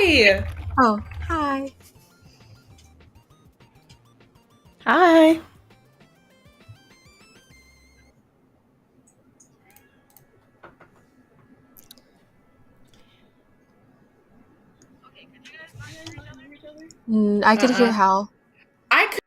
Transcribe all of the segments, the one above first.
Hi. Oh, hi. Hi. I could hear Uh-uh. Hal. I could.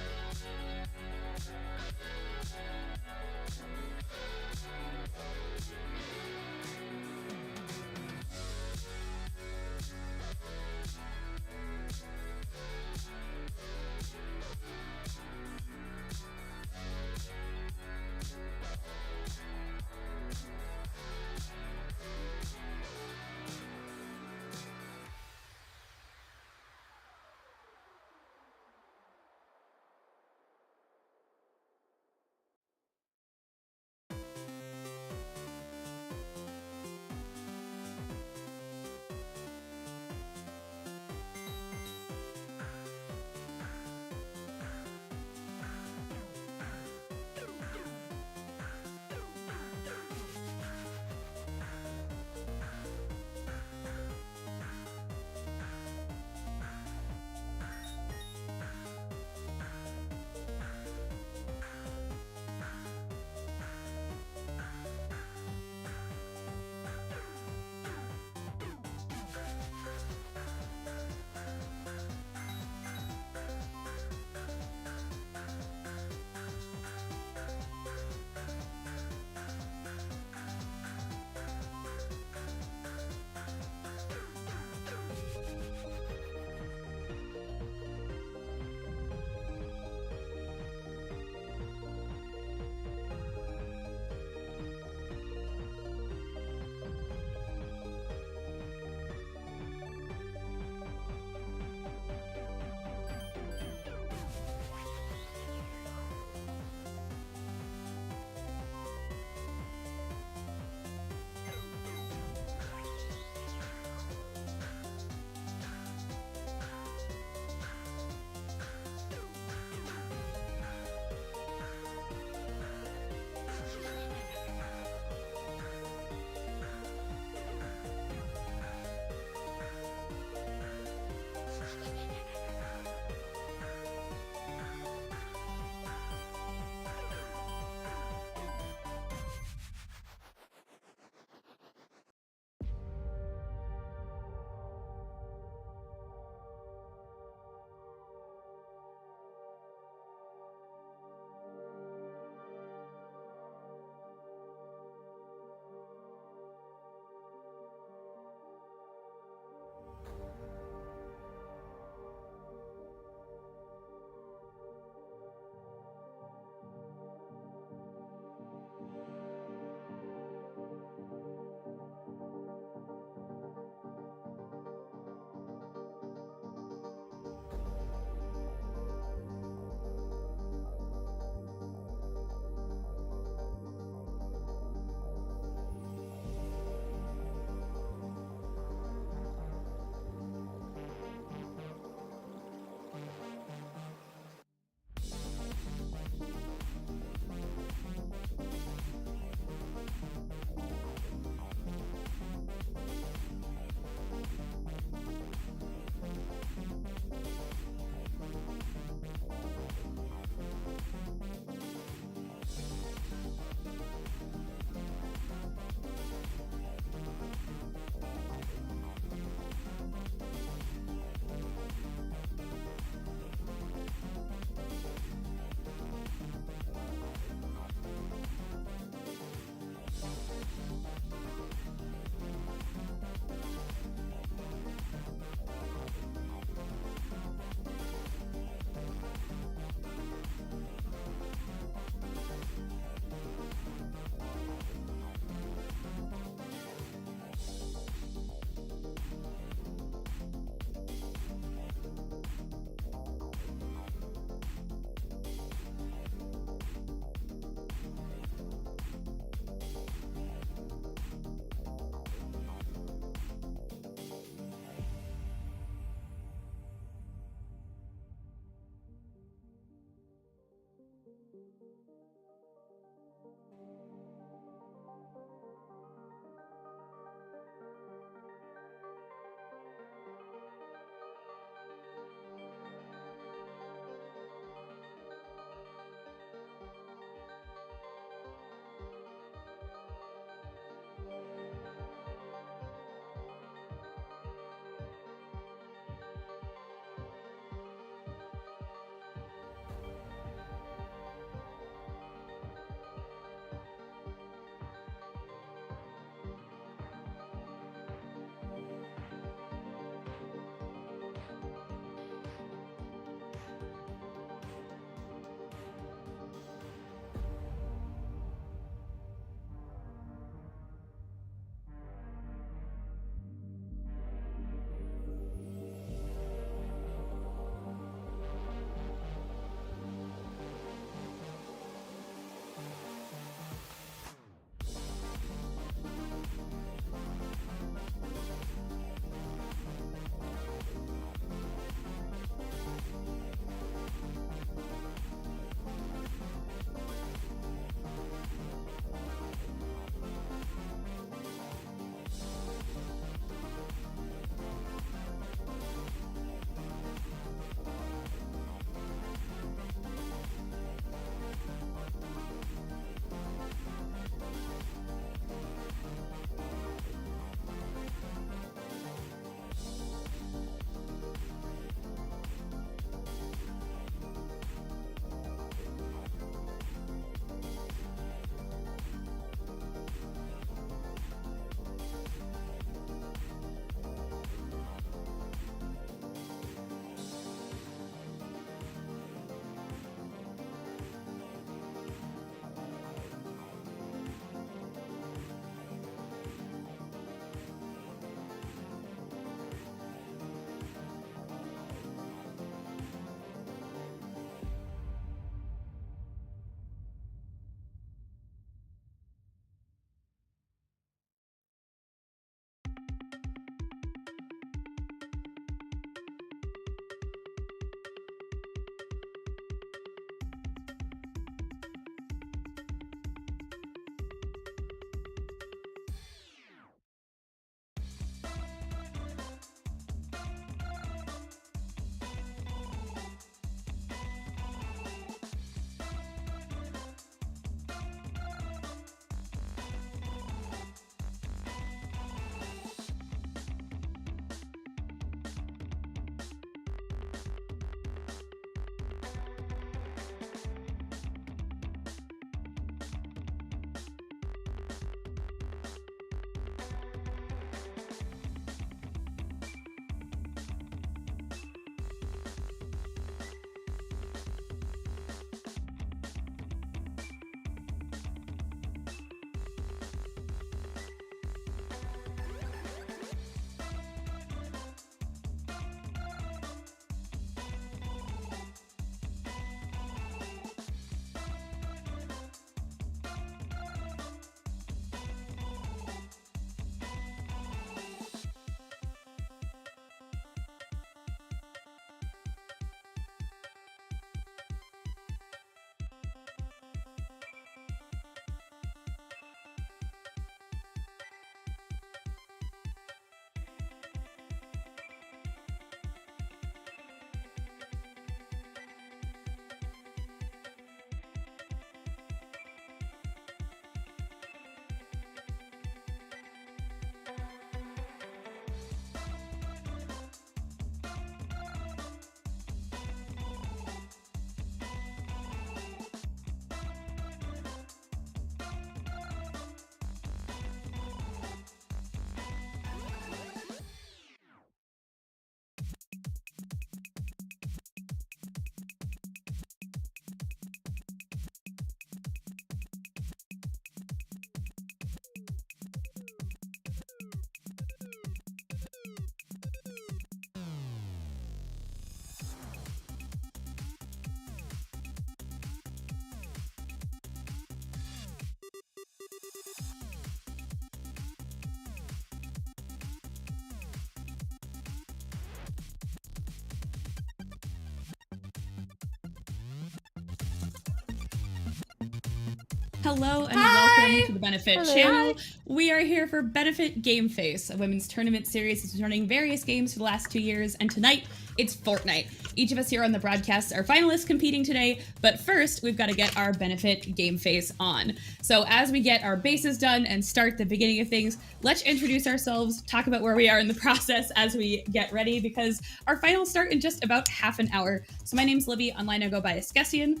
Hello and Hi. welcome to the Benefit channel. We are here for Benefit Game Face, a women's tournament series that's been running various games for the last 2 years, and tonight it's Fortnite. Each of us here on the broadcast are finalists competing today, but first we've got to get our Benefit Game Face on. So as we get our bases done and start the beginning of things, let's introduce ourselves, talk about where we are in the process as we get ready, because our finals start in just about half an hour. So my name's Libby, online I go by Askesian.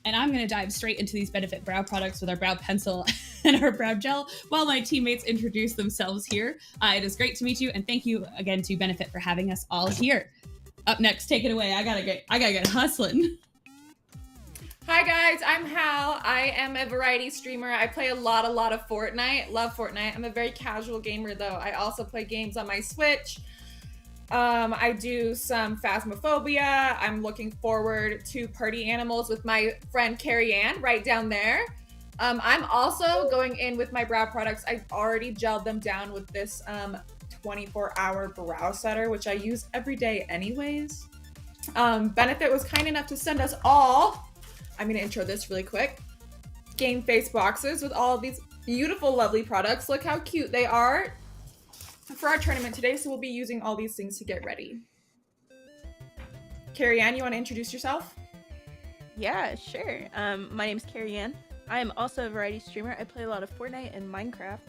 And I'm going to dive straight into these Benefit brow products with our brow pencil and our brow gel while my teammates introduce themselves here. It is great to meet you, and thank you again to Benefit for having us all here. Up next, take it away. I gotta get hustling. Hi guys, I'm Hal. I am a variety streamer. I play a lot of Fortnite. Love Fortnite. I'm a very casual gamer though. I also play games on my Switch. I do some Phasmophobia. I'm looking forward to Party Animals with my friend Carrie Ann right down there. I'm also going in with my brow products. I've already gelled them down with this 24-hour brow setter, which I use every day anyways. Benefit was kind enough to send us all, I'm going to intro this really quick, Game Face boxes with all of these beautiful, lovely products. Look how cute they are for our tournament today, so we'll be using all these things to get ready. Carrie Ann, you want to introduce yourself? Yeah, sure. My name's Carrie Ann. I am also a variety streamer. I play a lot of Fortnite and Minecraft.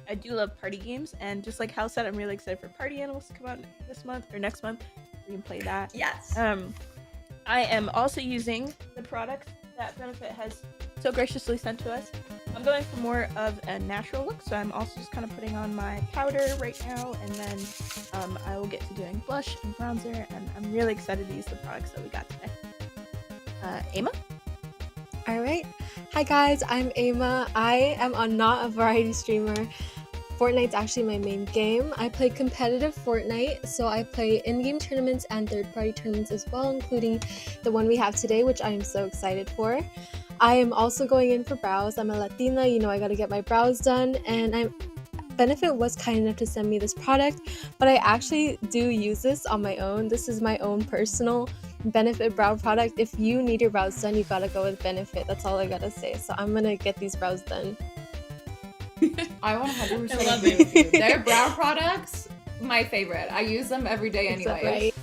I do love party games, and just like Hal said, I'm really excited for Party Animals to come out this month or next month. We can play that. Yes. I am also using the product that Benefit has so graciously sent to us. I'm going for more of a natural look, so I'm also just kind of putting on my powder right now, and then I will get to doing blush and bronzer, and I'm really excited to use the products that we got today. Emma? Alright. Hi guys, I'm Emma. I am not a variety streamer. Fortnite's actually my main game. I play competitive Fortnite, so I play in-game tournaments and third-party tournaments as well, including the one we have today, which I am so excited for. I am also going in for brows. I'm a Latina, you know, I gotta get my brows done, and Benefit was kind enough to send me this product, but I actually do use this on my own. This is my own personal Benefit brow product. If you need your brows done, you gotta go with Benefit. That's all I gotta say. So I'm gonna get these brows done. I 100% agree with you. Their brow products, my favorite. I use them every day anyway. Right?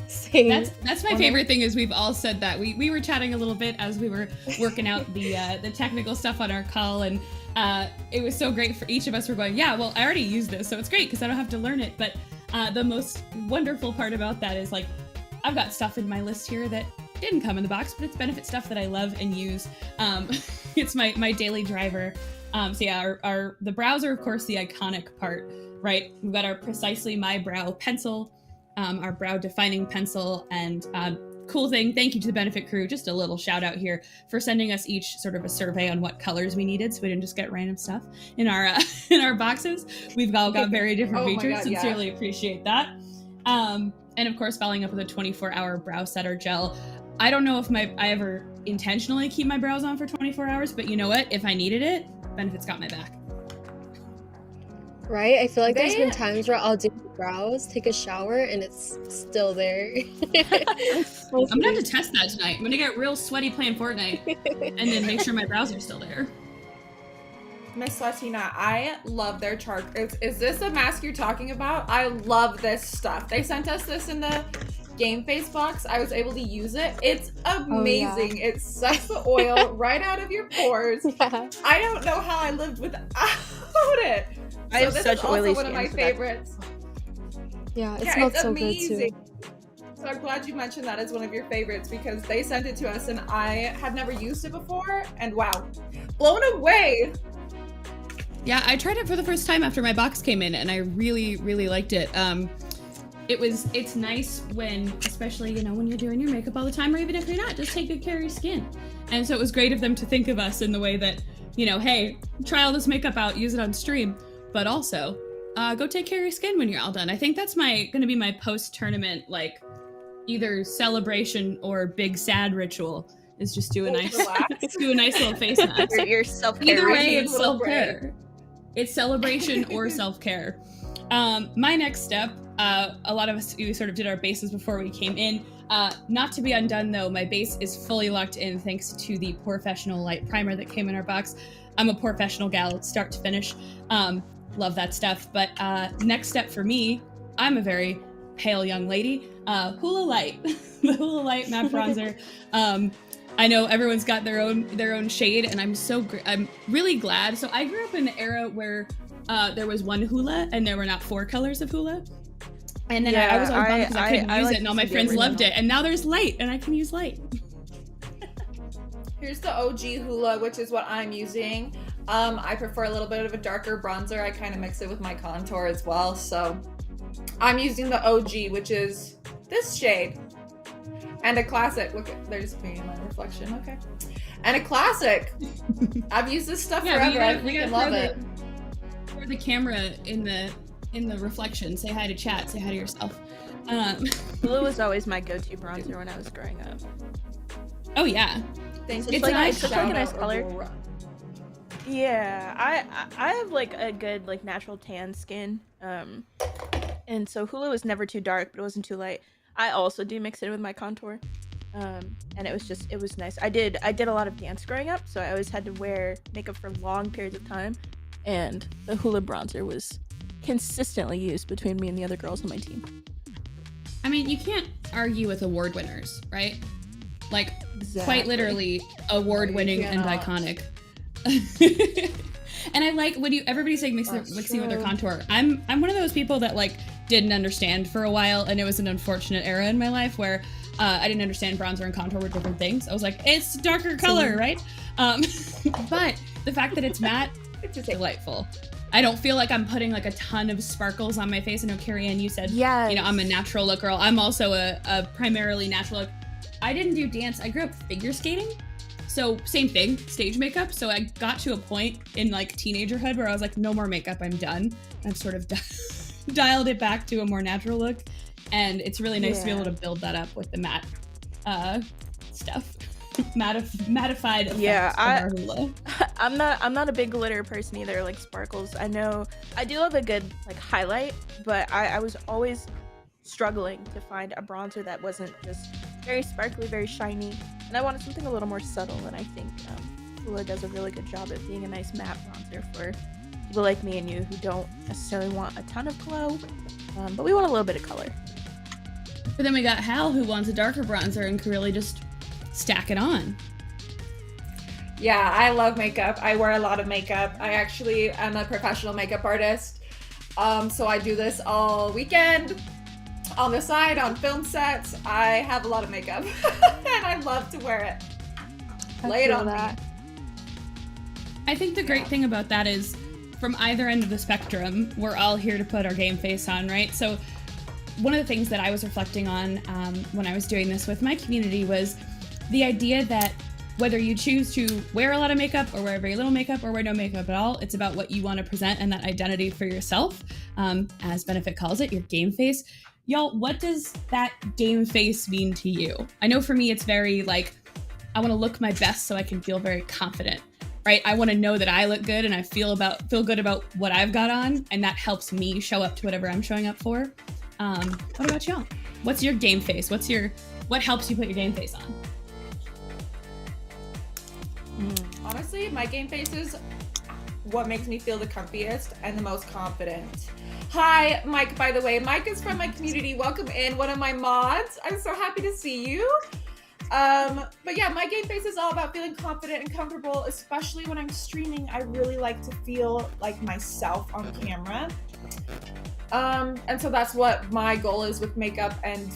Same. That's my favorite thing is we've all said that. We were chatting a little bit as we were working out the technical stuff on our call, and it was so great for each of us. We're going, yeah, well, I already use this, so it's great because I don't have to learn it. But the most wonderful part about that is, like, I've got stuff in my list here that didn't come in the box, but it's Benefit stuff that I love and use. It's my daily driver. So yeah, the brows are of course the iconic part, right? We've got our Precisely My Brow pencil, our brow defining pencil, and cool thing, thank you to the Benefit crew, just a little shout out here for sending us each sort of a survey on what colors we needed, so we didn't just get random stuff in our in our boxes. We've all got very different features. God, sincerely appreciate that. And of course, following up with a 24-hour brow setter gel. I don't know if I ever intentionally keep my brows on for 24 hours, but you know what? If I needed it, Benefit's got my back. Right? I feel like there's been times where I'll do brows, take a shower, and it's still there. I'm gonna have to test that tonight. I'm gonna get real sweaty playing Fortnite and then make sure my brows are still there. Miss Latina, I love their chart. Is this the mask you're talking about? I love this stuff. They sent us this in the Game Face box. I was able to use it. It's amazing. Oh, yeah. It sucks the oil right out of your pores. Yeah. I don't know how I lived without it. I have such oily skin. This is also one of my favorites. Yeah, it smells so amazing. Good too. So I'm glad you mentioned that as one of your favorites because they sent it to us and I had never used it before, and wow, blown away. Yeah, I tried it for the first time after my box came in, and I really, really liked it. It's nice when, especially, you know, when you're doing your makeup all the time, or even if you're not, just take good care of your skin. And so it was great of them to think of us in the way that, you know, hey, try all this makeup out, use it on stream, but also go take care of your skin when you're all done. I think that's gonna be my post-tournament, like, either celebration or big sad ritual, is just do a nice little face mask. Your self-care. Either way, it's self-care. It's celebration or self-care. My next step, a lot of us, we sort of did our bases before we came in. Not to be undone though, my base is fully locked in thanks to the Professional Light Primer that came in our box. I'm a professional gal, start to finish. Love that stuff. But next step for me, I'm a very pale young lady. Hula Light, the Hula Light matte bronzer. I know everyone's got their own shade, and I'm really glad. So I grew up in the era where there was one hula and there were not 4 colors of hula. And then I was all bummed because I couldn't use it, and all my friends loved it. And now there's light, and I can use light. Here's the OG hula, which is what I'm using. I prefer a little bit of a darker bronzer. I kind of mix it with my contour as well. So I'm using the OG, which is this shade. And a classic. Look, there's me in my reflection. Okay. And a classic. I've used this stuff forever. I freaking love it. Throw the camera in the reflection. Say hi to chat. Say hi to yourself. Blue was always my go-to bronzer when I was growing up. Oh yeah. Thanks. It's like a nice color. Yeah, I have like a good like natural tan skin. And so hula was never too dark, but it wasn't too light. I also do mix it with my contour. And it was nice. I did a lot of dance growing up, so I always had to wear makeup for long periods of time, and the hula bronzer was consistently used between me and the other girls on my team. I mean, you can't argue with award winners, right? Like, quite literally award-winning and iconic. And I like when everybody's like mixing with their contour. I'm one of those people that like didn't understand for a while, and it was an unfortunate era in my life where I didn't understand bronzer and contour were different things. I was like, it's darker color, right? But the fact that it's matte, it's just delightful. I don't feel like I'm putting like a ton of sparkles on my face. I know Carrie Ann, you said, you know, I'm a natural look girl. I'm also a primarily natural look. I didn't do dance. I grew up figure skating. So same thing, stage makeup. So I got to a point in like teenagerhood where I was like, no more makeup, I'm done. I've sort of dialed it back to a more natural look. And it's really nice to be able to build that up with the matte stuff. Mattified effects. I'm not a big glitter person either, like sparkles. I know I do love a good like highlight, but I was always struggling to find a bronzer that wasn't just very sparkly, very shiny, and I wanted something a little more subtle, and I think Hula does a really good job at being a nice matte bronzer for people like me and you who don't necessarily want a ton of glow, but we want a little bit of color. But then we got Hal, who wants a darker bronzer and can really just stack it on. Yeah, I love makeup. I wear a lot of makeup. I actually am a professional makeup artist. So I do this all weekend. On the side, on film sets, I have a lot of makeup. And I love to wear it. Lay it on me. I think the great thing about that is, from either end of the spectrum, we're all here to put our game face on, right? So one of the things that I was reflecting on when I was doing this with my community was the idea that whether you choose to wear a lot of makeup or wear very little makeup or wear no makeup at all, it's about what you want to present and that identity for yourself, as Benefit calls it, your game face. Y'all, what does that game face mean to you? I know for me, it's very like, I want to look my best so I can feel very confident, right? I want to know that I look good and I feel good about what I've got on, and that helps me show up to whatever I'm showing up for. What about y'all? What's your game face? What helps you put your game face on? Honestly, my game face is what makes me feel the comfiest and the most confident. Hi, Mike, by the way. Mike is from my community. Welcome in, one of my mods. I'm so happy to see you. But yeah, my game face is all about feeling confident and comfortable, especially when I'm streaming. I really like to feel like myself on camera. And so that's what my goal is with makeup and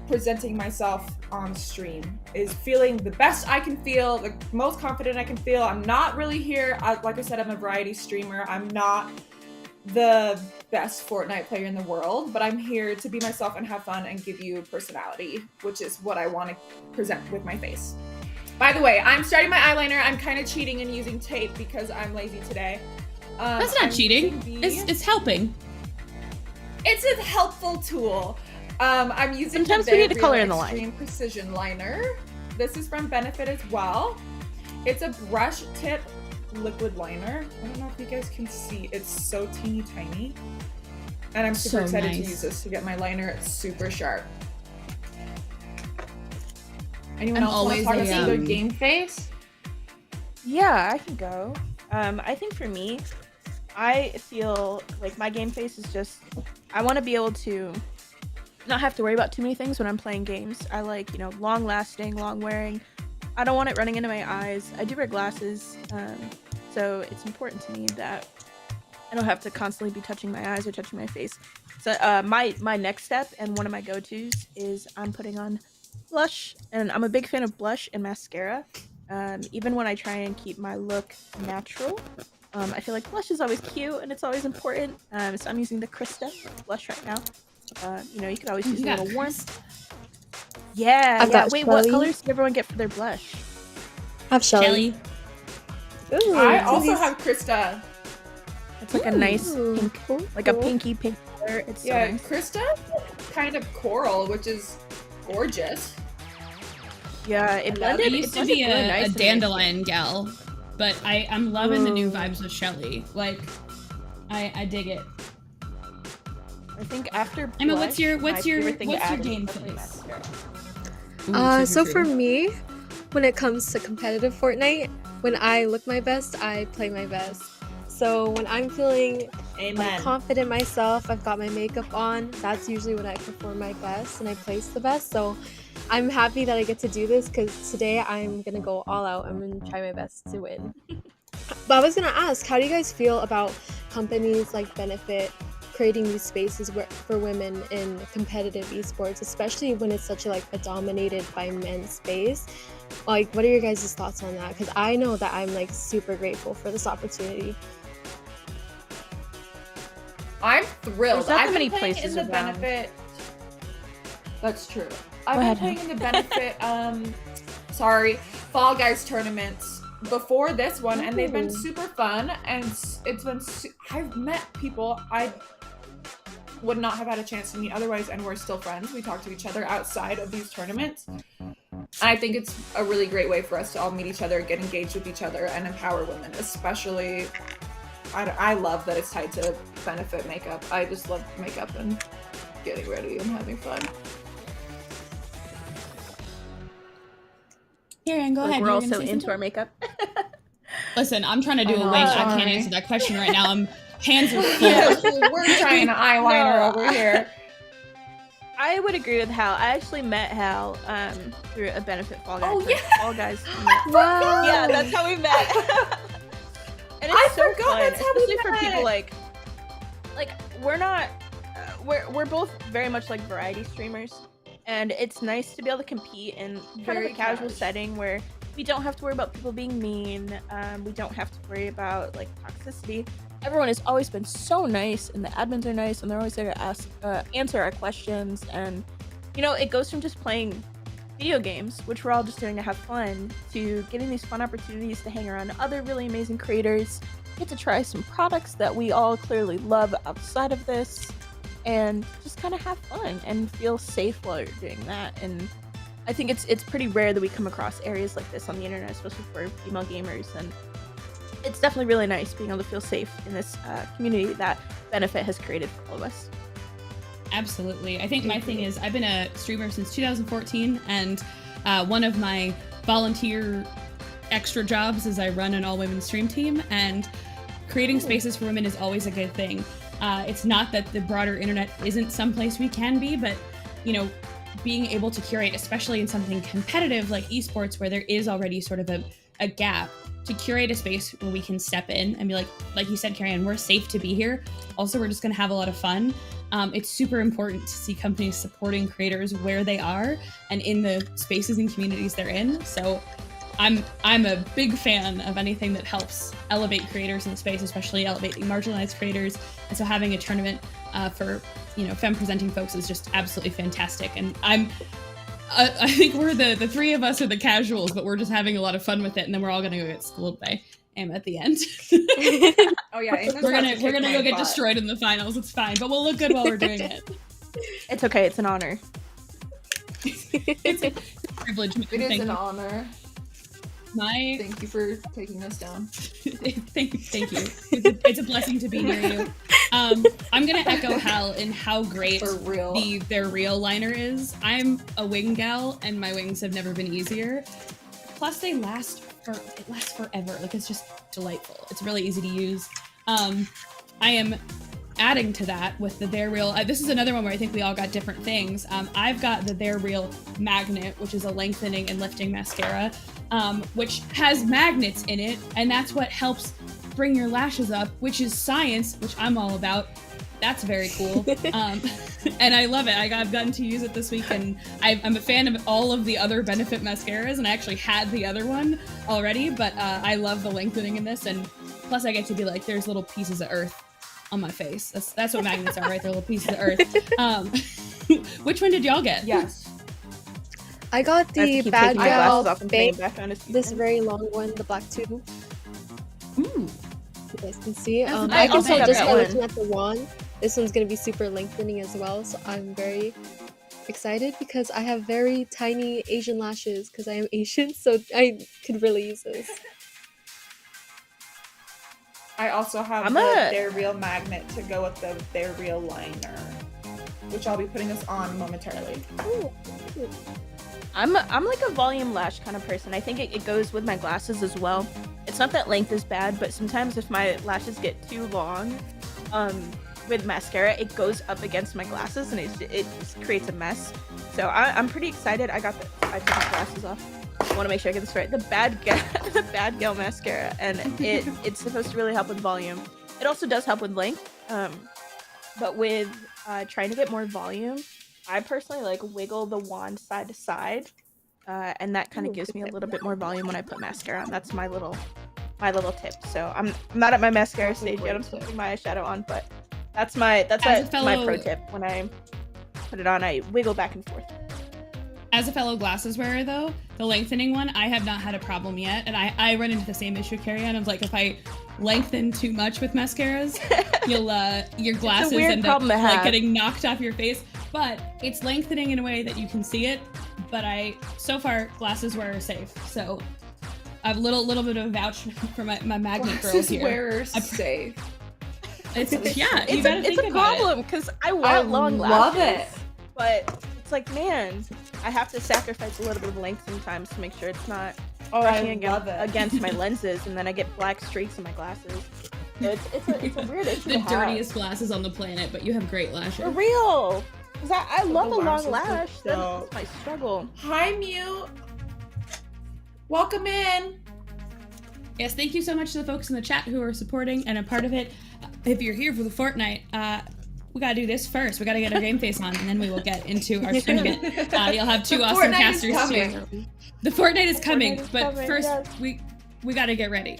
presenting myself on stream, is feeling the best I can feel, the most confident I can feel. I'm not really here, like I said, I'm a variety streamer. I'm not the best Fortnite player in the world, but I'm here to be myself and have fun and give you personality, which is what I want to present with my face. By the way, I'm starting my eyeliner. I'm kind of cheating and using tape because I'm lazy today. That's not cheating. It's helping. It's a helpful tool. I'm using sometimes we need to color in the line. Extreme Precision Liner. This is from Benefit as well. It's a brush tip liquid liner. I don't know if you guys can see. It's so teeny tiny. And I'm super So excited nice. to use this to get my liner super sharp. Anyone I'm else want to always talk a, us through their um, game phase? Yeah, I can go. I think for me, I feel like my game face is just I want to be able to not have to worry about too many things when I'm playing games. I like, long lasting, long wearing. I don't want it running into my eyes. I do wear glasses, so it's important to me that I don't have to constantly be touching my eyes or touching my face. So my next step and one of my go-tos is I'm putting on blush, and I'm a big fan of blush and mascara. Even when I try and keep my look natural, I feel like blush is always cute and it's always important. So I'm using the Krista blush right now. You could always use You a got little warmth. Krista. Yeah, I've yeah. got Wait, what Shelly. colors did everyone get for their blush? I have Shelly. Shelly. Ooh, I so also these- have Krista. It's like a nice Ooh, pink, cool, like a cool. pinky pink color. It's so Yeah, nice. Krista, kind of coral, which is gorgeous. Yeah, it blended. I used to blended be really a nice in my dandelion gal, but I'm loving the new Ooh. vibes with Shelly. Like, I dig it. I think after Emma, blush, what's your my favorite thing to add is game definitely face? mascara. Ooh, So true, for true. me, when it comes to competitive Fortnite, when I look my best, I play my best. So when I'm feeling like confident in myself, I've got my makeup on, that's usually when I perform my best and I place the best. So I'm happy that I get to do this because today I'm gonna go all out. I'm gonna try my best to win. But I was gonna ask, how do you guys feel about companies like Benefit creating these spaces for women in competitive esports, especially when it's such a dominated by men space? Like, what are your guys' thoughts on that? Because I know that I'm super grateful for this opportunity. I'm thrilled. There's not that I've many been playing places in the around. benefit. That's true. I've Go been ahead, playing in the benefit. Fall Guys tournaments before this one, and they've been Ooh. super fun. And it's been. I've met people I would not have had a chance to meet otherwise, and we're still friends. We talk to each other outside of these tournaments. I think it's a really great way for us to all meet each other, get engaged with each other, and empower women, especially. I love that it's tied to benefit makeup. I just love makeup and getting ready and having fun. Karen, go Like, ahead. we're You all were gonna so say into something? our makeup. Listen, I'm trying to do I a know, wing. I sorry. can't answer that question right now. Hands are full. Yeah, we're trying eyeliner No. over here. I would agree with Hal. I actually met Hal through a benefit Fall Guys. Oh, yeah. Fall Guys. Met. Wow. Yeah, that's how we met. And it's I so forgot fun, that's how we especially for met. people like we're not we're both very much like variety streamers, and it's nice to be able to compete in kind of Very a casual cash. setting where we don't have to worry about people being mean. We don't have to worry about toxicity. Everyone has always been so nice, and the admins are nice, and they're always there to answer our questions. And it goes from just playing video games, which we're all just doing to have fun, to getting these fun opportunities to hang around other really amazing creators, get to try some products that we all clearly love outside of this, and just kind of have fun and feel safe while you're doing that. And I think it's pretty rare that we come across areas like this on the internet, especially for female gamers. And it's definitely really nice being able to feel safe in this community that Benefit has created for all of us. Absolutely. I think my thing is I've been a streamer since 2014, and one of my volunteer extra jobs is I run an all-women stream team, and creating spaces for women is always a good thing. It's not that the broader internet isn't someplace we can be, but being able to curate, especially in something competitive like esports, where there is already sort of a gap, to curate a space where we can step in and be like you said, Carrie, we're safe to be here. Also, we're just going to have a lot of fun. It's super important to see companies supporting creators where they are and in the spaces and communities they're in. So I'm a big fan of anything that helps elevate creators in the space, especially elevating marginalized creators. And so having a tournament for femme presenting folks is just absolutely fantastic. And I think we're the three of us are the casuals, but we're just having a lot of fun with it, and then we're all gonna go get schooled by Em at the end. Oh yeah, Amy's we're about gonna to we're kick gonna my go get butt. destroyed in the finals. It's fine, but we'll look good while we're doing it. It's okay. It's an honor. It's a privilege. It is Thank an you. honor. Thank you for taking us down. thank you. It's a blessing to be near you. I'm gonna echo Hal in how great For real. their real liner is. I'm a wing gal, and my wings have never been easier. Plus, it lasts forever. Like, it's just delightful. It's really easy to use. I am adding to that with the They're Real. This is another one where I think we all got different things. I've got the They're Real Magnet, which is a lengthening and lifting mascara, which has magnets in it, and that's what helps bring your lashes up, which is science, which I'm all about. That's very cool. And I love it. I've gotten to use it this week, and I'm a fan of all of the other Benefit mascaras, and I actually had the other one already, but I love the lengthening in this, and plus I get to be like, there's little pieces of earth on my face. That's what magnets are, right? They're little pieces of earth. Which one did y'all get? Yes. I got I have to the keep Bad taking my glasses Gal off and putting Bake, them back on. this very long one, the black tube. Ooh. You guys can see. That's I nice. can Also tell got just that by one. looking at the wand. This one's gonna be super lengthening as well, so I'm very excited because I have very tiny Asian lashes because I am Asian, so I could really use this. I also have They're Real Magnet to go with the They're Real Liner, which I'll be putting this on momentarily. Ooh. I'm like a volume lash kind of person. I think it goes with my glasses as well. It's not that length is bad, but sometimes if my lashes get too long, with mascara, it goes up against my glasses and it just creates a mess. So I'm pretty excited. I took my glasses off. I want to make sure I get this right. The Bad Gal mascara, and it's supposed to really help with volume. It also does help with length, but with trying to get more volume, I personally like wiggle the wand side to side, and that kind of gives me a little bit more volume when I put mascara on. That's my little tip. So I'm not at my mascara stage yet. I'm still putting my eyeshadow on, but that's my pro tip. When I put it on, I wiggle back and forth. As a fellow glasses wearer, though, the lengthening one, I have not had a problem yet, and I run into the same issue, Carrie-Ann, of like, if I lengthen too much with mascaras, your glasses end up like getting knocked off your face. But it's lengthening in a way that you can see it. But so far, glasses wearer are safe. So I have a little bit of a vouch for my magnet girls here. Wearers safe. It's a problem because I wear long lashes. But it's like, man, I have to sacrifice a little bit of length sometimes to make sure it's not brushing against my lenses, and then I get black streaks in my glasses. It's a weird issue. The dirtiest glasses on the planet, but you have great lashes. For real. Because I love a long lash. That's my struggle. Hi, Mew. Welcome in. Yes, thank you so much to the folks in the chat who are supporting and a part of it. If you're here for the Fortnite, we gotta do this first. We gotta get our game face on, and then we will get into our tournament. You'll have two awesome casters too. The Fortnite is coming, but first we gotta get ready.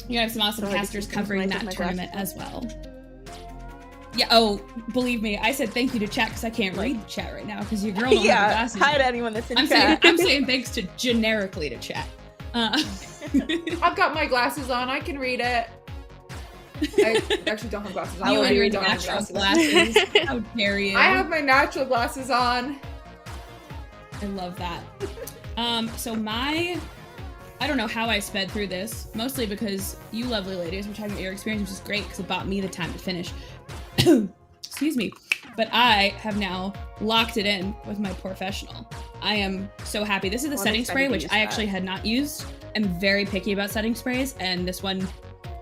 You have some awesome casters covering that tournament as well. Yeah. Oh, believe me, I said thank you to chat because I can't read the chat right now because your girl don't have glasses. Hi to anyone that's in chat. I'm saying thanks to generically to chat. I've got my glasses on. I can read it. I actually don't have glasses on. You and your natural glasses. How dare you? I have my natural glasses on. I love that. So I don't know how I sped through this, mostly because you lovely ladies were talking about your experience, which is great because it bought me the time to finish. Excuse me. But I have now locked it in with my professional. I am so happy. This is the setting spray, which I actually had not used. I'm very picky about setting sprays, and this one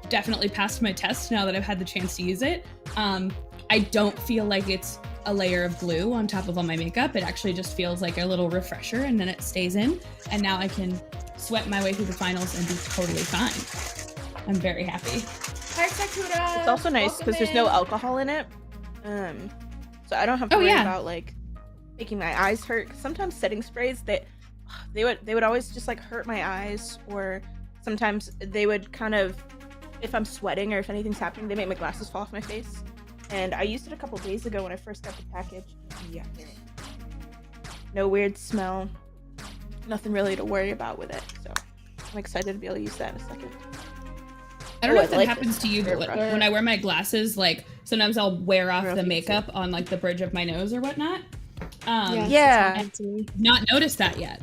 definitely passed my test now that I've had the chance to use it. I don't feel like it's a layer of glue on top of all my makeup. It actually just feels like a little refresher, and then it stays in. And now I can sweat my way through the finals and be totally fine. I'm very happy. Hi, Sakura. It's also nice because there's no alcohol in it. So I don't have to worry about like making my eyes hurt. Sometimes setting sprays they would always just like hurt my eyes, or sometimes they would kind of, if I'm sweating or if anything's happening, they make my glasses fall off my face. And I used it a couple days ago when I first got the package. Yeah. No weird smell. Nothing really to worry about with it. So I'm excited to be able to use that in a second. I don't know if that happens to you, but when I wear my glasses, like sometimes I'll wear off the makeup on like the bridge of my nose or whatnot. Yeah. Not noticed that yet.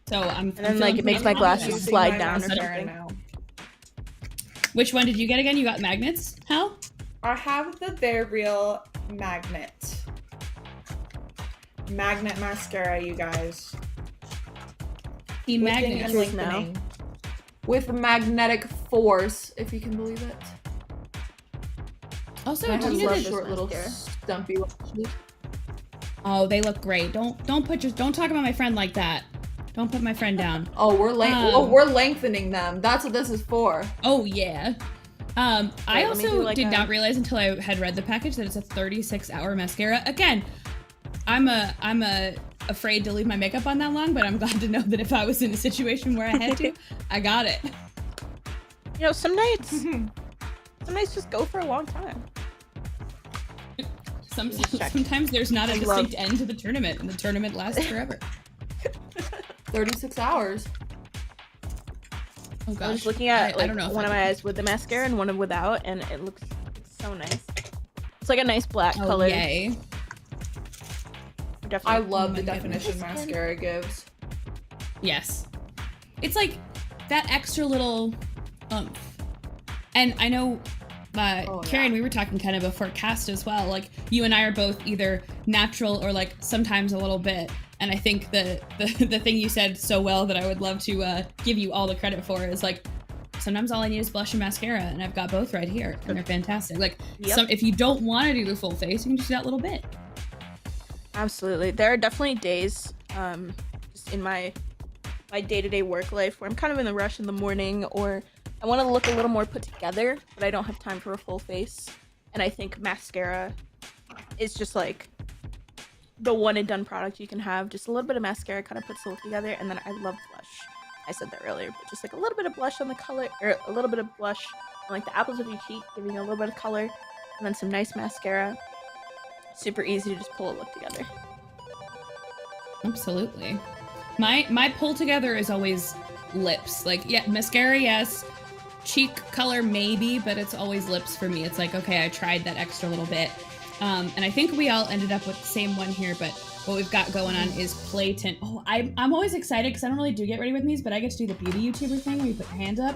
So I'm then, like, it makes my glasses Using slide my down or mascara something. now. Which one did you get again? You got magnets, Hal? I have the They're Real magnet mascara, you guys. The Lifting magnet. and Yours now. lengthening. With magnetic force, if you can believe it. Also, I did just you know love that? this short little mascara. stumpy lashes. Oh, they look great. Don't talk about my friend like that. Don't put my friend down. Oh, we're lengthening them. That's what this is for. Oh yeah. I let me do, also like, did a- not realize until I had read the package that it's a 36-hour mascara. Again, I'm afraid to leave my makeup on that long, but I'm glad to know that if I was in a situation where I had to, I got it. You know, some nights just go for a long time. Check. Sometimes there's not a I love- distinct end to the tournament, and the tournament lasts forever. 36 hours. Oh I gosh. was looking at I like don't know if one I of my could- eyes with the mascara and one without, and it looks so nice. It's like a nice black Oh, color. yay. Definitely. I love my the definition goodness. mascara gives. Yes. It's like that extra little oomph. And I know, Karen, we were talking kind of before cast as well. Like, you and I are both either natural or like sometimes a little bit. And I think the thing you said so well that I would love to give you all the credit for is like, sometimes all I need is blush and mascara, and I've got both right here, and they're fantastic. Like, Yep. if you don't want to do the full face, you can just do that little bit. Absolutely. There are definitely days, just in my day-to-day work life where I'm kind of in the rush in the morning, or I want to look a little more put together, but I don't have time for a full face. And I think mascara is just like the one and done product you can have. Just a little bit of mascara kind of puts the look together, and then I love blush. I said that earlier, but just like a little bit of blush on the color, or a little bit of blush on like the apples of your cheek, giving you a little bit of color, and then some nice mascara. Super easy to just pull a look together. Absolutely. My pull together is always lips. Like, yeah, mascara, yes. Cheek color, maybe, but it's always lips for me. It's like, okay, I tried that extra little bit. And I think we all ended up with the same one here, but what we've got going on is play tint. Oh, I'm always excited because I don't really do get ready with these, but I get to do the beauty YouTuber thing where you put your hands up.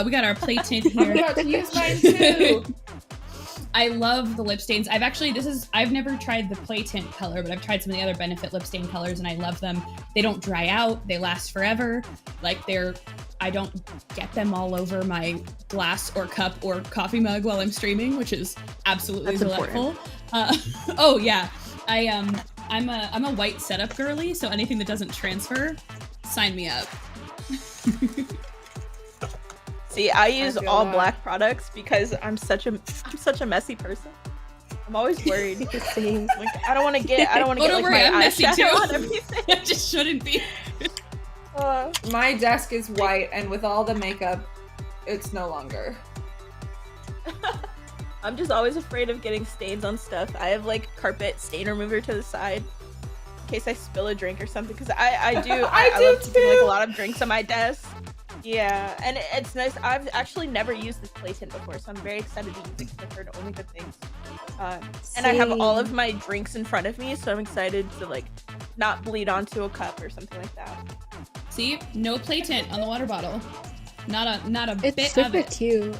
We got our play tint I'm here. about to use mine too. I love the lip stains. I've never tried the play tint color, but I've tried some of the other Benefit lip stain colors and I love them. They don't dry out. They last forever. Like, I don't get them all over my glass or cup or coffee mug while I'm streaming, which is absolutely That's delightful. Oh yeah. I'm a white setup girly, so anything that doesn't transfer, sign me up. See, I use feel all that. black products because I'm such a messy person. I'm always worried. The same. Like, I don't want to get Oh, don't like worry, my I'm messy eyeshadow too. on everything. It just shouldn't be. My desk is white, and with all the makeup, it's no longer. I'm just always afraid of getting stains on stuff. I have like carpet stain remover to the side in case I spill a drink or something. Because I do love keeping like a lot of drinks on my desk. Yeah, and it's nice. I've actually never used this play tint before, so I'm very excited to use it because I've heard only good things. And I have all of my drinks in front of me, so I'm excited to like not bleed onto a cup or something like that. See, no play tint on the water bottle. Not a It's bit super of it. cute.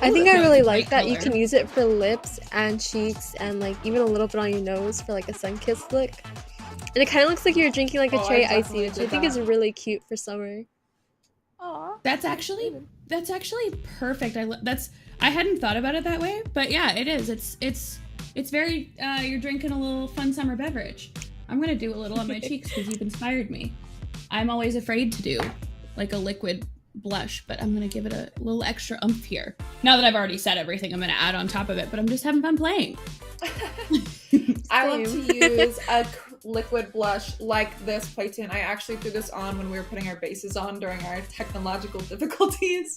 I think that's I really a like great that you color. can use it for lips and cheeks and like even a little bit on your nose for like a sun-kissed look. And it kind of looks like you're drinking like a Oh, I cherry icy, definitely which I did think that. is really cute for summer. Aw. That's actually perfect. I hadn't thought about it that way, but yeah, it is. It's very you're drinking a little fun summer beverage. I'm gonna do a little on my cheeks because you've inspired me. I'm always afraid to do like a liquid blush, but I'm gonna give it a little extra oomph here. Now that I've already said everything, I'm gonna add on top of it, but I'm just having fun playing. I love Same. to use a liquid blush like this play tint. I actually threw this on when we were putting our bases on during our technological difficulties.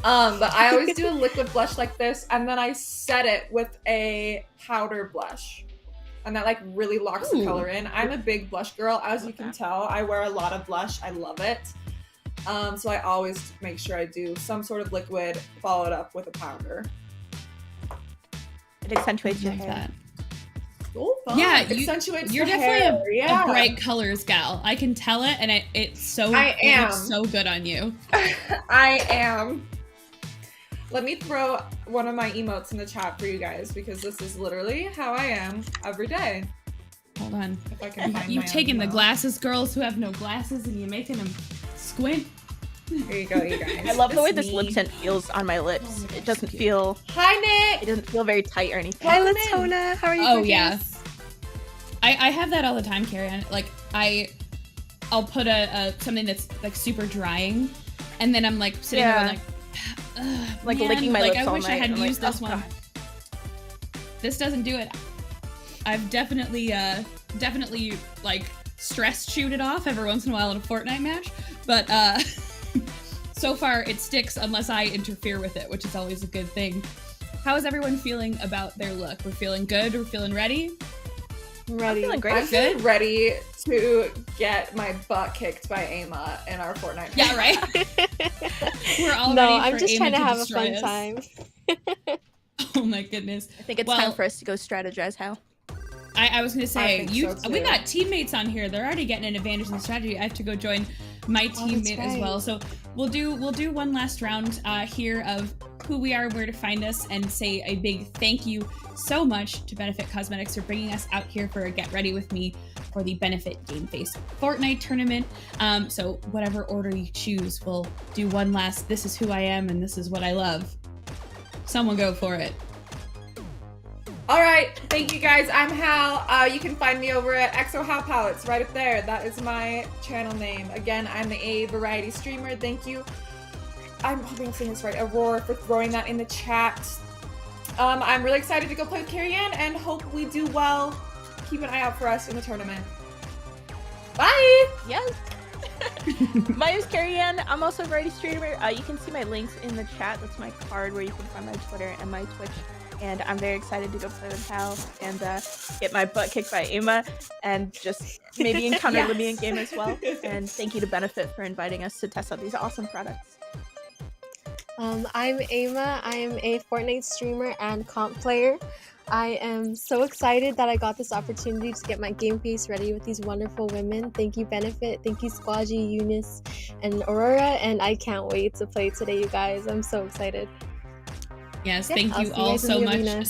But I always do a liquid blush like this, and then I set it with a powder blush. And that like really locks the Ooh. color in. I'm a big blush girl, as you can tell. I wear a lot of blush. I love it. So I always make sure I do some sort of liquid followed up with a powder. It accentuates your Love hair. that. Oh, fun. Yeah, Accentuates you're the definitely hair. Yeah. a bright colors gal. I can tell it, and it looks so good on you. I am. Let me throw one of my emotes in the chat for you guys because this is literally how I am every day. Hold on. If I can find You've my taken the emote. glasses girls who have no glasses and you're making them squint. Here you go, you guys. I love the way This this me. lip tint feels on my lips. Oh my It gosh, doesn't cute. feel Hi, it Nick. doesn't feel very tight or anything. Hi, Welcome in. Latona. How are you? Oh gorgeous? yeah. I have that all the time, Carrie. Like I'll put a something that's like super drying, and then I'm like sitting there and Like man, licking my like, lips I all wish I night. hadn't I'm like, used this oh, one. God. This doesn't do it. I've definitely like stress chewed it off every once in a while in a Fortnite match, but so far it sticks unless I interfere with it, which is always a good thing. How is everyone feeling about their look? We're feeling good? We're feeling ready? I'm ready. I'm feeling great. I'm feeling ready to get my butt kicked by Ama in our Fortnite. Yeah, right? We're all No, ready I'm for just Eamon trying to have a destroy fun us. time. Oh my goodness. I think it's Well, time for us to go strategize, Hal. I was gonna say, think so, we too. got teammates on here. They're already getting an advantage in the strategy. I have to go join my teammate as right. well. So we'll do one last round here of who we are, where to find us, and say a big thank you so much to Benefit Cosmetics for bringing us out here for a Get Ready With Me for the Benefit Game Face Fortnite tournament. So whatever order you choose, we'll do one last, this is who I am and this is what I love. Someone go for it. All right, thank you guys. I'm Hal. You can find me over at XO Hal Palettes right up there. That is my channel name. Again, I'm a variety streamer. Thank you. I'm hoping I'm saying this right, Aurora, for throwing that in the chat. I'm really excited to go play with Carrie Ann and hope we do well. Keep an eye out for us in the tournament. Bye! Yes. My name is Carrie Ann. I'm also a variety streamer. You can see my links in the chat. That's my card where you can find my Twitter and my Twitch. And I'm very excited to go play with Hal and get my butt kicked by Ama and just maybe encounter Yes. Libby in game as well. And thank you to Benefit for inviting us to test out these awesome products. I'm Ama. I am a Fortnite streamer and comp player. I am so excited that I got this opportunity to get my game face ready with these wonderful women. Thank you, Benefit. Thank you, Squadgy, Eunice, and Aurora. And I can't wait to play today, you guys. I'm so excited. Yes, Yeah, thank I'll you see you all guys in so the much, arena.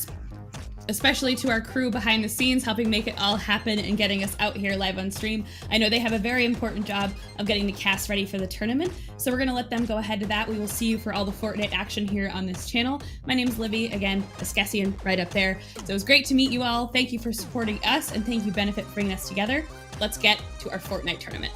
especially to our crew behind the scenes, helping make it all happen and getting us out here live on stream. I know they have a very important job of getting the cast ready for the tournament, so we're gonna let them go ahead to that. We will see you for all the Fortnite action here on this channel. My name is Libby, again, Escessian right up there. So it was great to meet you all. Thank you for supporting us, and thank you, Benefit, for bringing us together. Let's get to our Fortnite tournament.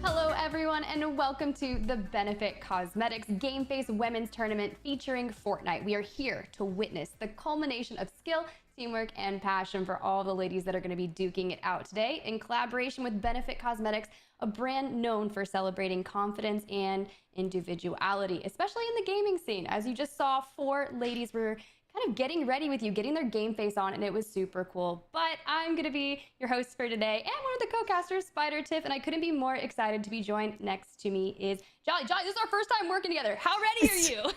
Hello everyone and welcome to the Benefit Cosmetics Game Face Women's Tournament featuring Fortnite. We are here to witness the culmination of skill, teamwork, and passion for all the ladies that are going to be duking it out today in collaboration with Benefit Cosmetics, a brand known for celebrating confidence and individuality, especially in the gaming scene. As you just saw, 4 ladies were kind of getting ready with you, getting their game face on, and it was super cool. But I'm gonna be your host for today and one of the co-casters, Spider Tiff, and I couldn't be more excited to be joined. Next to me is Jolly. Jolly, this is our first time working together. How ready are you?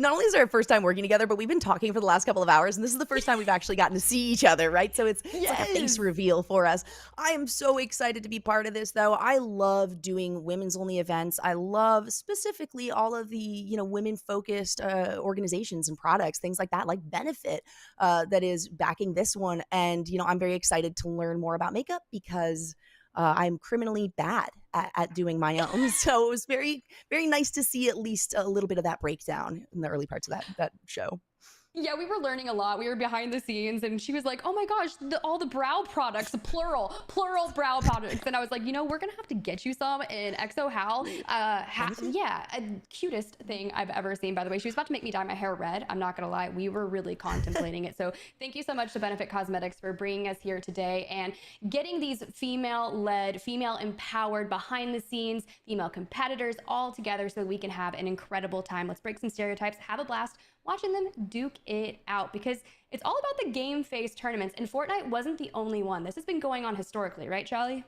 Not only is it our first time working together, but we've been talking for the last couple of hours, and this is the first time we've actually gotten to see each other, right? So it's like a face reveal for us. I am so excited to be part of this, though. I love doing women's-only events. I love specifically all of the, women-focused organizations and products, things like that, like Benefit, that is backing this one. And, I'm very excited to learn more about makeup because I'm criminally bad at doing my own. So it was very, very nice to see at least a little bit of that breakdown in the early parts of that show. Yeah, we were learning a lot. We were behind the scenes and she was like, oh my gosh, all the brow products, plural brow products. And I was like, we're going to have to get you some. And XO Hal, cutest thing I've ever seen, by the way. She was about to make me dye my hair red. I'm not going to lie. We were really contemplating it. So thank you so much to Benefit Cosmetics for bringing us here today and getting these female-led, female-empowered, behind-the-scenes, female competitors all together so we can have an incredible time. Let's break some stereotypes, have a blast, watching them duke it out, because it's all about the game face tournaments, and Fortnite wasn't the only one. This has been going on historically, right, Charlie?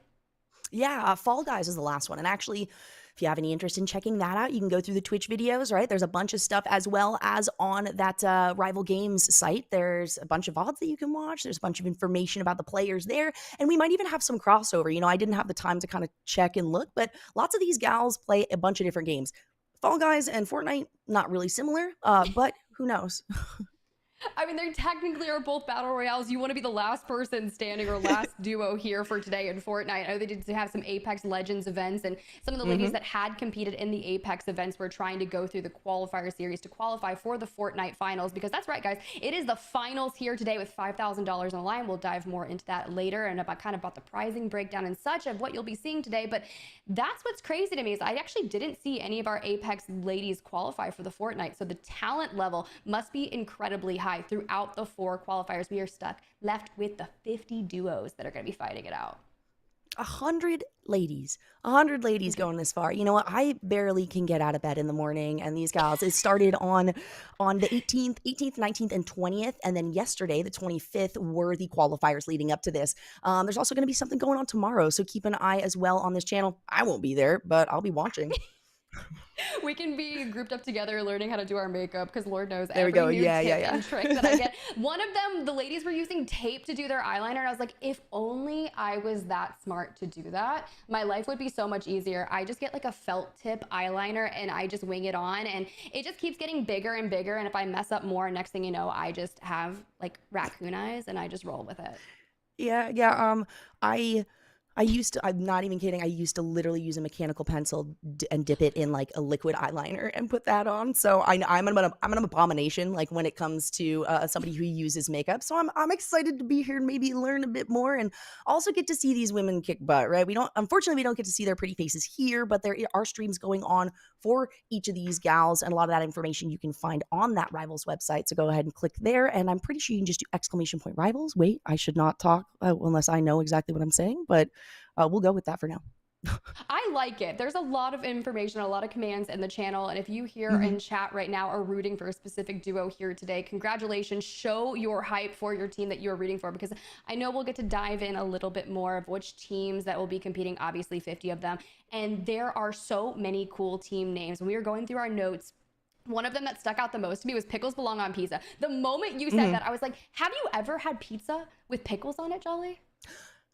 Yeah, Fall Guys is the last one. And actually, if you have any interest in checking that out, you can go through the Twitch videos, right? There's a bunch of stuff, as well as on that Rival Games site. There's a bunch of VODs that you can watch. There's a bunch of information about the players there. And we might even have some crossover. I didn't have the time to kind of check and look, but lots of these gals play a bunch of different games. Fall Guys and Fortnite, not really similar, but who knows? I mean, they technically are both battle royales. You want to be the last person standing or last duo here for today in Fortnite. I know they did have some Apex Legends events, and some of the ladies that had competed in the Apex events were trying to go through the qualifier series to qualify for the Fortnite finals, because that's right, guys. It is the finals here today with $5,000 on the line. We'll dive more into that later and about the pricing breakdown and such of what you'll be seeing today. But that's what's crazy to me, is I actually didn't see any of our Apex ladies qualify for the Fortnite. So the talent level must be incredibly high throughout the 4 qualifiers. We are left with the 50 duos that are going to be fighting it out. 100 ladies going this far. You know what? I barely can get out of bed in the morning, and these gals, it started on the 18th, 19th, and 20th, and then yesterday, the 25th, were the qualifiers leading up to this. There's also going to be something going on tomorrow, so keep an eye as well on this channel. I won't be there, but I'll be watching. We can be grouped up together learning how to do our makeup, because Lord knows there every we go. new Yeah, tip and trick that I get. One of them, the ladies were using tape to do their eyeliner, and I was like, if only I was that smart to do that, my life would be so much easier. I just get like a felt tip eyeliner and I just wing it on, and it just keeps getting bigger and bigger, and if I mess up more, next thing you know, I just have like raccoon eyes and I just roll with it. Yeah. I'm not even kidding. I used to literally use a mechanical pencil and dip it in like a liquid eyeliner and put that on. So I'm an abomination, like when it comes to somebody who uses makeup. So I'm excited to be here and maybe learn a bit more, and also get to see these women kick butt, right? Unfortunately, we don't get to see their pretty faces here, but there are streams going on for each of these gals, and a lot of that information you can find on that Rivals website. So go ahead and click there, and I'm pretty sure you can just do ! Rivals. Wait, I should not talk unless I know exactly what I'm saying, but we'll go with that for now. I like it. There's a lot of information, a lot of commands in the channel, and if you here in chat right now are rooting for a specific duo here today, congratulations. Show your hype for your team that you're rooting for, because I know we'll get to dive in a little bit more of which teams that will be competing, obviously 50 of them, and there are so many cool team names. We are going through our notes. One of them that stuck out the most to me was pickles belong on pizza. The moment you said that, I was like, have you ever had pizza with pickles on it, Jolly?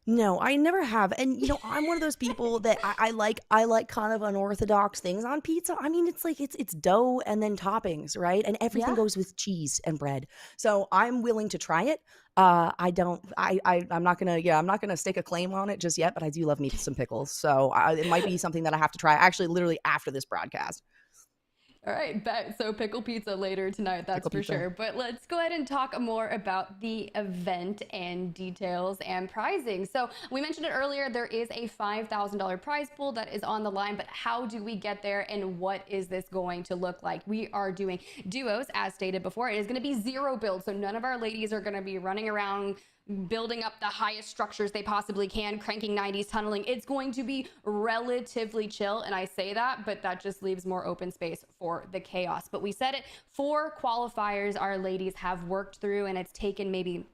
No, I never have. And, I'm one of those people that I like kind of unorthodox things on pizza. I mean, it's like, it's dough and then toppings, right? And everything goes with cheese and bread. So I'm willing to try it. I'm not gonna stake a claim on it just yet, but I do love me some pickles. So it might be something that I have to try actually literally after this broadcast. All right, bet. So pickle pizza later tonight, that's Pickle for pizza. sure. But let's go ahead and talk more about the event and details and prizing. So we mentioned it earlier, there is a $5,000 prize pool that is on the line, but how do we get there and what is this going to look like? We are doing duos, as stated before. It is going to be 0 build, so none of our ladies are going to be running around building up the highest structures they possibly can, cranking 90s tunneling. It's going to be relatively chill, and I say that, but that just leaves more open space for the chaos. But we said it, 4 qualifiers our ladies have worked through, and it's taken maybe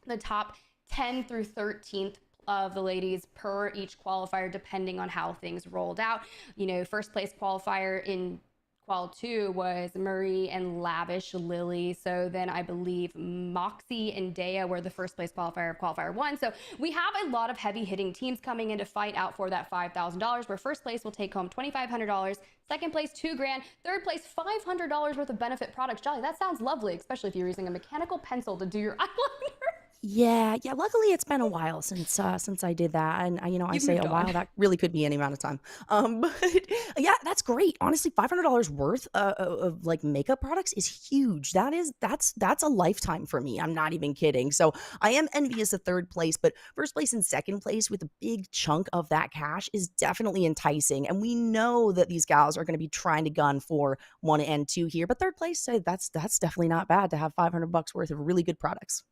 the top 10 through 13th of the ladies per each qualifier, depending on how things rolled out. You know, first place qualifier in Qual 2 was Marie and Lavish Lily. So then I believe Moxie and Dea were the first place qualifier of Qualifier 1. So we have a lot of heavy hitting teams coming in to fight out for that $5,000, where first place will take home $2,500, second place $2,000, third place $500 worth of benefit products. Jolly, that sounds lovely, especially if you're using a mechanical pencil to do your eyeliner. Yeah. Luckily, it's been a while since I did that, and I You've say a moved while. on. That really could be any amount of time. But yeah, that's great. Honestly, $500 worth of like makeup products is huge. That's a lifetime for me. I'm not even kidding. So I am envious of third place, but first place and second place with a big chunk of that cash is definitely enticing. And we know that these gals are going to be trying to gun for 1 and 2 here, but third place, that's definitely not bad to have $500 worth of really good products.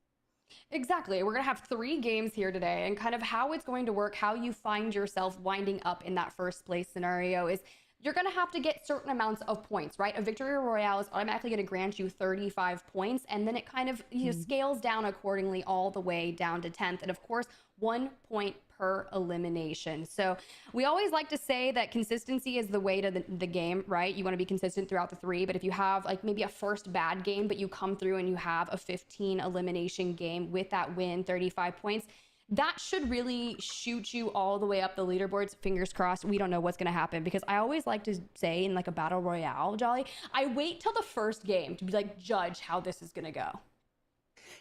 Exactly. We're going to have 3 games here today, and kind of how it's going to work, how you find yourself winding up in that first place scenario is you're going to have to get certain amounts of points, right? A victory royale is automatically going to grant you 35 points, and then it kind of scales down accordingly all the way down to 10th. And of course, 1 point per elimination. So we always like to say that consistency is the way to the game, right? You want to be consistent throughout the 3, but if you have like maybe a first bad game, but you come through and you have a 15 elimination game with that win, 35 points, that should really shoot you all the way up the leaderboards. Fingers crossed. We don't know what's going to happen, because I always like to say in like a battle royale, Jolly, I wait till the first game to be like, judge how this is going to go.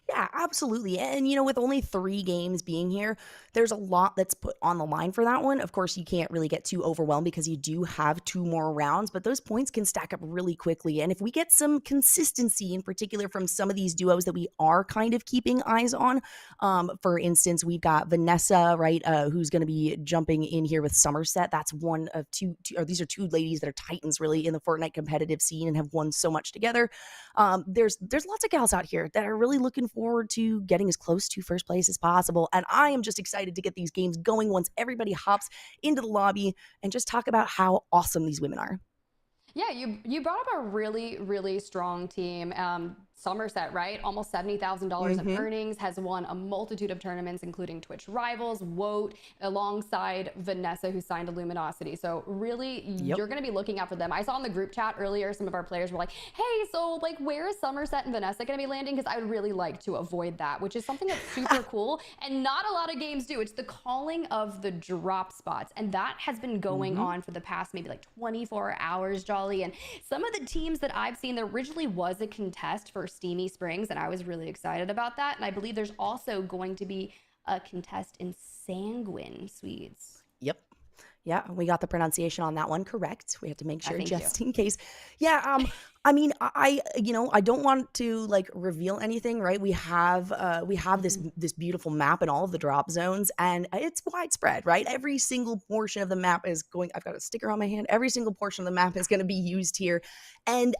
Yeah, absolutely. And with only 3 games being here, there's a lot that's put on the line for that one. Of course, you can't really get too overwhelmed because you do have 2 more rounds, but those points can stack up really quickly. And if we get some consistency, in particular from some of these duos that we are kind of keeping eyes on, for instance, we've got Vanessa, right, who's going to be jumping in here with Somerset. That's one of two, or these are 2 ladies that are titans really in the Fortnite competitive scene and have won so much together. There's lots of gals out here that are really looking forward to getting as close to first place as possible. And I am just excited to get these games going once everybody hops into the lobby and just talk about how awesome these women are. Yeah, you brought up a really, really strong team. Somerset, right? Almost $70,000 in earnings, has won a multitude of tournaments, including Twitch Rivals, WOT, alongside Vanessa, who signed to Luminosity. So really, you're going to be looking out for them. I saw in the group chat earlier, some of our players were like, hey, so like, where is Somerset and Vanessa going to be landing? Because I would really like to avoid that, which is something that's super cool. And not a lot of games do. It's the calling of the drop spots. And that has been going on for the past maybe like 24 hours, Jolly. And some of the teams that I've seen, there originally was a contest for Steamy Springs, and I was really excited about that. And I believe there's also going to be a contest in Sanguine, Swedes. Yep. Yeah, we got the pronunciation on that one correct. We had to make sure thank just in case. Yeah, I mean, I I don't want to like reveal anything, right? We have this beautiful map in all of the drop zones, and it's widespread, right? Every single portion of the map is going. I've got a sticker on my hand. Every single portion of the map is going to be used here, and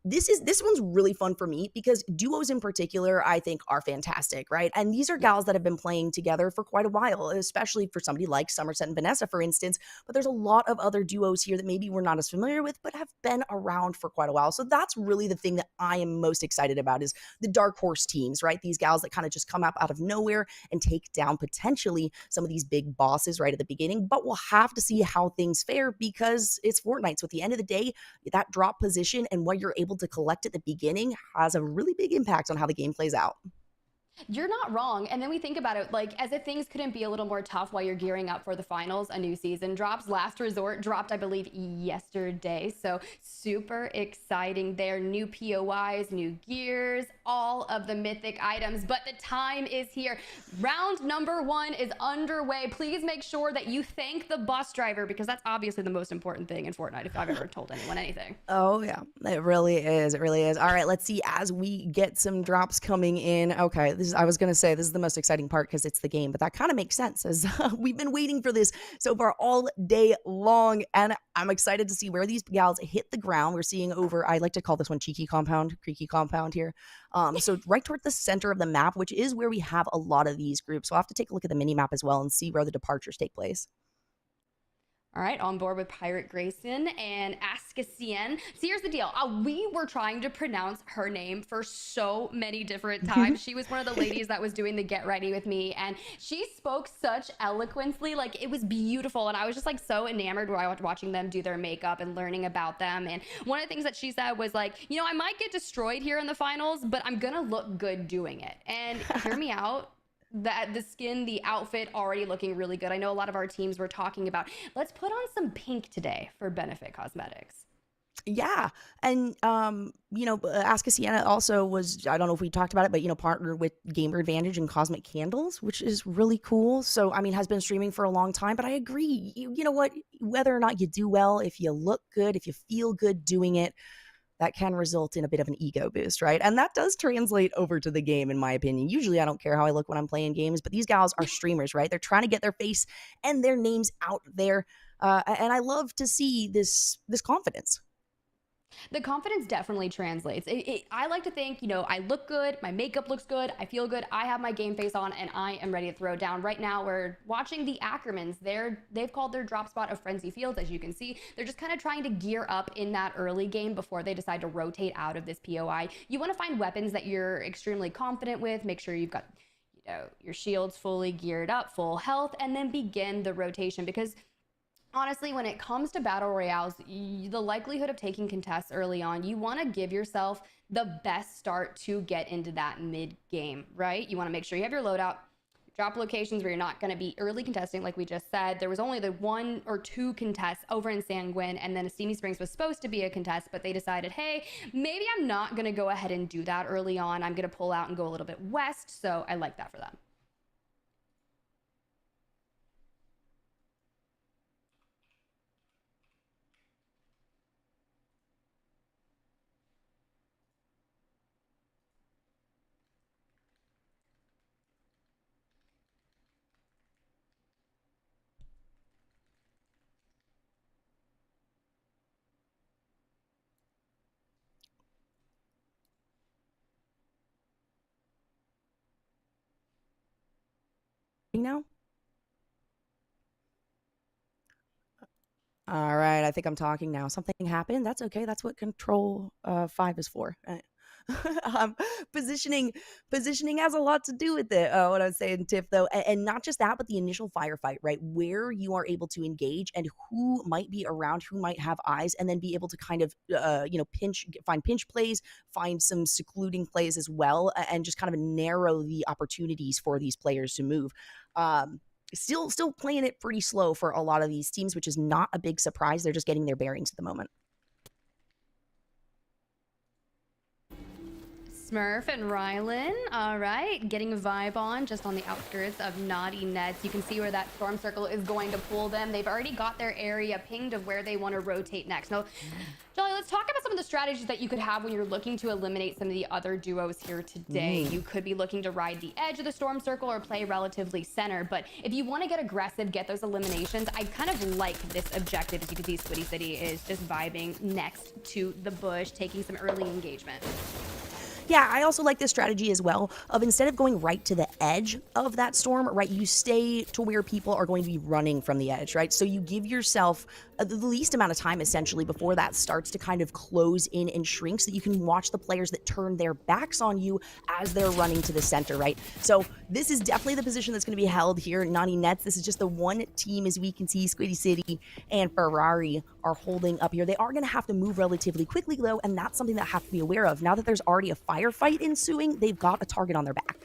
this one's really fun for me because duos in particular, I think, are fantastic, right? And these are gals that have been playing together for quite a while, especially for somebody like Somerset and Vanessa, for instance. But there's a lot of other duos here that maybe we're not as familiar with, but have been around for quite a while. So that's really the thing that I am most excited about is the dark horse teams, right? These gals that kind of just come up out of nowhere and take down potentially some of these big bosses right at the beginning. But we'll have to see how things fare because it's Fortnite. So at the end of the day, that drop position and what you're able to collect at the beginning has a really big impact on how the game plays out. You're not wrong. And then we think about it like as if things couldn't be a little more tough while you're gearing up for the finals. A new season drops. Last Resort dropped, I believe, yesterday. So super exciting there. New POIs, new gears, all of the mythic items, but the time is here. Round number 1 is underway. Please make sure that you thank the bus driver, because that's obviously the most important thing in Fortnite, if I've ever told anyone anything. Oh yeah, it really is. It really is. All right, let's see as we get some drops coming in. Okay, I was gonna say this is the most exciting part because it's the game, but that kind of makes sense as we've been waiting for this so far all day long, and I'm excited to see where these gals hit the ground. We're seeing over, I like to call this one creaky compound here. So right toward the center of the map, which is where we have a lot of these groups. So I'll have to take a look at the mini map as well and see where the departures take place. All right, on board with Pirate Grayson and Askasian. So here's the deal. We were trying to pronounce her name for so many different times. She was one of the ladies that was doing the get ready with me, and she spoke such eloquently. Like, it was beautiful, and I was just like so enamored while I was watching them do their makeup and learning about them. And one of the things that she said was like, you know, I might get destroyed here in the finals, but I'm gonna look good doing it. And hear me out. The skin, the outfit already looking really good. I know a lot of our teams were talking about, let's put on some pink today for Benefit Cosmetics. Yeah. And, you know, Ask a Sienna also was, I don't know if we talked about it, but, you know, partnered with Gamer Advantage and Cosmic Candles, which is really cool. So, I mean, has been streaming for a long time, but I agree. You know what? Whether or not you do well, if you look good, if you feel good doing it, that can result in a bit of an ego boost, right? And that does translate over to the game, in my opinion. Usually I don't care how I look when I'm playing games, but these gals are streamers, right? They're trying to get their face and their names out there. And I love to see this confidence. The confidence definitely translates. I like to think, you know, I look good, my makeup looks good, I feel good, I have my game face on, and I am ready to throw down. Right now, we're watching the Ackermans. They've called their drop spot of Frenzy Fields, as you can see. They're just kind of trying to gear up in that early game before they decide to rotate out of this POI. You want to find weapons that you're extremely confident with. Make sure you've got, you know, your shields fully geared up, full health, and then begin the rotation, because honestly, when it comes to battle royales, the likelihood of taking contests early on, you want to give yourself the best start to get into that mid game, right? You want to make sure you have your loadout, drop locations where you're not going to be early contesting, like we just said. There was only the 1 or 2 contests over in Sanguine, and then Steamy Springs was supposed to be a contest, but they decided, hey, maybe I'm not going to go ahead and do that early on. I'm going to pull out and go a little bit west, so I like that for them. You know? All right, I think I'm talking now. Something happened. That's okay. That's what Control 5 is for. um, positioning has a lot to do with it. What I was saying, Tiff, though, and not just that, but the initial firefight, right? Where you are able to engage and who might be around, who might have eyes, and then be able to kind of, you know, find pinch plays, find some secluding plays as well, and just kind of narrow the opportunities for these players to move. Still playing it pretty slow for a lot of these teams, which is not a big surprise. They're just getting their bearings at the moment. Smurf and Rylan, all right, getting a vibe on just on the outskirts of Naughty Nets. You can see where that storm circle is going to pull them. They've already got their area pinged of where they want to rotate next. Now, Jolly, let's talk about some of the strategies that you could have when you're looking to eliminate some of the other duos here today. You could be looking to ride the edge of the storm circle or play relatively center, but if you want to get aggressive, get those eliminations, I kind of like this objective. As you can see, Squiddy City is just vibing next to the bush, taking some early engagement. Yeah, I also like this strategy as well of instead of going right to the edge of that storm, right, you stay to where people are going to be running from the edge, right? So you give yourself the least amount of time essentially before that starts to kind of close in and shrink so that you can watch the players that turn their backs on you as they're running to the center, right? So this is definitely the position that's going to be held here at Naughty Nets. This is just the one team, as we can see, Squiddy City and Ferrari are holding up here. They are going to have to move relatively quickly, though, and that's something that I have to be aware of. Now that there's already a firefight ensuing, they've got a target on their back.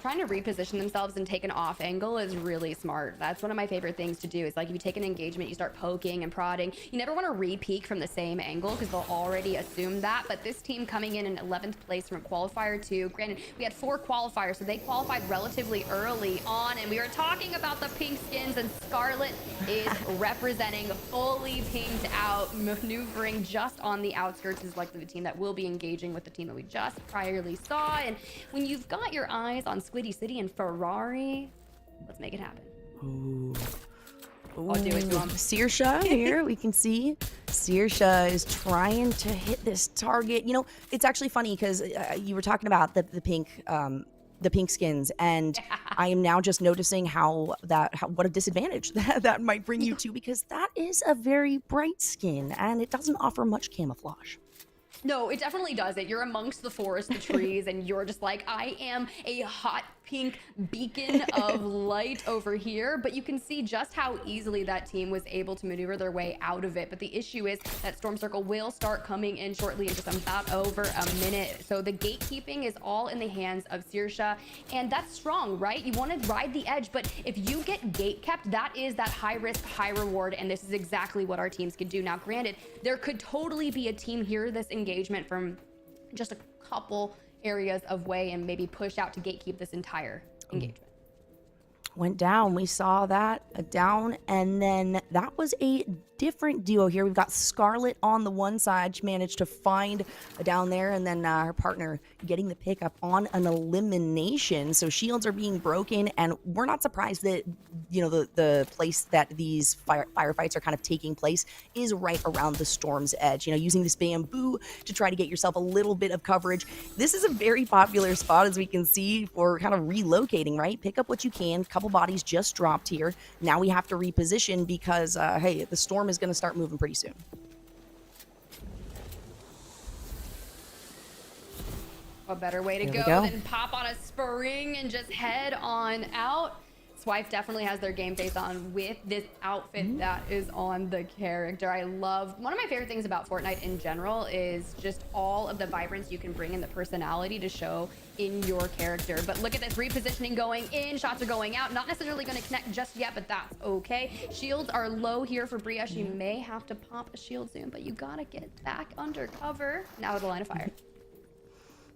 trying to reposition themselves and take an off angle is really smart. That's one of my favorite things to do. Is like if you take an engagement, you start poking and prodding. You never want to re-peek from the same angle because they'll already assume that. But this team coming in 11th place from qualifier 2. Granted, we had 4 qualifiers, so they qualified relatively early on. And we were talking about the pink skins, and Scarlet is representing fully pinked out, maneuvering just on the outskirts. Is likely the team that will be engaging with the team that we just priorly saw. And when you've got your eyes on Squiddy City and Ferrari, let's make it happen. Ooh. I'll do it to him. Saoirse here, we can see Saoirse is trying to hit this target. You know, it's actually funny because you were talking about the pink skins, and I am now just noticing what a disadvantage that might bring you to, because that is a very bright skin and it doesn't offer much camouflage. No, it definitely doesn't. You're amongst the forest, the trees, and you're just like, I am a hot pink beacon of light over here. But you can see just how easily that team was able to maneuver their way out of it. But the issue is that Storm Circle will start coming in shortly in just about over a minute. So the gatekeeping is all in the hands of Saoirse, and that's strong, right? You want to ride the edge, but if you get gate kept, that is that high risk, high reward, and this is exactly what our teams can do. Now, granted, there could totally be a team here this engagement from just a couple areas of way and maybe push out to gatekeep this entire engagement. Went down. We saw that down, and then that was a different duo here. We've got Scarlet on the one side. She managed to find a down there, and then her partner getting the pickup on an elimination. So shields are being broken, and we're not surprised that, you know, the place that these firefights are kind of taking place is right around the storm's edge. You know, using this bamboo to try to get yourself a little bit of coverage. This is a very popular spot, as we can see, for kind of relocating, right? Pick up what you can. Couple bodies just dropped here. Now we have to reposition because, hey, the storm is going to start moving pretty soon. A better way to go than pop on a spring and just head on out. Swipe definitely has their game face on with this outfit that is on the character. I love, one of my favorite things about Fortnite in general is just all of the vibrance you can bring in, the personality to show in your character. But look at this repositioning going in, shots are going out, not necessarily going to connect just yet, but that's okay. Shields are low here for Bria. She may have to pop a shield soon, but you gotta get back under cover. Now with the line of fire.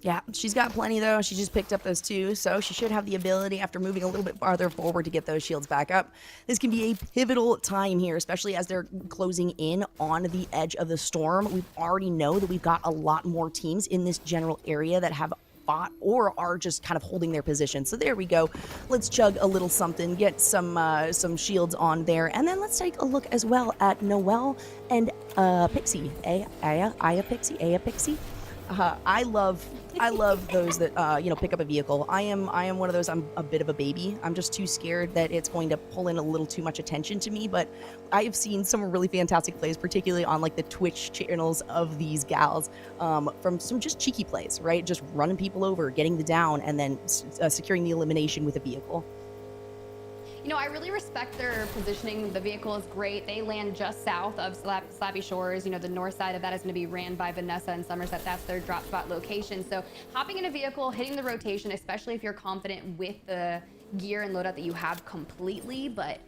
Yeah, she's got plenty though. She just picked up those 2, so she should have the ability after moving a little bit farther forward to get those shields back up. This can be a pivotal time here, especially as they're closing in on the edge of the storm. We already know that we've got a lot more teams in this general area that have fought or are just kind of holding their position. So there we go. Let's chug a little something, get some shields on there, and then let's take a look as well at Noelle and Pixie. Aya Pixie. I love those that you know, pick up a vehicle. I am one of those. I'm a bit of a baby. I'm just too scared that it's going to pull in a little too much attention to me. But I have seen some really fantastic plays, particularly on like the Twitch channels of these gals, from some just cheeky plays, right? Just running people over, getting the down, and then securing the elimination with a vehicle. You know, I really respect their positioning. The vehicle is great. They land just south of Slappy Shores. You know, the north side of that is going to be ran by Vanessa and Somerset. That's their drop spot location. So hopping in a vehicle, hitting the rotation, especially if you're confident with the gear and loadout that you have completely, but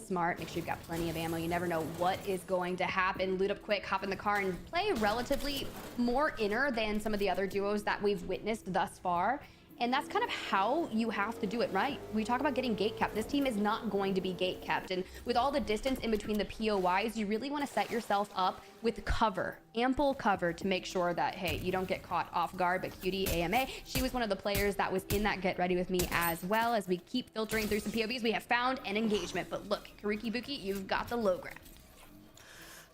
smart, make sure you've got plenty of ammo. You never know what is going to happen. Loot up quick, hop in the car, and play relatively more inner than some of the other duos that we've witnessed thus far. And that's kind of how you have to do it, right? We talk about getting gate kept. This team is not going to be gate kept. And with all the distance in between the POIs, you really want to set yourself up with cover, ample cover, to make sure that, hey, you don't get caught off guard. But Cutie AMA, she was one of the players that was in that get ready with me as well. As we keep filtering through some POVs, we have found an engagement. But look, Kariki Buki, you've got the low ground.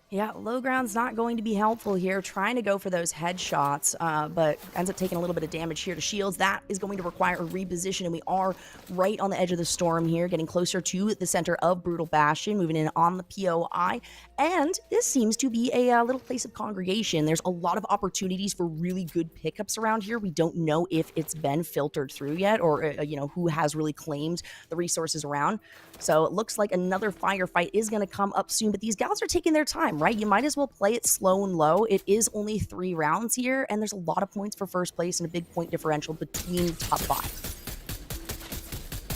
Yeah, low ground's not going to be helpful here. Trying to go for those headshots, but ends up taking a little bit of damage here to shields. That is going to require a reposition, and we are right on the edge of the storm here, getting closer to the center of Brutal Bastion, moving in on the POI. And this seems to be a little place of congregation. There's a lot of opportunities for really good pickups around here. We don't know if it's been filtered through yet, or you know, who has really claimed the resources around. So it looks like another firefight is going to come up soon, but these gals are taking their time, right? You might as well play it slow and low. It is only 3 rounds here, and there's a lot of points for first place and a big point differential between top 5.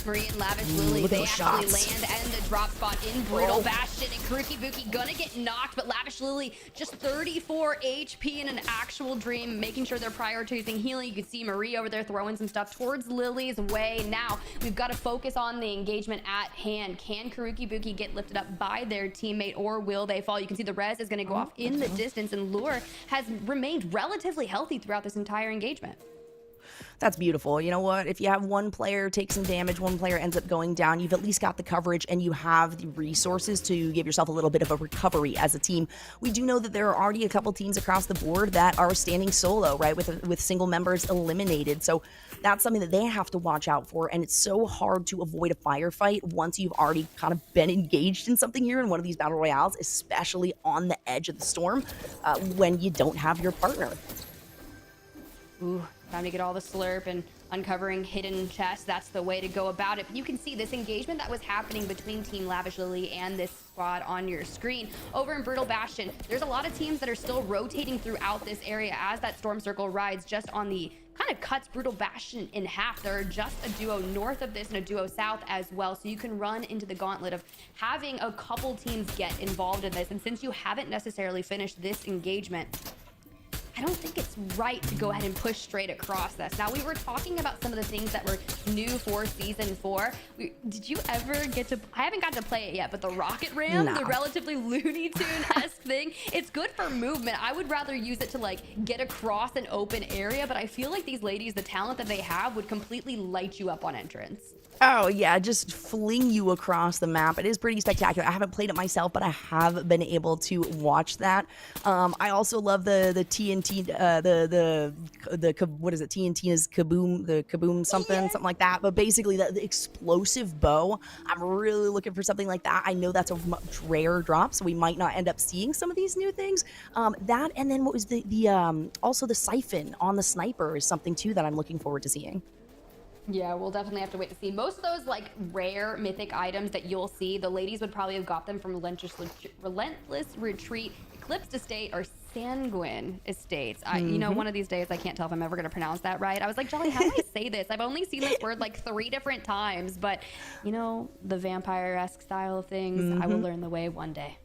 Marie and Lavish Lily, look at they those actually shots. land and the drop spot in Brutal Bastion, and Karuki Buki gonna get knocked, but Lavish Lily just 34 HP in an actual dream, making sure they're prioritizing healing. You can see Marie over there throwing some stuff towards Lily's way. Now we've got to focus on the engagement at hand. Can Karuki Buki get lifted up by their teammate, or will they fall? You can see the res is going to go off in the distance, and Lure has remained relatively healthy throughout this entire engagement. That's beautiful. You know what? If you have one player take some damage, one player ends up going down, you've at least got the coverage and you have the resources to give yourself a little bit of a recovery as a team. We do know that there are already a couple teams across the board that are standing solo, right, with single members eliminated. So that's something that they have to watch out for, and it's so hard to avoid a firefight once you've already kind of been engaged in something here in one of these battle royales, especially on the edge of the storm when you don't have your partner. Ooh, time to get all the slurp and uncovering hidden chests. That's the way to go about it. But you can see this engagement that was happening between Team Lavish Lily and this squad on your screen. Over in Brutal Bastion, there's a lot of teams that are still rotating throughout this area as that storm circle rides just on the kind of cuts Brutal Bastion in half. There are just a duo north of this and a duo south as well, so you can run into the gauntlet of having a couple teams get involved in this. And since you haven't necessarily finished this engagement, I don't think it's right to go ahead and push straight across this. Now, we were talking about some of the things that were new for Season 4. Did you ever get to... I haven't got to play it yet, but the rocket ram, No. the relatively Looney Tune-esque thing, it's good for movement. I would rather use it to, like, get across an open area, but I feel like these ladies, the talent that they have, would completely light you up on entrance. Oh, yeah, just fling you across the map. It is pretty spectacular. I haven't played it myself, but I have been able to watch that. I also love the TNT, what is it? TNT is kaboom, the kaboom something like that. But basically, the explosive bow, I'm really looking for something like that. I know that's a much rarer drop, so we might not end up seeing some of these new things. That, and then what was also the siphon on the sniper is something, too, that I'm looking forward to seeing. Yeah, we'll definitely have to wait to see. Most of those like rare mythic items that you'll see, the ladies would probably have got them from Relentless Retreat, Eclipsed Estate, or Sanguine Estates. You know, one of these days, I can't tell if I'm ever going to pronounce that right. I was like, Jolly, how do I say this? I've only seen this word like 3 different times, but you know, the vampire-esque style of things, I will learn the way one day.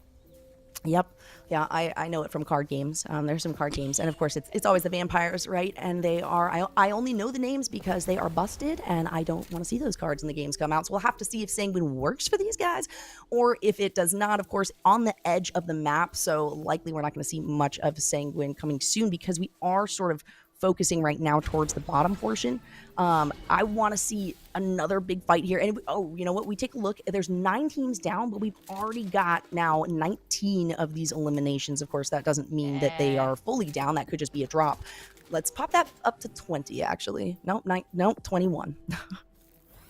Yep. Yeah, I know it from card games. There's some card games, and of course it's always the vampires, right? And they are, I only know the names because they are busted, and I don't want to see those cards when the games come out. So we'll have to see if Sanguine works for these guys, or if it does not. Of course, on the edge of the map, so likely we're not going to see much of Sanguine coming soon because we are sort of focusing right now towards the bottom portion. I want to see another big fight here. And you know what? We take a look. There's 9 teams down, but we've already got now 19 of these eliminations. Of course, that doesn't mean that they are fully down. That could just be a drop. Let's pop that up to 20, actually. No, 21.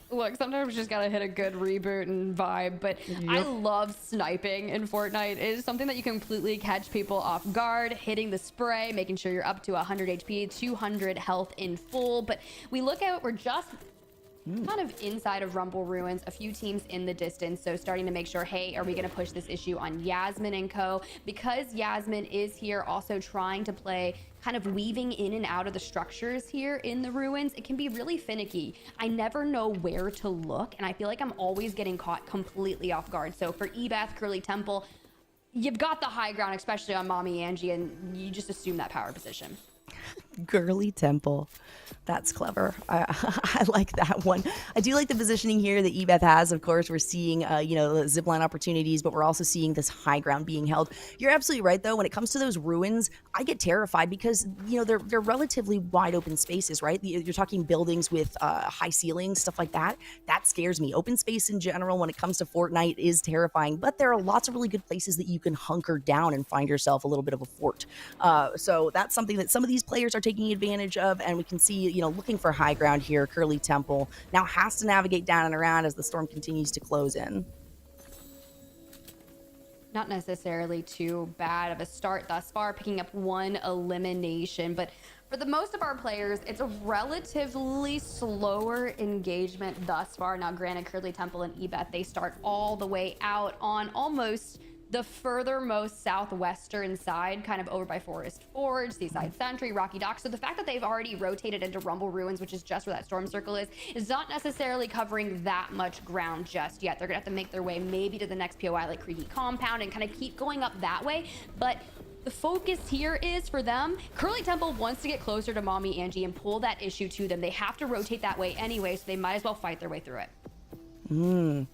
Look, sometimes you just gotta hit a good reboot and vibe, but I love sniping in Fortnite. It is something that you completely catch people off guard, hitting the spray, making sure you're up to 100 HP, 200 health in full. But we look out, we're just kind of inside of Rumble Ruins, a few teams in the distance, so starting to make sure, hey, are we going to push this issue on Yasmin and co? Because Yasmin is here also trying to play, kind of weaving in and out of the structures here in the ruins, it can be really finicky. I never know where to look, and I feel like I'm always getting caught completely off guard. So for Ebeth, Curly Temple, you've got the high ground, especially on Mommy Angie, and you just assume that power position. Girly Temple. That's clever. I like that one. I do like the positioning here that Ebeth has. Of course, we're seeing, zipline opportunities, but we're also seeing this high ground being held. You're absolutely right, though. When it comes to those ruins, I get terrified because, they're relatively wide open spaces, right? You're talking buildings with high ceilings, stuff like that. That scares me. Open space in general, when it comes to Fortnite, is terrifying, but there are lots of really good places that you can hunker down and find yourself a little bit of a fort. So that's something that some of these players are taking advantage of, and we can see, looking for high ground here. Curly Temple now has to navigate down and around as the storm continues to close in. Not necessarily too bad of a start thus far, picking up 1 elimination, but for the most of our players, it's a relatively slower engagement thus far. Now, granted, Curly Temple and Ebeth, they start all the way out on almost the furthermost southwestern side, kind of over by Forest Forge, Seaside Sentry, Rocky Dock. So the fact that they've already rotated into Rumble Ruins, which is just where that storm circle is not necessarily covering that much ground just yet. They're gonna have to make their way maybe to the next POI like Creepy Compound and kind of keep going up that way. But the focus here is for them, Curly Temple wants to get closer to Mommy Angie and pull that issue to them. They have to rotate that way anyway, so they might as well fight their way through it.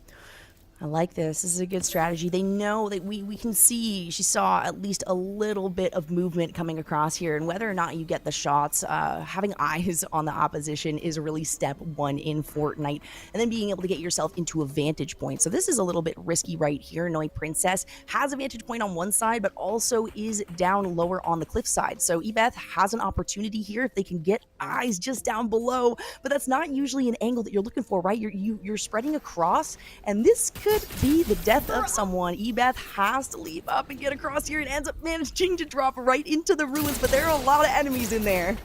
I like this. This is a good strategy. They know that we can see, she saw at least a little bit of movement coming across here, and whether or not you get the shots, having eyes on the opposition is really step one in Fortnite, and then being able to get yourself into a vantage point. So this is a little bit risky right here, knowing Princess has a vantage point on one side, but also is down lower on the cliff side. So Ebeth has an opportunity here if they can get eyes just down below, but that's not usually an angle that you're looking for, right? You're spreading across, and this could be the death of someone. Ebeth has to leap up and get across here and ends up managing to drop right into the ruins, but there are a lot of enemies in there.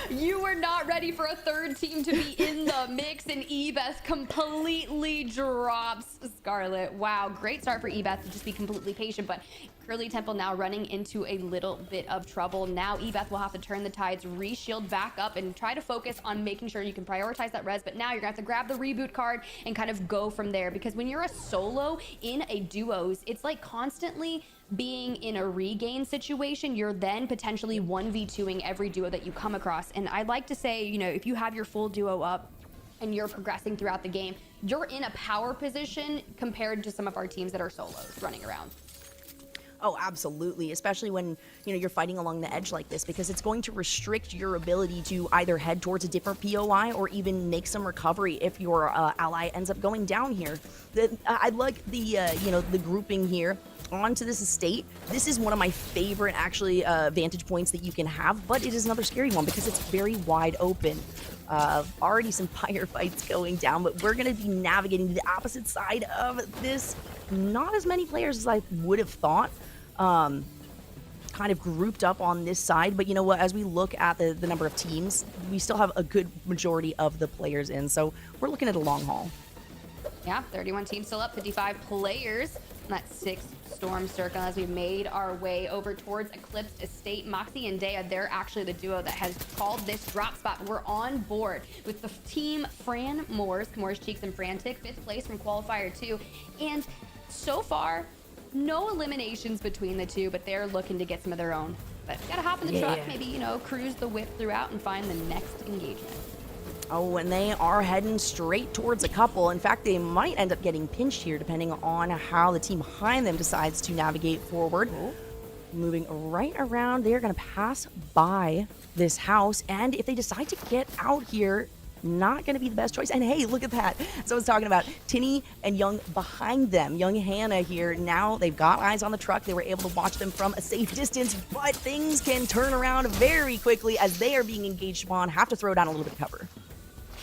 You were not ready for a third team to be in the mix, and Ebeth completely drops Scarlet. Wow, great start for Ebeth to just be completely patient, but Curly Temple now running into a little bit of trouble. Now Ebeth will have to turn the tides, re-shield back up, and try to focus on making sure you can prioritize that res, but now you're gonna have to grab the reboot card and kind of go from there, because when you're a solo in a duos, it's like constantly being in a regain situation. You're then potentially 1v2ing every duo that you come across. And I like to say, you know, if you have your full duo up and you're progressing throughout the game, you're in a power position compared to some of our teams that are solos running around. Oh, absolutely, especially when, you know, you're fighting along the edge like this, because it's going to restrict your ability to either head towards a different POI or even make some recovery if your ally ends up going down here. I like the, you know, the grouping here onto this estate. This is one of my favorite, actually, vantage points that you can have, but it is another scary one because it's very wide open. Already some firefights going down, but we're going to be navigating the opposite side of this. Not as many players as I would have thought kind of grouped up on this side, but you know what, as we look at the number of teams, we still have a good majority of the players in, so we're looking at a long haul. Yeah, 31 teams still up, 55 players. That 6th storm circle as we made our way over towards Eclipsed Estate. Moxie and Dea, they're actually the duo that has called this drop spot. We're on board with the team Fran Moores Cheeks and Frantic, 5th place from qualifier 2. And so far, no eliminations between the two, but they're looking to get some of their own. But gotta hop in the truck, maybe, you know, cruise the whip throughout and find the next engagement. Oh, and they are heading straight towards a couple. In fact, they might end up getting pinched here depending on how the team behind them decides to navigate forward. Moving right around, they are going to pass by this house, and if they decide to get out here, not going to be the best choice. And hey, look at that. So I was talking about Tinny and Young behind them. Young Hannah here. Now they've got eyes on the truck. They were able to watch them from a safe distance, but things can turn around very quickly as they are being engaged upon. Have to throw down a little bit of cover.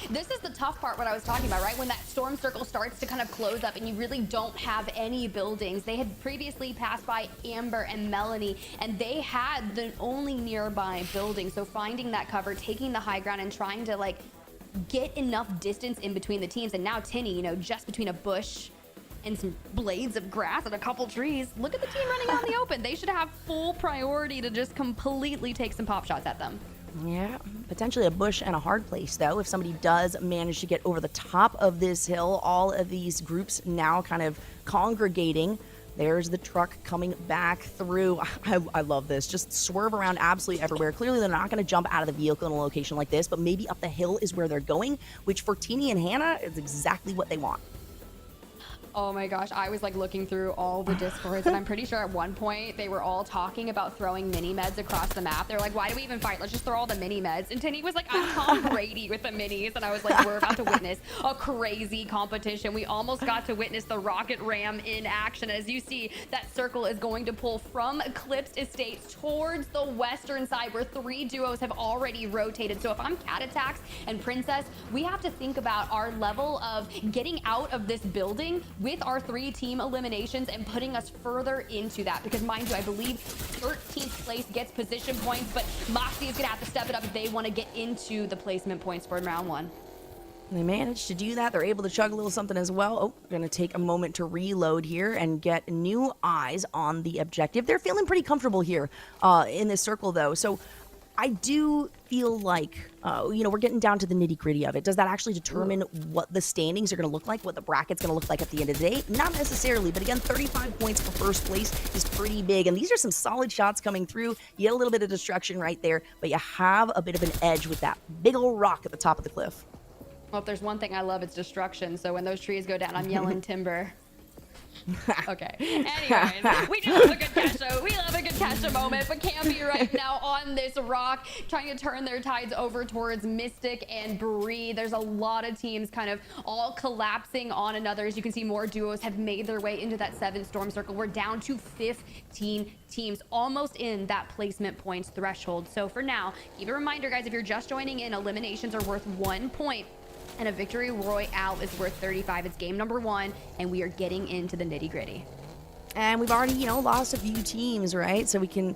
This is the tough part, what I was talking about, right? When that storm circle starts to kind of close up and you really don't have any buildings. They had previously passed by Amber and Melanie, and they had the only nearby building. So finding that cover, taking the high ground, and trying to like get enough distance in between the teams. And now Tinny, you know, just between a bush and some blades of grass and a couple trees. Look at the team running out in the open. They should have full priority to just completely take some pop shots at them. Yeah, potentially a bush and a hard place, though. If somebody does manage to get over the top of this hill, all of these groups now kind of congregating. There's the truck coming back through. I love this. Just swerve around absolutely everywhere. Clearly, they're not going to jump out of the vehicle in a location like this, but maybe up the hill is where they're going, which for Teeny and Hannah is exactly what they want. Oh my gosh, I was like looking through all the discords, and I'm pretty sure at one point they were all talking about throwing mini meds across the map. They're like, why do we even fight? Let's just throw all the mini meds. And Tinny was like, I'm Tom Brady with the minis. And I was like, we're about to witness a crazy competition. We almost got to witness the rocket ram in action. As you see, that circle is going to pull from Eclipsed Estates towards the western side where 3 duos have already rotated. So if I'm Cat Attacks and Princess, we have to think about our level of getting out of this building with our 3 team eliminations and putting us further into that, because mind you, I believe 13th place gets position points, but Moxie is gonna have to step it up if they want to get into the placement points for round 1. They managed to do that. They're able to chug a little something as well. Oh, gonna take a moment to reload here and get new eyes on the objective. They're feeling pretty comfortable here in this circle, though. So I do feel like, we're getting down to the nitty gritty of it. Does that actually determine what the standings are going to look like, what the bracket's going to look like at the end of the day? Not necessarily, but again, 35 points for first place is pretty big, and these are some solid shots coming through. You get a little bit of destruction right there, but you have a bit of an edge with that big old rock at the top of the cliff. Well, if there's one thing I love, it's destruction. So when those trees go down, I'm yelling timber. Okay. Anyways, we do love a good Kesha. We love a good Kesha moment, but Campy right now on this rock, trying to turn their tides over towards Mystic and Bree. There's a lot of teams kind of all collapsing on another. As you can see, more duos have made their way into that 7 storm circle. We're down to 15 teams, almost in that placement points threshold. So for now, keep a reminder, guys, if you're just joining in, eliminations are worth 1 point. And a victory royale is worth 35. It's game number 1, and we are getting into the nitty gritty. And we've already, lost a few teams, right? So we can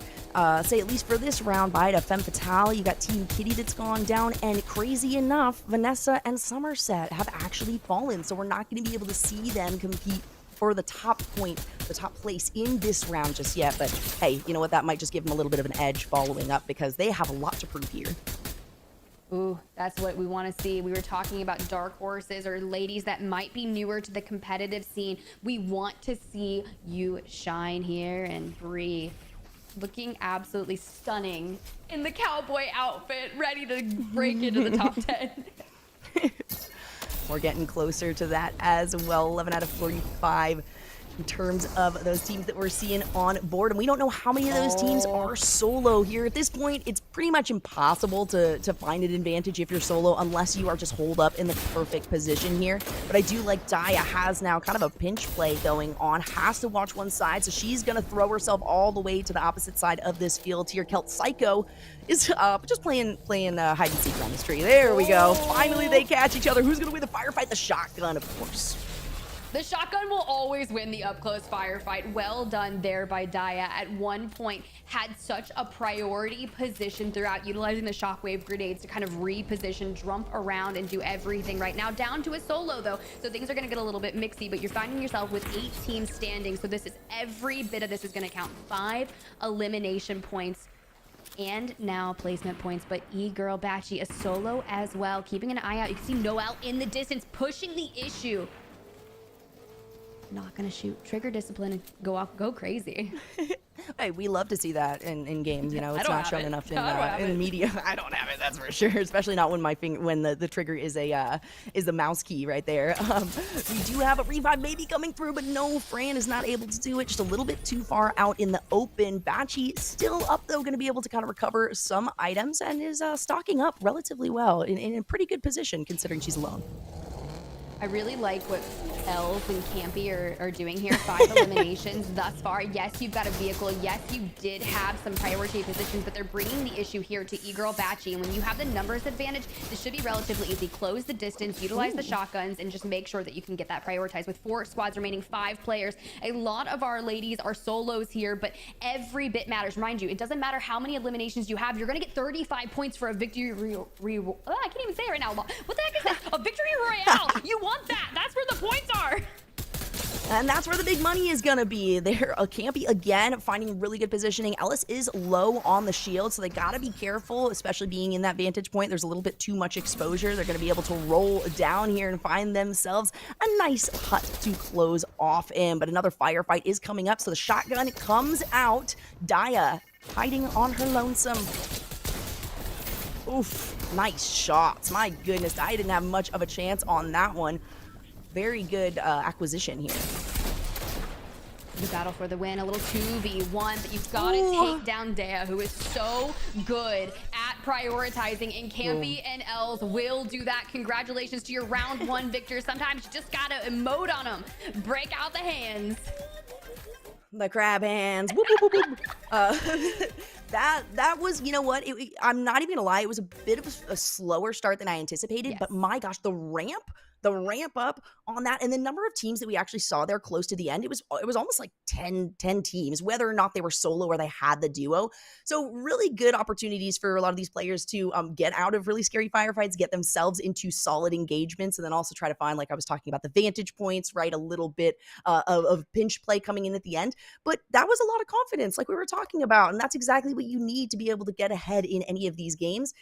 say, at least for this round, bye to Femme Fatale. You got Team Kitty that's gone down. And crazy enough, Vanessa and Somerset have actually fallen. So we're not going to be able to see them compete for the top point, the top place in this round just yet. But hey, you know what? That might just give them a little bit of an edge following up because they have a lot to prove here. Ooh, that's what we want to see. We were talking about dark horses or ladies that might be newer to the competitive scene. We want to see you shine here, and Bree looking absolutely stunning in the cowboy outfit, ready to break into the top 10. We're getting closer to that as well. 11 out of 45 in terms of those teams that we're seeing on board. And we don't know how many of those teams are solo here. At this point, it's pretty much impossible to find an advantage if you're solo unless you are just holed up in the perfect position here. But I do like Daya has now kind of a pinch play going on, has to watch one side, so she's going to throw herself all the way to the opposite side of this field here. Celt Psycho is just playing hide and seek on this tree. There we go. Finally, they catch each other. Who's going to win the firefight? The shotgun, of course. The shotgun will always win the up-close firefight. Well done there by Daya. At one point, had such a priority position throughout, utilizing the shockwave grenades to kind of reposition, jump around, and do everything. Right now, down to a solo, though, so things are going to get a little bit mixy, but you're finding yourself with 8 teams standing, so this is every bit of this is going to count. 5 elimination points. And now placement points, but E-Girl Batchy, a solo as well. Keeping an eye out. You can see Noelle in the distance, pushing the issue. Not gonna shoot. Trigger discipline and go crazy. Hey, we love to see that in games. It's not shown enough in media. I don't have it, that's for sure. Especially not when when the trigger is the mouse key right there. We do have a revive maybe coming through, but no, Fran is not able to do it. Just a little bit too far out in the open. Batchy still up though, going to be able to kind of recover some items and is stocking up relatively well in a pretty good position considering she's alone. I really like what Els and Campy are doing here. 5 eliminations thus far. Yes, you've got a vehicle. Yes, you did have some priority positions, but they're bringing the issue here to E-Girl Batchy. And when you have the numbers advantage, this should be relatively easy. Close the distance, utilize the shotguns, and just make sure that you can get that prioritized. With 4 squads remaining, 5 players. A lot of our ladies are solos here, but every bit matters. Mind you, it doesn't matter how many eliminations you have. You're going to get 35 points for a victory I can't even say it right now. What the heck is that? A victory royale. You want that. That's where the points are. And that's where the big money is going to be. They're Campy again, finding really good positioning. Ellis is low on the shield, so they got to be careful, especially being in that vantage point. There's a little bit too much exposure. They're going to be able to roll down here and find themselves a nice hut to close off in. But another firefight is coming up, so the shotgun comes out. Daya hiding on her lonesome. Oof, nice shots. My goodness, I didn't have much of a chance on that one. Very good acquisition here. The battle for the win, a little 2v1, but you've got to take down Daya, who is so good at prioritizing, and Campy and Els will do that. Congratulations to your round 1 victor. Sometimes you just got to emote on them. Break out the hands. The crab hands. Whoop, whoop, whoop, whoop. That was, you know what? I'm not even gonna lie. It was a bit of a slower start than I anticipated. Yes. But my gosh, the the ramp up on that and the number of teams that we actually saw there close to the end, it was almost like 10 teams, whether or not they were solo or they had the duo. So really good opportunities for a lot of these players to get out of really scary firefights, get themselves into solid engagements, and then also try to find, like I was talking about, the vantage points, right? A little bit of pinch play coming in at the end. But that was a lot of confidence, like we were talking about, and that's exactly what you need to be able to get ahead in any of these games.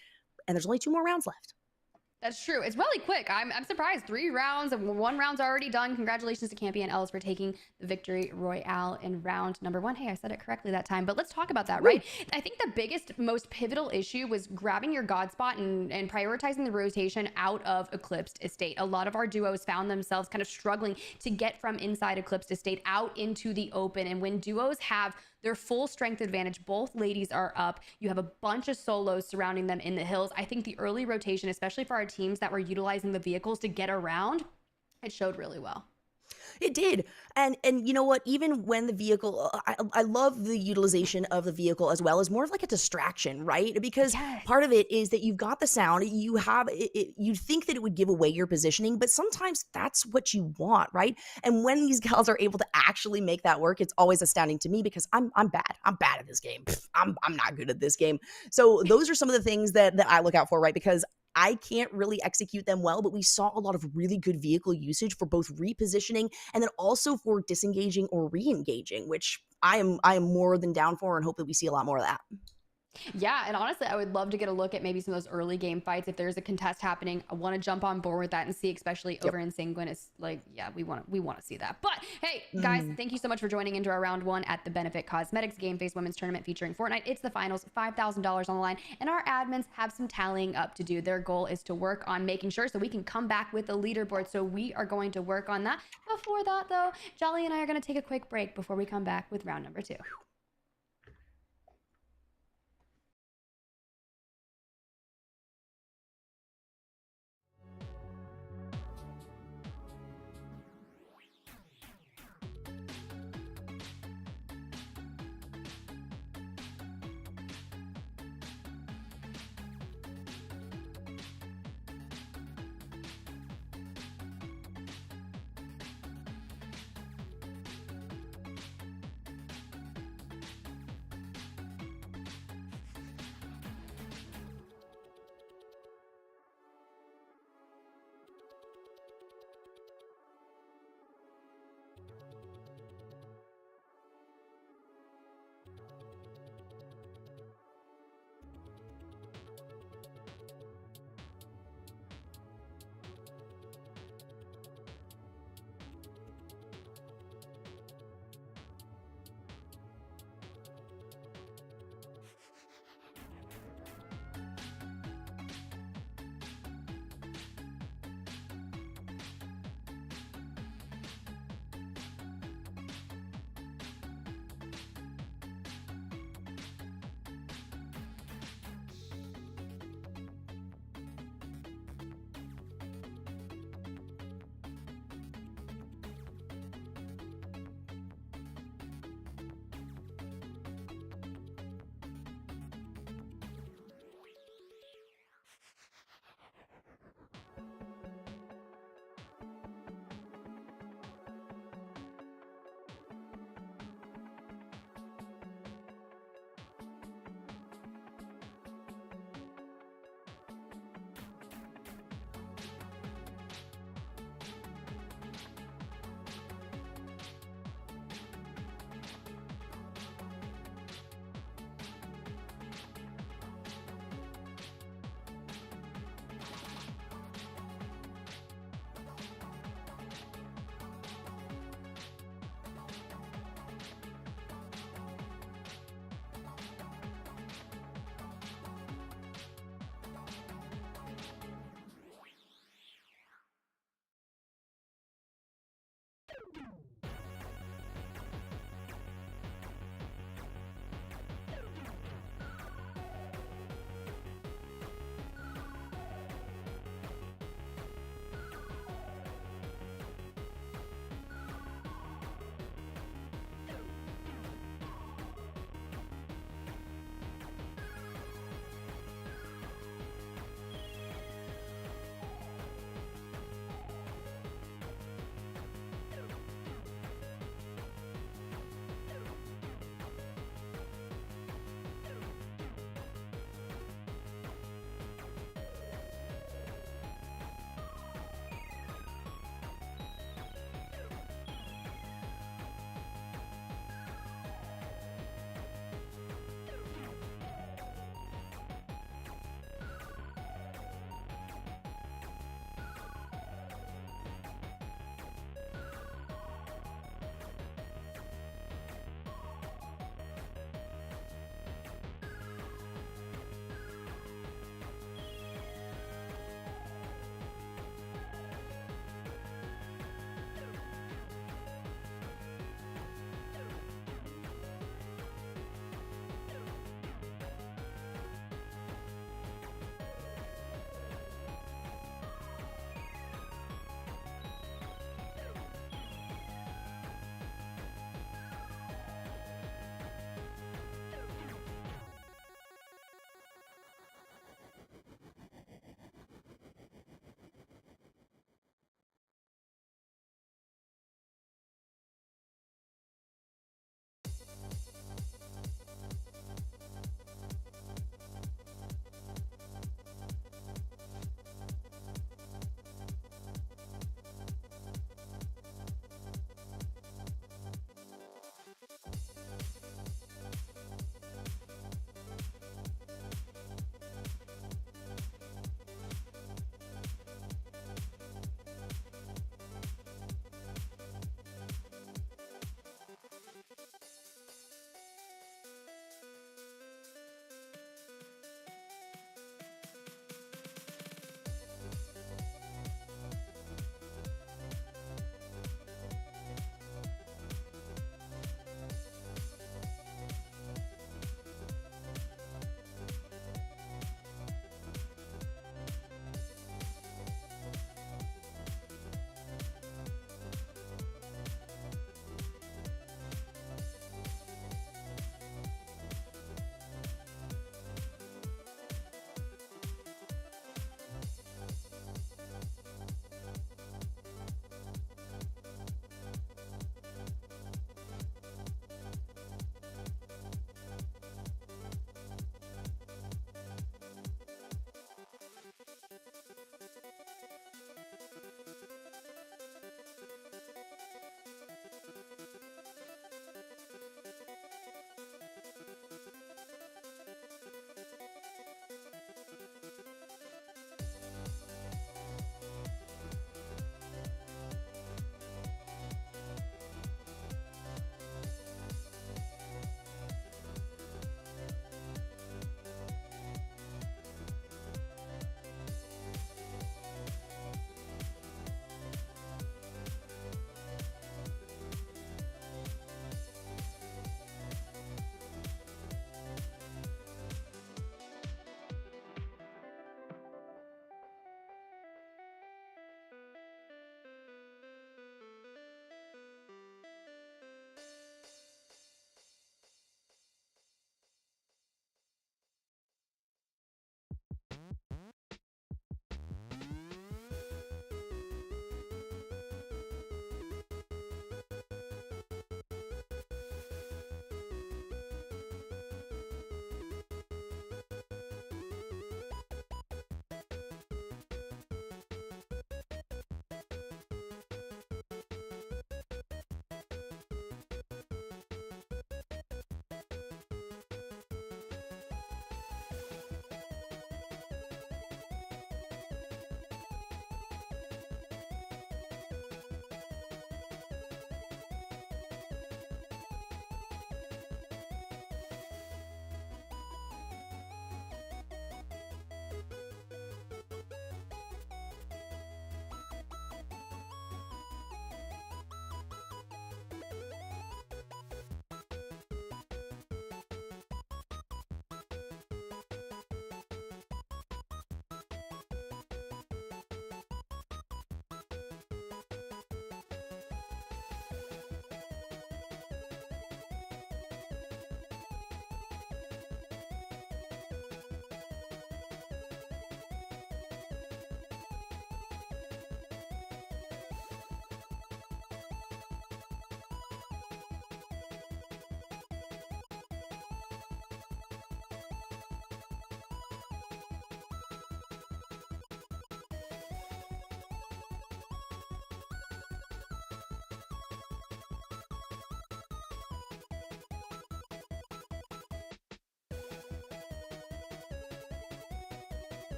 And there's only 2 more rounds left. That's true. It's really quick. I'm surprised. 3 rounds and 1 round's already done. Congratulations to Campy and Ellis for taking the victory royale in round number 1. Hey, I said it correctly that time, but let's talk about that, right? I think the biggest, most pivotal issue was grabbing your god spot and prioritizing the rotation out of Eclipsed Estate. A lot of our duos found themselves kind of struggling to get from inside Eclipsed Estate out into the open. And when duos have their full strength advantage, both ladies are up. You have a bunch of solos surrounding them in the hills. I think the early rotation, especially for our teams that were utilizing the vehicles to get around, it showed really well. It did. And you know what? Even when the vehicle, I love the utilization of the vehicle as well as more of like a distraction, right? Because part of it is that you've got the sound, you have it, you'd think that it would give away your positioning, but sometimes that's what you want, right? And when these gals are able to actually make that work, it's always astounding to me because I'm bad. I'm bad at this game. I'm not good at this game. So those are some of the things that I look out for, right? Because I can't really execute them well, but we saw a lot of really good vehicle usage for both repositioning and then also for disengaging or re-engaging, which I am more than down for and hope that we see a lot more of that. Yeah, and honestly, I would love to get a look at maybe some of those early game fights. If there's a contest happening, I want to jump on board with that and see, especially over in Sanguine. It's like, yeah, we want to see that. But hey, guys, thank you so much for joining into our round 1 at the Benefit Cosmetics Game Face Women's Tournament featuring Fortnite. It's the finals, $5,000 on the line, and our admins have some tallying up to do. Their goal is to work on making sure so we can come back with a leaderboard. So we are going to work on that. Before that, though, Jolly and I are going to take a quick break before we come back with round number 2.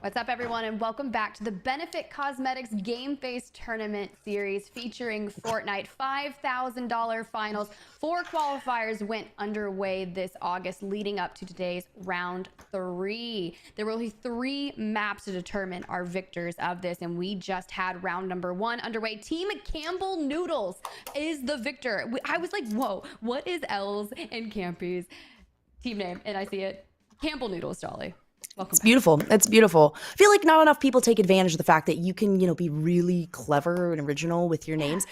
What's up, everyone, and welcome back to the Benefit Cosmetics Game Face Tournament Series featuring Fortnite. $5,000 finals. 4 qualifiers went underway this August, leading up to today's round 3. There will be 3 maps to determine our victors of this, and we just had round number 1 underway. Team Campbell Noodles is the victor. I was like, whoa, what is L's and Campy's team name? And I see it. Campbell Noodles, Dolly. Welcome. It's beautiful. It's beautiful. I feel like not enough people take advantage of the fact that you can, be really clever and original with your names.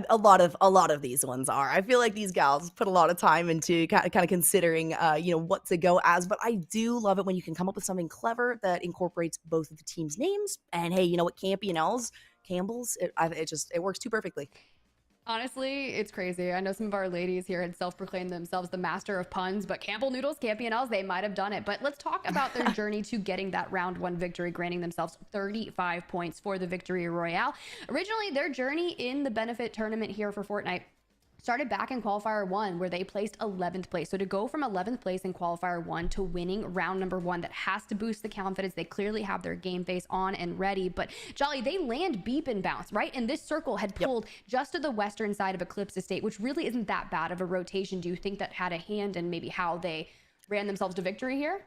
A lot of these ones are. I feel like these gals put a lot of time into kind of considering, what to go as. But I do love it when you can come up with something clever that incorporates both of the teams' names. And hey, you know what? Campy and L's, Campbell's. It works too perfectly. Honestly, it's crazy. I know some of our ladies here had self-proclaimed themselves the master of puns, but Campbell Noodles, Campy and L's, they might have done it. But let's talk about their journey to getting that round 1 victory, granting themselves 35 points for the victory royale. Originally, their journey in the benefit tournament here for Fortnite started back in qualifier 1, where they placed 11th place. So to go from 11th place in qualifier 1 to winning round number 1, that has to boost the confidence. They clearly have their game face on and ready. But Jolly, they land beep and bounce, right? And this circle had pulled just to the western side of Eclipse Estate, which really isn't that bad of a rotation. Do you think that had a hand in maybe how they ran themselves to victory here?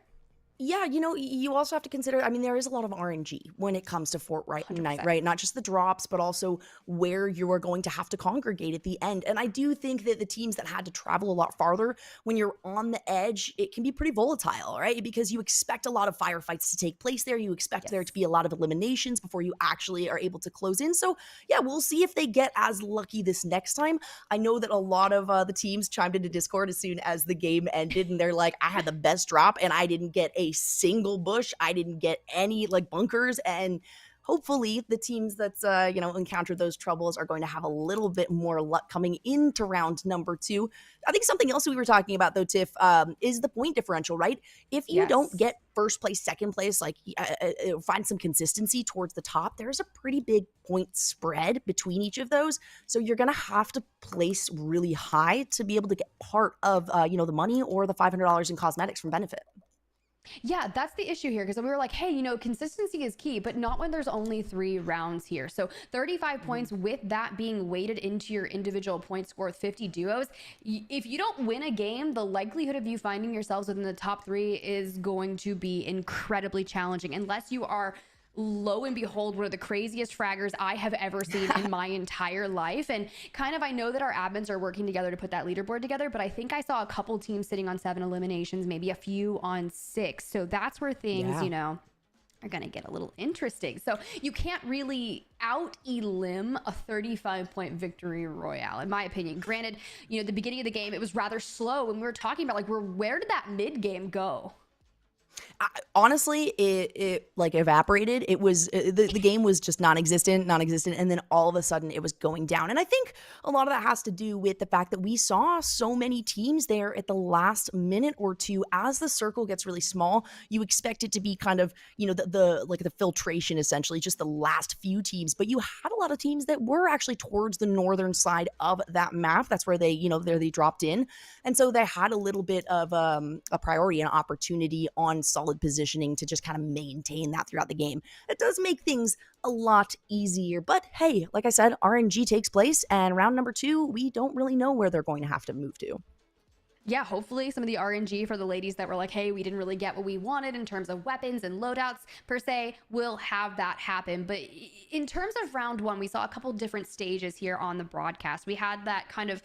Yeah, you also have to consider, there is a lot of RNG when it comes to Fortnite, 100%. right? Not just the drops, but also where you are going to have to congregate at the end. And I do think that the teams that had to travel a lot farther, when you're on the edge, it can be pretty volatile, right? Because you expect a lot of firefights to take place there. You expect there to be a lot of eliminations before you actually are able to close in. So yeah, we'll see if they get as lucky this next time. I know that a lot of the teams chimed into Discord as soon as the game ended, and they're like, I had the best drop and I didn't get a single bush. I didn't get any bunkers, and hopefully the teams that's encountered those troubles are going to have a little bit more luck coming into round number 2. I think something else we were talking about though, Tiff, is the point differential, right? If you don't get first place, second place, find some consistency towards the top, there's a pretty big point spread between each of those. So you're going to have to place really high to be able to get part of the money or the $500 in cosmetics from benefit. Yeah, that's the issue here because we were like, hey, consistency is key, but not when there's only 3 rounds here. So 35 points with that being weighted into your individual point score with 50 duos. If you don't win a game, the likelihood of you finding yourselves within the top 3 is going to be incredibly challenging unless you are lo and behold, one of the craziest fraggers I have ever seen in my entire life. And I know that our admins are working together to put that leaderboard together, but I think I saw a couple teams sitting on 7 eliminations, maybe a few on 6. So that's where things, are going to get a little interesting. So you can't really out-elim a 35-point victory royale, in my opinion. Granted, the beginning of the game, it was rather slow, and we were talking about, like, where did that mid game go? Honestly, it like evaporated. It was the game was just non-existent, and then all of a sudden it was going down. And I think a lot of that has to do with the fact that we saw so many teams there at the last minute or two. As the circle gets really small, you expect it to be kind of the filtration, essentially just the last few teams. But you had a lot of teams that were actually towards the northern side of that map. That's where they they dropped in, and so they had a little bit of a priority and opportunity on solid positioning to just kind of maintain that throughout the game. It does make things a lot easier, but hey, like I said, RNG takes place, and round number 2, we don't really know where they're going to have to move to. Yeah, hopefully some of the RNG for the ladies that were like, hey, we didn't really get what we wanted in terms of weapons and loadouts per se, will have that happen. But in terms of round 1, we saw a couple different stages here on the broadcast. We had that kind of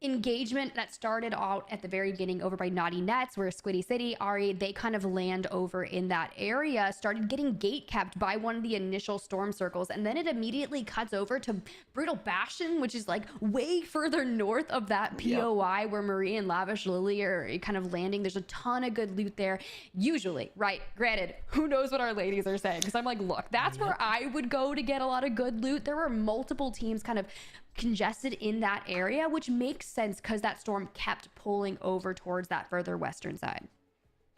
engagement that started out at the very beginning over by Naughty Nets, where Squiddy City, Ari, they kind of land over in that area, started getting gate kept by one of the initial storm circles, and then it immediately cuts over to Brutal Bastion, which is like way further north of that POI where Marie and Lavish Lily are kind of landing. There's a ton of good loot there, usually, right? Granted, who knows what our ladies are saying? Because I'm like, look, that's where I would go to get a lot of good loot. There were multiple teams kind of congested in that area, which makes sense because that storm kept pulling over towards that further western side.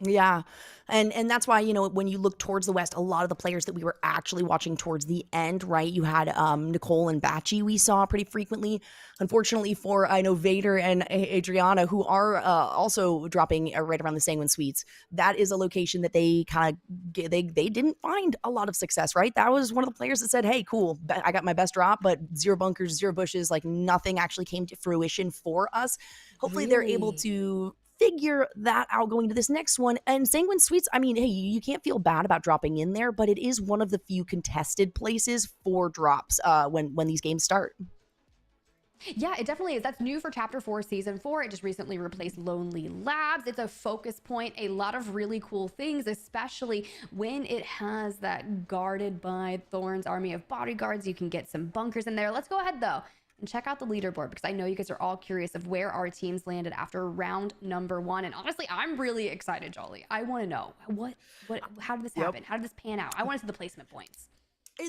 Yeah. And that's why, when you look towards the west, a lot of the players that we were actually watching towards the end, right? You had Nicole and Batchy we saw pretty frequently. Unfortunately for, I know, Vader and Adriana, who are also dropping right around the Sanguine Suites, that is a location that they kind of, they didn't find a lot of success, right? That was one of the players that said, hey, cool, I got my best drop, but 0 bunkers, 0 bushes, like nothing actually came to fruition for us. Hopefully they're able to figure that out going to this next one. And Sanguine Suites, I mean, hey, you can't feel bad about dropping in there, but it is one of the few contested places for drops when these games start. Yeah, it definitely is. That's new for Chapter 4 Season 4. It just recently replaced Lonely Labs. It's a focus point, a lot of really cool things, especially when it has that guarded by Thorn's army of bodyguards. You can get some bunkers in there. Let's go ahead, though, and check out the leaderboard, because I know you guys are all curious of where our teams landed after round number 1. And honestly, I'm really excited, Jolly. I want to know how did this happen? How did this pan out? I want to see the placement points.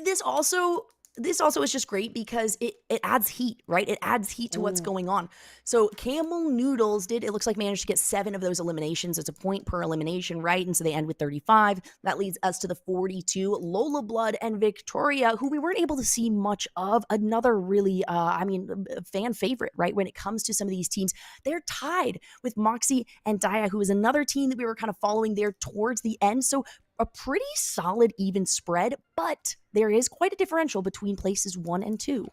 This also is just great because it adds heat, right? It adds heat to what's going on. So Camel Noodles it looks like managed to get 7 of those eliminations. It's a point per elimination, right? And so they end with 35. That leads us to the 42. Lola Blood and Victoria, who we weren't able to see much of. Another really, fan favorite, right? When it comes to some of these teams, they're tied with Moxie and Daya, who is another team that we were kind of following there towards the end. So a pretty solid even spread, but there is quite a differential between places 1 and 2.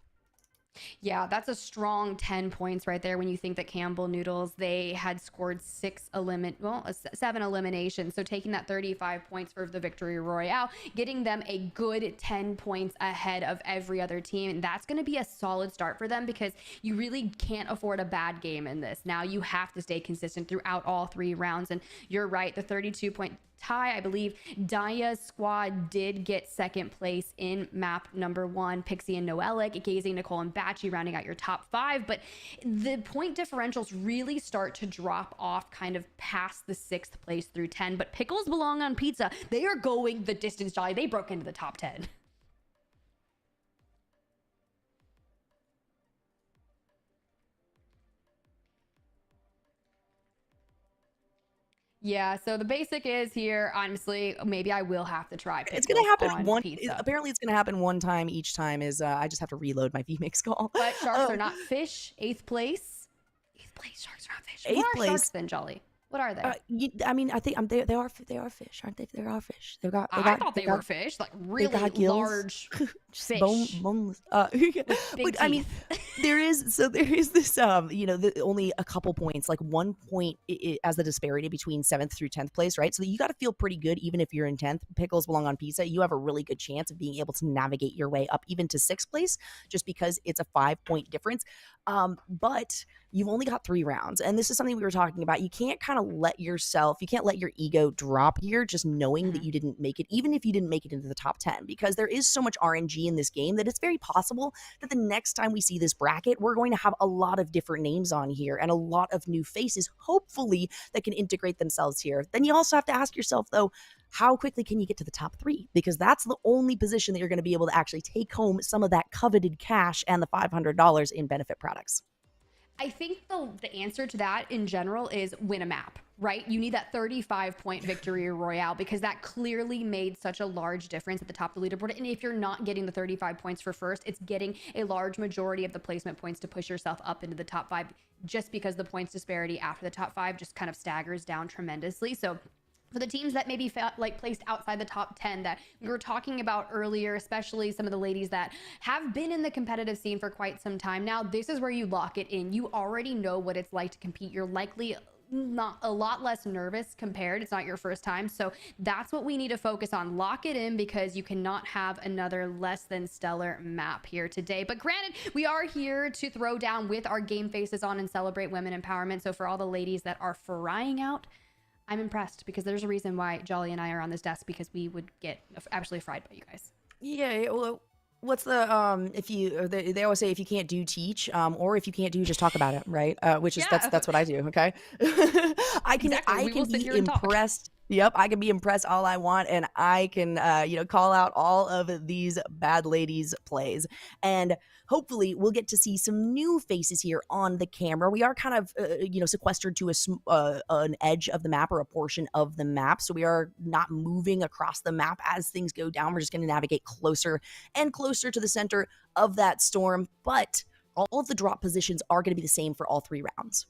Yeah, that's a strong 10 points right there when you think that Campbell Noodles, they had scored 7 eliminations. So taking that 35 points for the victory royale, getting them a good 10 points ahead of every other team. And that's going to be a solid start for them, because you really can't afford a bad game in this. Now you have to stay consistent throughout all 3 rounds. And you're right, the 32-point tie, I believe Daya's squad did get 2nd place in map number 1. Pixie and Noelic, Gazing, Nicole, and Batchy rounding out your top 5. But the point differentials really start to drop off kind of past the 6th place through 10. But Pickles Belong on Pizza, they are going the distance, Jolly. They broke into the top 10. Yeah, so the basic is here, honestly, maybe I will have to try Pickles. It's going to happen pizza. Apparently it's going to happen one time each time. I just have to reload my VMix call. But sharks are not fish. 8th place. 8th place, sharks are not fish. What are sharks then, Jolly? What are they? I mean, I think they are fish, aren't they? They are fish. I thought they were fish, like really got gills. large fish. Boneless. Big But I mean, teeth. there is this only a couple points, like 1 point as the disparity between 7th through 10th place, right? So you got to feel pretty good even if you're in 10th. Pickles belong on pizza. You have a really good chance of being able to navigate your way up even to 6th place, just because it's a 5-point difference. But you've only got 3 rounds, and this is something we were talking about. You can't let your ego drop here, just knowing that you didn't make it, even if you didn't make it into the top 10, because there is so much RNG in this game that it's very possible that the next time we see this bracket, we're going to have a lot of different names on here and a lot of new faces, hopefully, that can integrate themselves here. Then you also have to ask yourself, though, how quickly can you get to the top 3? Because that's the only position that you're going to be able to actually take home some of that coveted cash and the $500 in benefit products. I think the answer to that in general is win a map, right? You need that 35-point victory royale, because that clearly made such a large difference at the top of the leaderboard. And if you're not getting the 35 points for first, it's getting a large majority of the placement points to push yourself up into the top 5, just because the points disparity after the top 5 just kind of staggers down tremendously. So for the teams that maybe felt like placed outside the top 10 that we were talking about earlier, especially some of the ladies that have been in the competitive scene for quite some time now, this is where you lock it in. You already know what it's like to compete. You're likely not a lot less nervous compared. It's not your first time. So that's what we need to focus on. Lock it in, because you cannot have another less than stellar map here today. But granted, we are here to throw down with our game faces on and celebrate women empowerment. So for all the ladies that are frying out, I'm impressed, because there's a reason why Jolly and I are on this desk, because we would get absolutely fried by you guys. Yeah, well, what's the they always say, if you can't do, teach, or if you can't do, just talk about it, right? Which is that's what I do. Okay. I can be impressed. Yep, I can be impressed all I want, and I can call out all of these bad ladies' plays, and hopefully we'll get to see some new faces here on the camera. We are kind of sequestered to an edge of the map, or a portion of the map, so we are not moving across the map as things go down. We're just going to navigate closer and closer to the center of that storm, but all of the drop positions are going to be the same for all 3 rounds.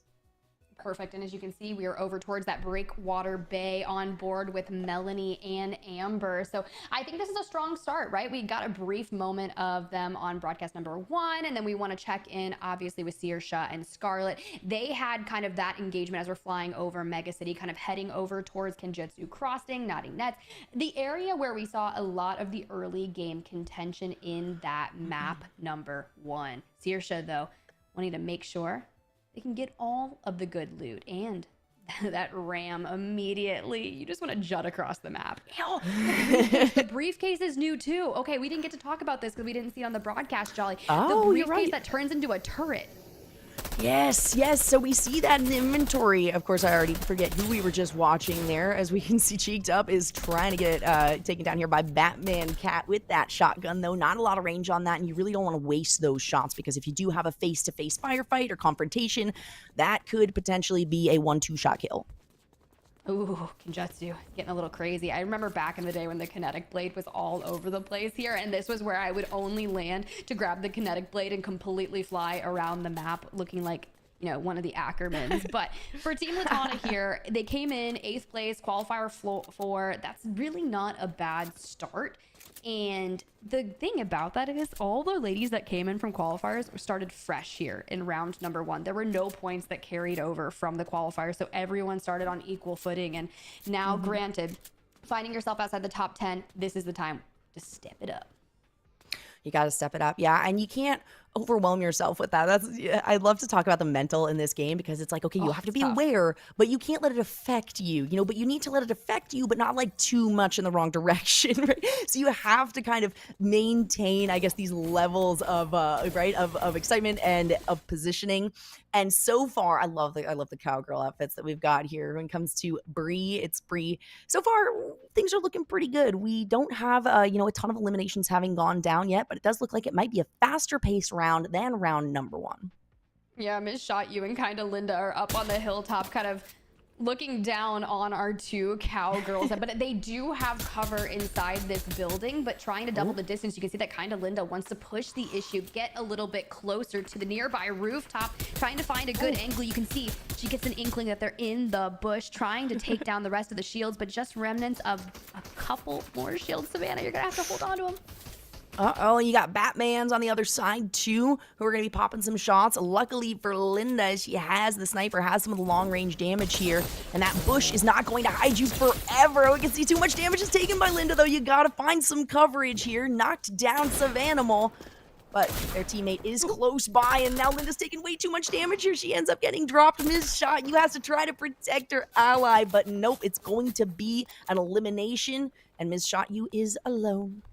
Perfect. And as you can see, we are over towards that Breakwater Bay on board with Melanie and Amber. So I think this is a strong start, right? We got a brief moment of them on broadcast number 1, and then we want to check in, obviously, with Saoirse and Scarlett. They had kind of that engagement as we're flying over Mega City, kind of heading over towards Kenjutsu Crossing, Naughty Nets, the area where we saw a lot of the early game contention in that map number 1. Saoirse, though, wanting to make sure they can get all of the good loot and that ram immediately. You just want to jut across the map. The briefcase is new too. Okay, we didn't get to talk about this because we didn't see on the broadcast, Jolly. Oh, the briefcase you're right. that turns into a turret. Yes. So we see that in the inventory. Of course, I already forget who we were just watching there. As we can see, Cheeked Up is trying to get taken down here by Batman Cat with that shotgun, though. Not a lot of range on that, and you really don't want to waste those shots, because if you do have a face-to-face firefight or confrontation, that could potentially be a 1-2 shot kill. Ooh, Kenjutsu, getting a little crazy. I remember back in the day when the kinetic blade was all over the place here, and this was where I would only land to grab the kinetic blade and completely fly around the map looking like, one of the Ackermans. But for Team Latana here, they came in 8th place, qualifier 4. That's really not a bad start. And the thing about that is all the ladies that came in from qualifiers started fresh here in round number 1. There were no points that carried over from the qualifiers, so everyone started on equal footing. And now, granted, finding yourself outside the top 10, this is the time to step it up. You got to step it up. Yeah, and you can't overwhelm yourself with that. I love to talk about the mental in this game, because it's like, okay, you have to be aware, but you can't let it affect you, but you need to let it affect you, but not like too much in the wrong direction, right? So you have to kind of maintain, I guess, these levels of of excitement and of positioning. And so far, I love the cowgirl outfits that we've got here. When it comes to Bree, it's Bree. So far, things are looking pretty good. We don't have a ton of eliminations having gone down yet, but it does look like it might be a faster paced round than round number 1. Yeah, Miss Shot, you and kind of Linda are up on the hilltop, kind of looking down on our two cowgirls, but they do have cover inside this building, but trying to double the distance. You can see that kind of Linda wants to push the issue, get a little bit closer to the nearby rooftop, trying to find a good angle. You can see she gets an inkling that they're in the bush, trying to take down the rest of the shields, but just remnants of a couple more shields. Savannah, you're gonna have to hold on to them. Uh-oh, you got Batmans on the other side too, who are going to be popping some shots. Luckily for Linda, the sniper has some of the long-range damage here, and that bush is not going to hide you forever. We can see too much damage is taken by Linda, though. You got to find some coverage here. Knocked down Savanimal, but their teammate is close by, and now Linda's taking way too much damage here. She ends up getting dropped. Ms. Shot, you has to try to protect her ally, but nope, it's going to be an elimination, and Ms. Shot, you is alone.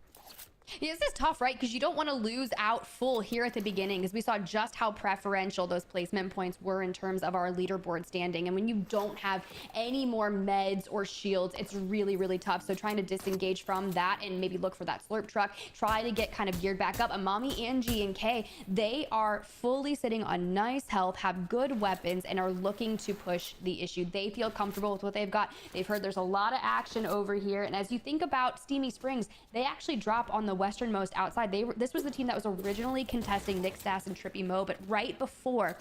Yeah, this is tough, right? Because you don't want to lose out full here at the beginning, because we saw just how preferential those placement points were in terms of our leaderboard standing. And when you don't have any more meds or shields, it's really, really tough. So trying to disengage from that and maybe look for that slurp truck, try to get kind of geared back up. Amami, Angie, and Kay, they are fully sitting on nice health, have good weapons, and are looking to push the issue. They feel comfortable with what they've got. They've heard there's a lot of action over here. And as you think about Steamy Springs, they actually drop on the westernmost outside. This was the team that was originally contesting Nick Stas and Trippy Mo, but right before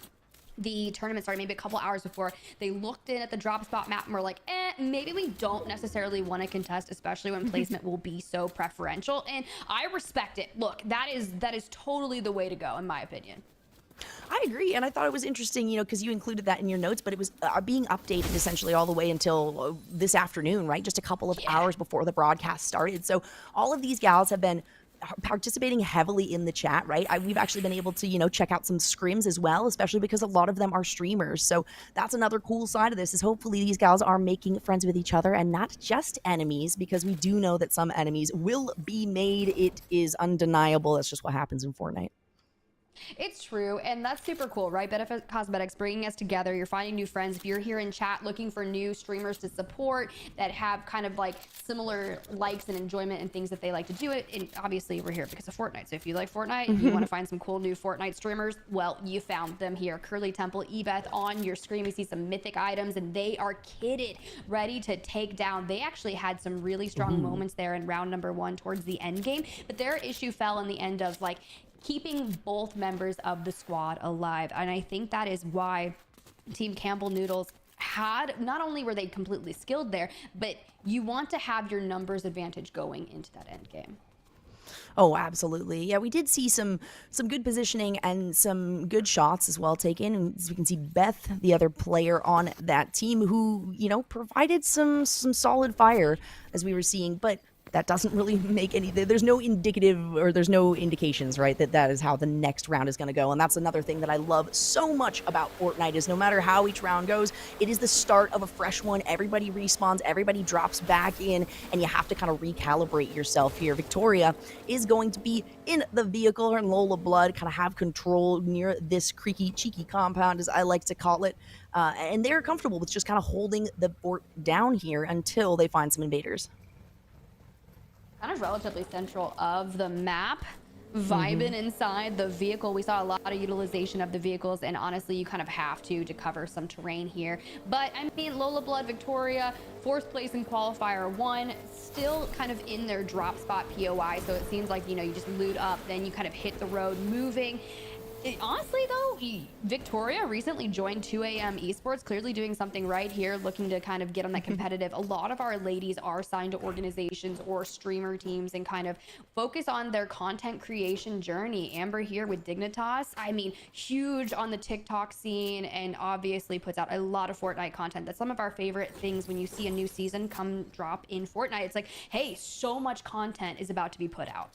the tournament started, maybe a couple hours before, they looked in at the drop spot map and were like, maybe we don't necessarily want to contest, especially when placement will be so preferential. And I respect it. Look, that is totally the way to go, in my opinion. I agree, and I thought it was interesting, because you included that in your notes, but it was being updated essentially all the way until this afternoon, right? Just a couple of hours before the broadcast started. So all of these gals have been participating heavily in the chat, right? We've actually been able to, check out some scrims as well, especially because a lot of them are streamers. So that's another cool side of this, is hopefully these gals are making friends with each other and not just enemies, because we do know that some enemies will be made. It is undeniable. That's just what happens in Fortnite. It's true, and that's super cool, right? Benefit Cosmetics bringing us together. You're finding new friends. If you're here in chat looking for new streamers to support that have kind of like similar likes and enjoyment and things that they like to do, and obviously we're here because of Fortnite. So if you like Fortnite, if you want to find some cool new Fortnite streamers, well, you found them here. Curly Temple, Ebeth on your screen. We see some mythic items, and they are kitted, ready to take down. They actually had some really strong moments there in round number 1 towards the end game, but their issue fell in the end of like keeping both members of the squad alive. And I think that is why Team Campbell Noodles had, not only were they completely skilled there, but you want to have your numbers advantage going into that end game. Oh, absolutely. Yeah, we did see some good positioning and some good shots as well taken. And as we can see, Beth, the other player on that team, who, provided some solid fire as we were seeing, but that doesn't really make any, there's no indicative, or there's no indications, right, that is how the next round is going to go. And that's another thing that I love so much about Fortnite, is no matter how each round goes, it is the start of a fresh one. Everybody respawns, everybody drops back in, and you have to kind of recalibrate yourself here. Victoria is going to be in the vehicle, her and Lola Blood kind of have control near this creaky, cheeky compound, as I like to call it. And they're comfortable with just kind of holding the fort down here until they find some invaders. Kind of relatively central of the map, vibing inside the vehicle. We saw a lot of utilization of the vehicles, and honestly, you kind of have to cover some terrain here. But I mean, Lola Blood, Victoria, 4th place in qualifier 1, still kind of in their drop spot POI. So it seems like, you just loot up, then you kind of hit the road moving. Honestly, though, Victoria recently joined 2AM Esports, clearly doing something right here, looking to kind of get on that competitive. A lot of our ladies are signed to organizations or streamer teams and kind of focus on their content creation journey. Amber here with Dignitas, I mean, huge on the TikTok scene, and obviously puts out a lot of Fortnite content. That's some of our favorite things when you see a new season come drop in Fortnite. It's like, hey, so much content is about to be put out.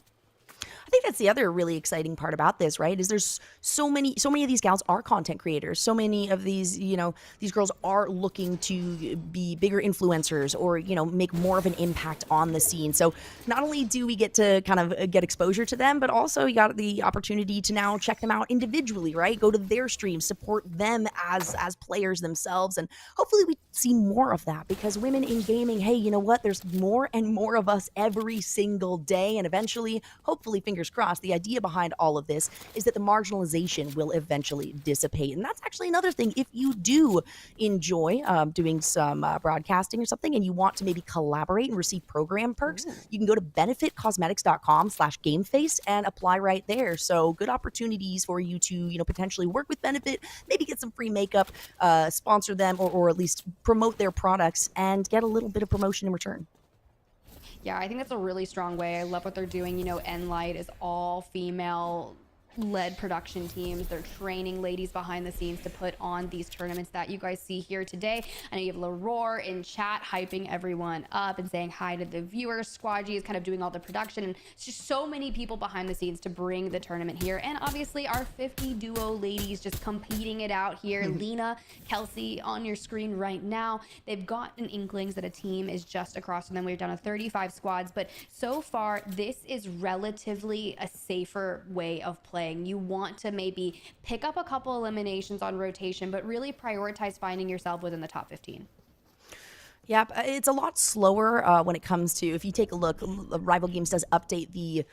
I think that's the other really exciting part about this, right? Is there's so many of these gals are content creators. So many of these, these girls are looking to be bigger influencers or, make more of an impact on the scene. So not only do we get to kind of get exposure to them, but also you got the opportunity to now check them out individually, right? Go to their streams, support them as players themselves. And hopefully we see more of that, because women in gaming, hey, you know what? There's more and more of us every single day. And eventually, hopefully, fingers fingers crossed, the idea behind all of this is that the marginalization will eventually dissipate. And that's actually another thing. If you do enjoy doing some broadcasting or something and you want to maybe collaborate and receive program perks, you can go to benefitcosmetics.com/gameface and apply right there. So good opportunities for you to, potentially work with Benefit, maybe get some free makeup, sponsor them, or at least promote their products and get a little bit of promotion in return. Yeah, I think that's a really strong way. I love what they're doing. Enlight is all female led production teams. They're training ladies behind the scenes to put on these tournaments that you guys see here today. I know you have Leroy in chat hyping everyone up and saying hi to the viewers. Squadgy is kind of doing all the production, and it's just so many people behind the scenes to bring the tournament here. And obviously our 50 duo ladies just competing it out here. Lena, Kelsey on your screen right now. They've gotten inklings that a team is just across from them. We've done a 35 squads, but so far this is relatively a safer way of playing. You want to maybe pick up a couple eliminations on rotation, but really prioritize finding yourself within the top 15. Yep, it's a lot slower when it comes to, if you take a look, Rival Games does update the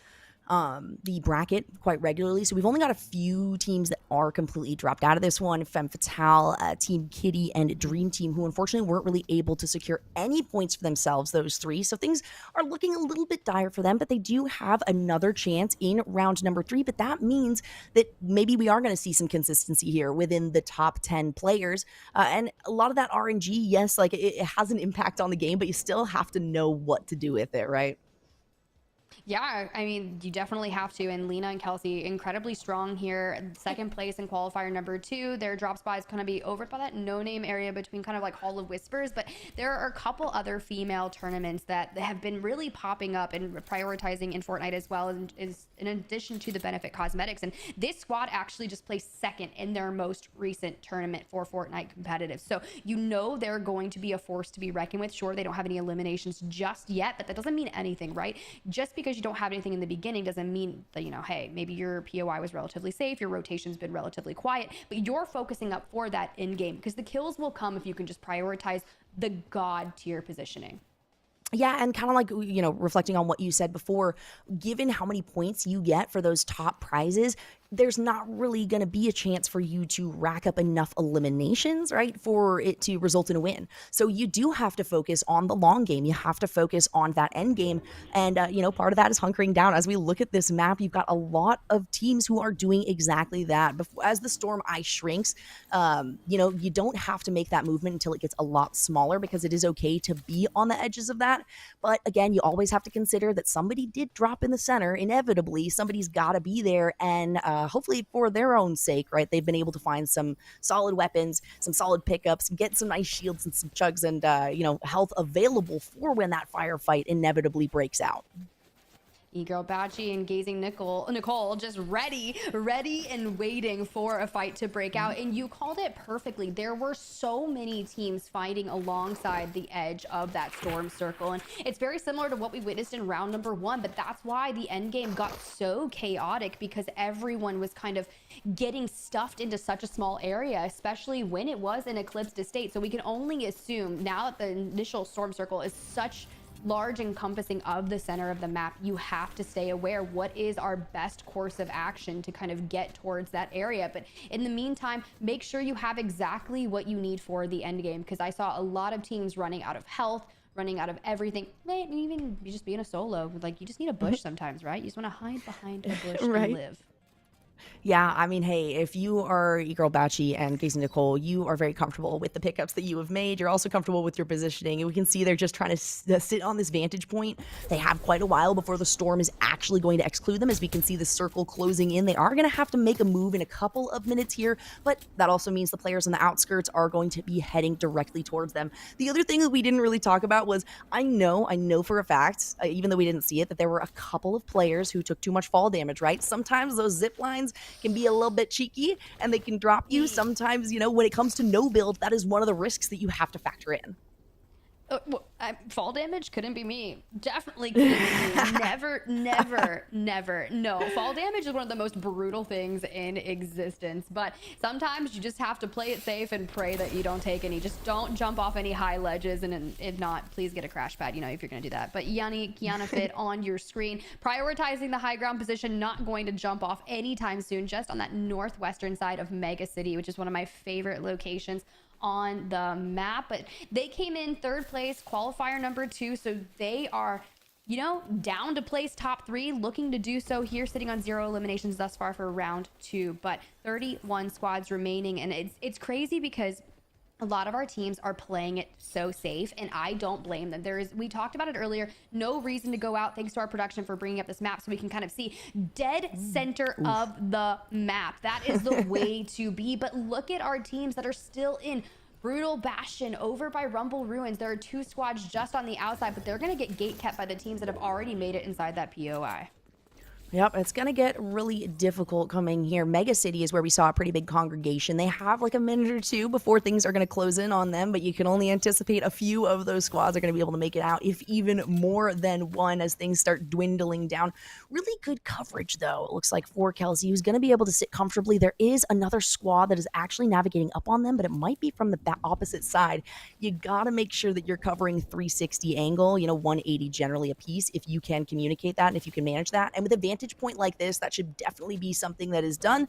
bracket quite regularly. So we've only got a few teams that are completely dropped out of this one. Femme Fatale, Team Kitty, and Dream Team, who unfortunately weren't really able to secure any points for themselves, those three. So things are looking a little bit dire for them, but they do have another chance in round number 3. But that means that maybe we are going to see some consistency here within the top 10 players. And a lot of that RNG, yes, like it has an impact on the game, but you still have to know what to do with it, right? Yeah, I mean, you definitely have to. And Lena and Kelsey, incredibly strong here. Second place in qualifier number 2. Their drop spot is going to be over by that no-name area between kind of like Hall of Whispers. But there are a couple other female tournaments that have been really popping up and prioritizing in Fortnite as well, and is in addition to the Benefit Cosmetics. And this squad actually just placed second in their most recent tournament for Fortnite competitive. So they're going to be a force to be reckoned with. Sure, they don't have any eliminations just yet, but that doesn't mean anything, right? Just because you don't have anything in the beginning doesn't mean that, hey, maybe your POI was relatively safe, your rotation's been relatively quiet, but you're focusing up for that in game, because the kills will come if you can just prioritize the god tier positioning. Yeah, and kind of like, reflecting on what you said before, given how many points you get for those top prizes, there's not really going to be a chance for you to rack up enough eliminations, right, for it to result in a win. So you do have to focus on the long game. You have to focus on that end game. And, part of that is hunkering down. As we look at this map, you've got a lot of teams who are doing exactly that. As the storm ice shrinks, you don't have to make that movement until it gets a lot smaller, because it is okay to be on the edges of that. But again, you always have to consider that somebody did drop in the center. Inevitably, somebody's got to be there. And hopefully for their own sake, right, they've been able to find some solid weapons, some solid pickups, get some nice shields and some chugs and, health available for when that firefight inevitably breaks out. E-Girl Batchy and Gazing Nicole just ready and waiting for a fight to break out. And you called it perfectly. There were so many teams fighting alongside the edge of that storm circle. And it's very similar to what we witnessed in round number 1, but that's why the end game got so chaotic, because everyone was kind of getting stuffed into such a small area, especially when it was an eclipsed estate. So we can only assume now that the initial storm circle is such large encompassing of the center of the map, you have to stay aware what is our best course of action to kind of get towards that area. But in the meantime, make sure you have exactly what you need for the end game, because I saw a lot of teams running out of health, running out of everything. Maybe even just being a solo, like you just need a bush sometimes, right? You just want to hide behind a bush Right. and live. Yeah, I mean, hey, if you are E-Girl Batchy and Casey Nicole, you are very comfortable with the pickups that you have made. You're also comfortable with your positioning. And we can see they're just trying to sit on this vantage point. They have quite a while before the storm is actually going to exclude them. As we can see the circle closing in, they are going to have to make a move in a couple of minutes here. But that also means the players on the outskirts are going to be heading directly towards them. The other thing that we didn't really talk about was, I know for a fact, even though we didn't see it, that there were a couple of players who took too much fall damage, right? Sometimes those zip lines can be a little bit cheeky and they can drop you. Sometimes, when it comes to no build, that is one of the risks that you have to factor in. Fall damage couldn't be me. Definitely couldn't be me. Never, never, never. No, fall damage is one of the most brutal things in existence. But sometimes you just have to play it safe and pray that you don't take any. Just don't jump off any high ledges, and if not, please get a crash pad, you know, if you're gonna do that. But Kiana Fit on your screen, prioritizing the high ground position, not going to jump off anytime soon, just on that northwestern side of Mega City, which is one of my favorite locations on the map. But they came in third place, qualifier number 2, so they are, you know, down to place top 3, looking to do so here, sitting on 0 eliminations thus far for round 2, but 31 squads remaining. And it's crazy because a lot of our teams are playing it so safe, and I don't blame them. We talked about it earlier, no reason to go out. Thanks to our production for bringing up this map so we can kind of see dead center of the map. That is the way to be. But look at our teams that are still in Brutal Bastion over by Rumble Ruins. There are 2 squads just on the outside, but they're going to get gate kept by the teams that have already made it inside that POI. Yep, it's going to get really difficult coming here. Mega City is where we saw a pretty big congregation. They have like a minute or 2 before things are going to close in on them, but you can only anticipate a few of those squads are going to be able to make it out, if even more than one, as things start dwindling down. Really good coverage, though, it looks like, for Kelsey, who's going to be able to sit comfortably. There is another squad that is actually navigating up on them, but it might be from the opposite side. You got to make sure that you're covering 360 angle, you know, 180 generally a piece, if you can communicate that and if you can manage that. And with advantage point like this, that should definitely be something that is done.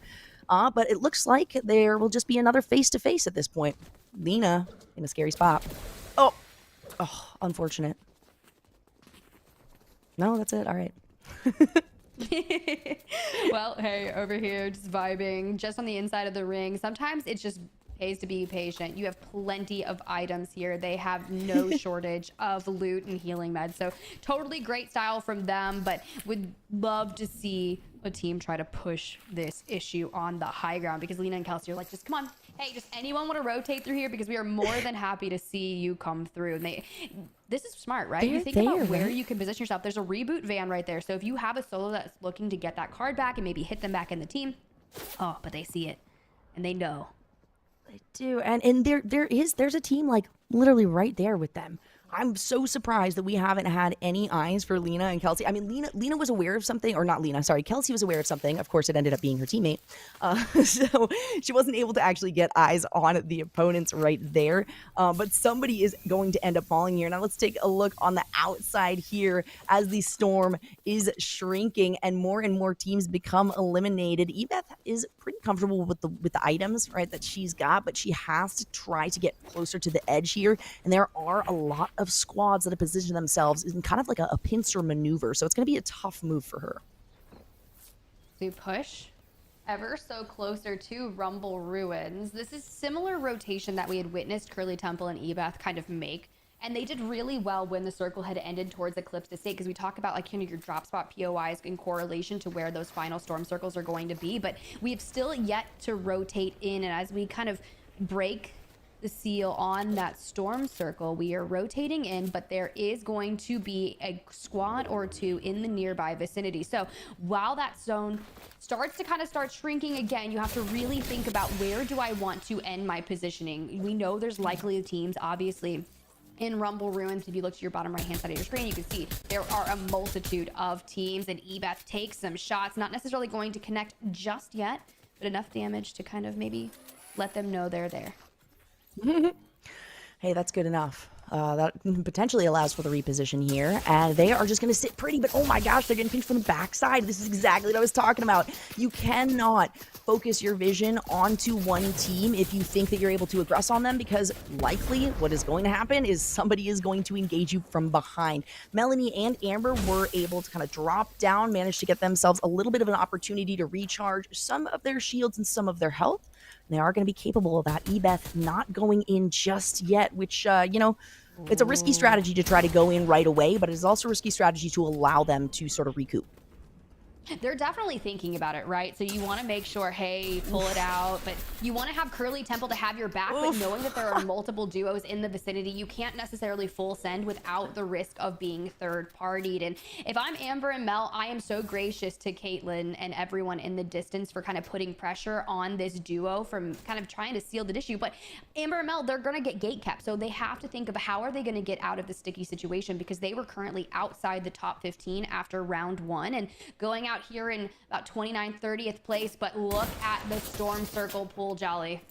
But it looks like there will just be another face-to-face at this point. Lena in a scary spot. Oh, unfortunate. No, that's it. All right. Well, hey, over here, just vibing, just on the inside of the ring. Sometimes it's just pays to be patient. You have plenty of items here. They have no shortage of loot and healing meds. So totally great style from them, but would love to see a team try to push this issue on the high ground, because Lena and Kelsey are like, just come on. Hey, just anyone want to rotate through here? Because we are more than happy to see you come through. And this is smart, right? You think about where you can position yourself. There's a reboot van right there. So if you have a solo that's looking to get that card back and maybe hit them back in the team, but they see it and they know. They do, and there's a team like literally right there with them. I'm so surprised that we haven't had any eyes for Lena and Kelsey. I mean, Lena was aware of something, or not Lena, sorry, Kelsey was aware of something. Of course, it ended up being her teammate. So she wasn't able to actually get eyes on the opponents right there. But somebody is going to end up falling here. Now let's take a look on the outside here as the storm is shrinking and more teams become eliminated. Ebeth is pretty comfortable with the items, right, that she's got, but she has to try to get closer to the edge here. And there are a lot of squads that have positioned themselves in kind of like a pincer maneuver, so it's going to be a tough move for her. To push ever so closer to Rumble Ruins. This is similar rotation that we had witnessed Curly Temple and Ebeth kind of make, and they did really well when the circle had ended towards Eclipse Estate, because we talk about like, you know, your drop spot POIs in correlation to where those final storm circles are going to be, but we have still yet to rotate in. And as we kind of break the seal on that storm circle, we are rotating in, but there is going to be a squad or 2 in the nearby vicinity. So while that zone starts to start shrinking again, you have to really think about, where do I want to end my positioning? We know there's likely teams, obviously, in Rumble Ruins. If you look to your bottom right hand side of your screen, you can see there are a multitude of teams, and Ebeth takes some shots, not necessarily going to connect just yet, but enough damage to kind of maybe let them know they're there. Hey, that's good enough. That potentially allows for the reposition here, and they are just going to sit pretty, but oh my gosh, they're getting pinched from the backside. This is exactly what I was talking about. You cannot focus your vision onto one team if you think that you're able to aggress on them, because likely what is going to happen is somebody is going to engage you from behind. Melanie and Amber were able to kind of drop down, manage to get themselves a little bit of an opportunity to recharge some of their shields and some of their health. They are going to be capable of that. Ebeth not going in just yet, which, you know, it's a risky strategy to try to go in right away, but it is also a risky strategy to allow them to sort of recoup. They're definitely thinking about it, right? So you want to make sure, hey, pull it out, but you want to have Curly Temple to have your back, but knowing that there are multiple duos in the vicinity, you can't necessarily full send without the risk of being third-partied. And if I'm Amber and Mel, I am so gracious to Caitlyn and everyone in the distance for kind of putting pressure on this duo from kind of trying to seal the issue. But Amber and Mel, they're going to get gate capped, so they have to think of how are they going to get out of the sticky situation, because they were currently outside the top 15 after round 1 and going out here in about 29th, 30th place. But look at the Storm Circle pool, Jolly.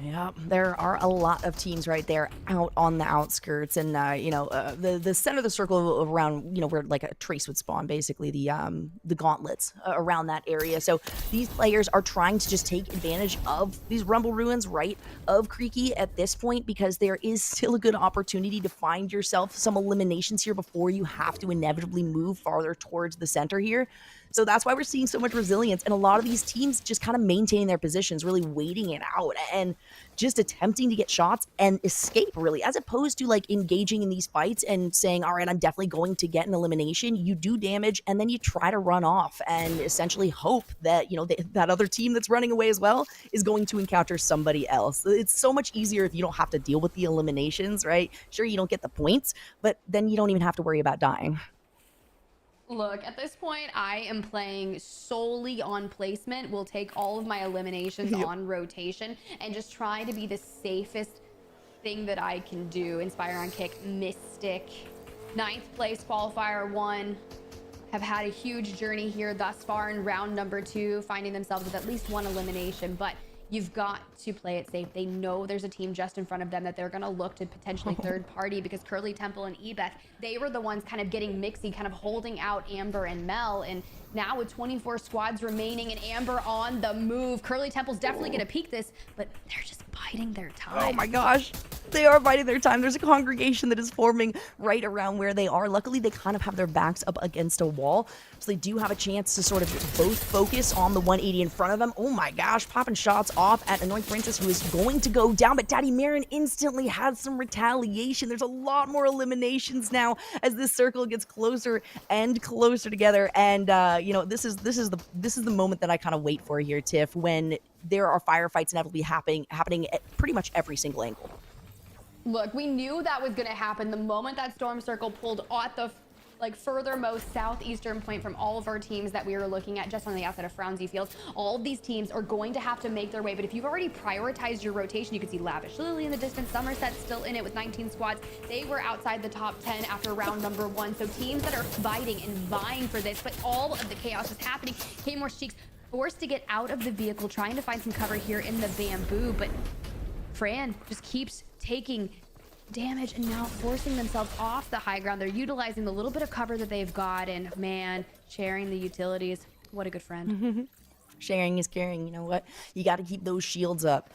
Yeah, there are a lot of teams right there out on the outskirts, and the center of the circle around, where like a trace would spawn, basically the gauntlets around that area. So these players are trying to just take advantage of these rumble ruins right of Creaky at this point, because there is still a good opportunity to find yourself some eliminations here before you have to inevitably move farther towards the center here. So that's why we're seeing so much resilience, and a lot of these teams just kind of maintaining their positions, really waiting it out and just attempting to get shots and escape, really, as opposed to like engaging in these fights and saying, all right, I'm definitely going to get an elimination. You do damage and then you try to run off and essentially hope that, that other team that's running away as well is going to encounter somebody else. It's so much easier if you don't have to deal with the eliminations, right? Sure, you don't get the points, but then you don't even have to worry about dying. Look, at this point, I am playing solely on placement. We'll take all of my eliminations on rotation and just try to be the safest thing that I can do. Inspire on kick, Mystic, 9th place qualifier 1. Have had a huge journey here thus far in round number 2, finding themselves with at least 1 elimination, but you've got to play it safe. They know there's a team just in front of them that they're going to look to potentially third party, because Curly Temple and Ebeth, they were the ones kind of getting mixy, kind of holding out Amber and Mel. And now with 24 squads remaining and Amber on the move, Curly Temple's definitely going to peak this, but they're just biding their time. Oh my gosh. They are biding their time. There's a congregation that is forming right around where they are. Luckily, they kind of have their backs up against a wall, so they do have a chance to sort of both focus on the 180 in front of them. Oh my gosh, popping shots off at Annoying Princess, who is going to go down, but Daddy Marin instantly has some retaliation. There's a lot more eliminations now as this circle gets closer and closer together. And this is the moment that I kind of wait for here, Tiff, when there are firefights inevitably happening at pretty much every single angle. Look, we knew that was going to happen the moment that Storm Circle pulled at the furthermost southeastern point from all of our teams that we were looking at just on the outside of Frownsy Field. All of these teams are going to have to make their way, but if you've already prioritized your rotation, you can see Lavish Lily in the distance, Somerset still in it with 19 squads. They were outside the top 10 after round number 1. So teams that are fighting and vying for this, but all of the chaos is happening. K-Morse Cheeks forced to get out of the vehicle, trying to find some cover here in the bamboo, but Fran just keeps taking damage and now forcing themselves off the high ground. They're utilizing the little bit of cover that they've got, and man, sharing the utilities. What a good friend. Sharing is caring. You know what? You got to keep those shields up.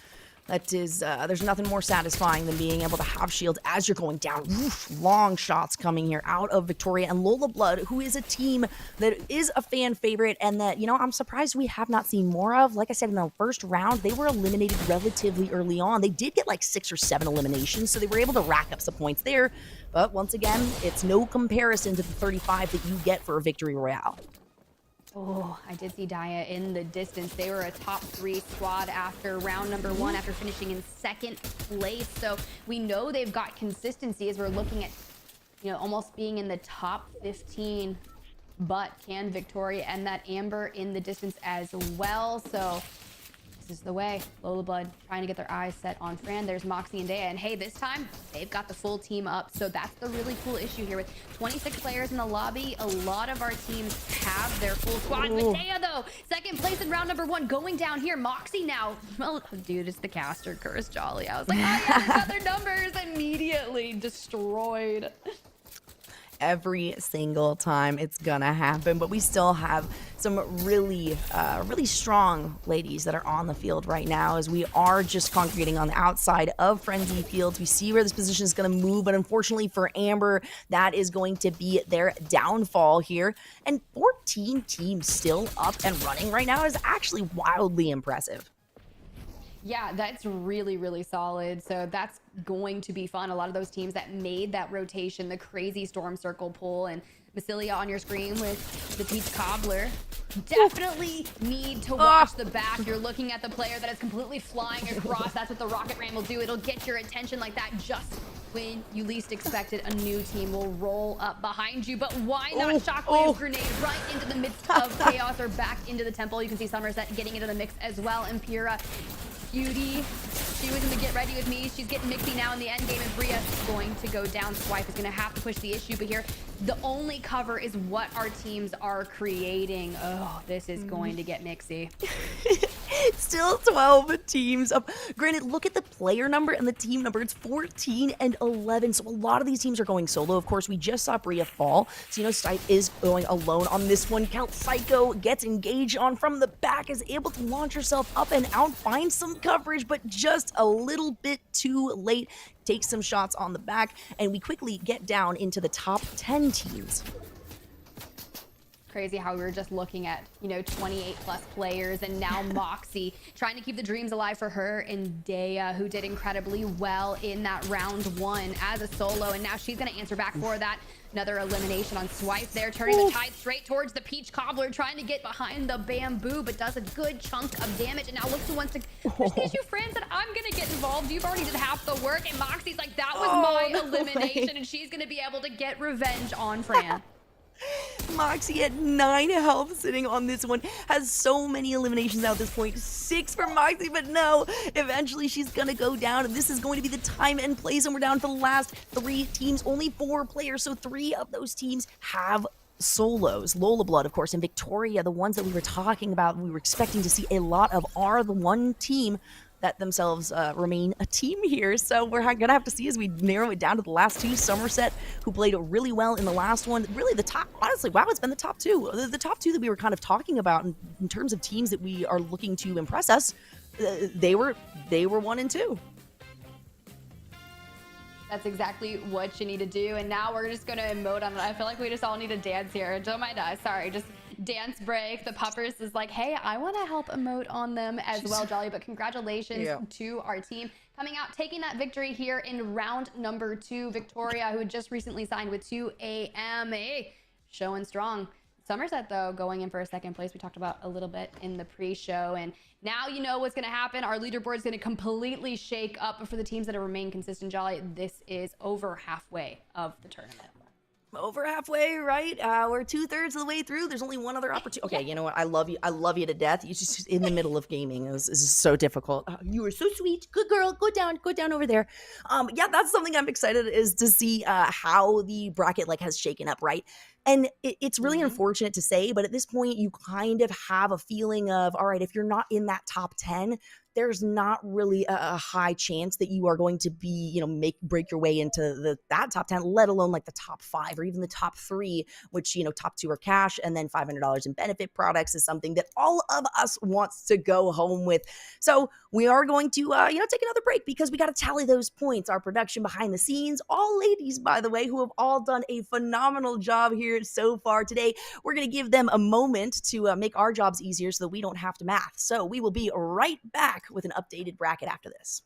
That is, there's nothing more satisfying than being able to have shields as you're going down. Oof, long shots coming here out of Victoria and Lola Blood, who is a team that is a fan favorite and that, I'm surprised we have not seen more of. Like I said, in the first round, they were eliminated relatively early on. They did get like 6 or 7 eliminations, so they were able to rack up some points there. But once again, it's no comparison to the 35 that you get for a victory royale. Oh, I did see Daya in the distance. They were a top 3 squad after round number 1, after finishing in 2nd place. So we know they've got consistency as we're looking at, almost being in the top 15. But can Victoria and that Amber in the distance as well? So this is the way. Lola Blood trying to get their eyes set on Fran. There's Moxie and Daya. And hey, this time they've got the full team up. So that's the really cool issue here with 26 players in the lobby. A lot of our teams have their full squad. With Daya, though, 2nd place in round number 1, going down here. Moxie now. Well, dude, it's the caster curse, Jolly. I was like, oh yeah, there's other numbers. Immediately destroyed. Every single time it's gonna happen, but we still have some really strong ladies that are on the field right now, as we are just congregating on the outside of Frenzy Fields. We see where this position is going to move, but unfortunately for Amber, that is going to be their downfall here. And 14 teams still up and running right now is actually wildly impressive. Yeah, that's really, really solid. So that's going to be fun. A lot of those teams that made that rotation, the crazy Storm Circle pull, and Massilia on your screen with the Peach Cobbler. Definitely need to watch the back. You're looking at the player that is completely flying across. That's what the Rocket Ram will do. It'll get your attention like that just when you least expect it. A new team will roll up behind you, but why not Shockwave Grenade right into the midst of chaos or back into the temple? You can see Somerset getting into the mix as well. And Pyrrha, Beauty, she was in the get ready with me. She's getting mixy now in the end game, and Bria is going to go down. Swipe is going to have to push the issue, but here the only cover is what our teams are creating. Oh, this is going to get mixy. Still 12 teams up. Granted, look at the player number and the team number. It's 14 and 11. So a lot of these teams are going solo. Of course, we just saw Bria fall. So, you know, Stipe is going alone on this one. Count Psycho gets engaged on from the back, is able to launch herself up and out, find some coverage, but just a little bit too late. Takes some shots on the back, and we quickly get down into the top 10 teams. Crazy how we were just looking at, you know, 28 plus players, and now Moxie trying to keep the dreams alive for her, and Dea, who did incredibly well in that round one as a solo, and now she's going to answer back for that. Another elimination on Swipe there, turning the tide straight towards the Peach Cobbler, trying to get behind the bamboo, but does a good chunk of damage, and now looks who wants to push the issue. Fran said, I'm going to get involved. You've already did half the work, and Moxie's like, that was my elimination, and she's going to be able to get revenge on Fran. Moxie at 9 health sitting on this one, has so many eliminations now at this point. 6 for Moxie, but no, eventually she's gonna go down, and this is going to be the time and place, and we're down to the last 3 teams, only 4 players, so 3 of those teams have solos. Lola Blood, of course, and Victoria, the ones that we were talking about, we were expecting to see a lot of, are the one team that themselves remain a team here. So we're gonna have to see as we narrow it down to the last 2. Somerset, who played really well in the last one. Really the top, honestly, wow, it's been the top 2. The top 2 that we were kind of talking about in terms of teams that we are looking to impress us, they were 1 and 2. That's exactly what you need to do. And now we're just going to emote on it. I feel like we just all need to dance here. Don't mind us. Sorry, just dance break. The Puppers is like, hey, I want to help emote on them as well, Jolly. But congratulations to our team coming out, taking that victory here in round number 2. Victoria, who had just recently signed with 2AM, showing strong. Somerset, though, going in for a 2nd place. We talked about a little bit in the pre-show, and now you know what's going to happen. Our leaderboard is going to completely shake up. But for the teams that remain consistent, Jolly, this is over halfway of the tournament. Over halfway, right? We're 2/3 of the way through. There's only one other opportunity. Okay, you know what? I love you. I love you to death. You're just in the middle of gaming. This is so difficult. You were so sweet. Good girl. Go down over there. Yeah, that's something I'm excited is to see how the bracket has shaken up, right? And it's really unfortunate to say, but at this point, you kind of have a feeling of, all right, if you're not in that top 10, there's not really a high chance that you are going to be, break your way into that top 10, let alone the top 5 or even the top 3, which, top 2 are cash, and then $500 in benefit products is something that all of us wants to go home with. So we are going to, take another break because we got to tally those points. Our production behind the scenes, all ladies, by the way, who have all done a phenomenal job here so far today. We're going to give them a moment to make our jobs easier so that we don't have to math. So we will be right back with an updated bracket after this.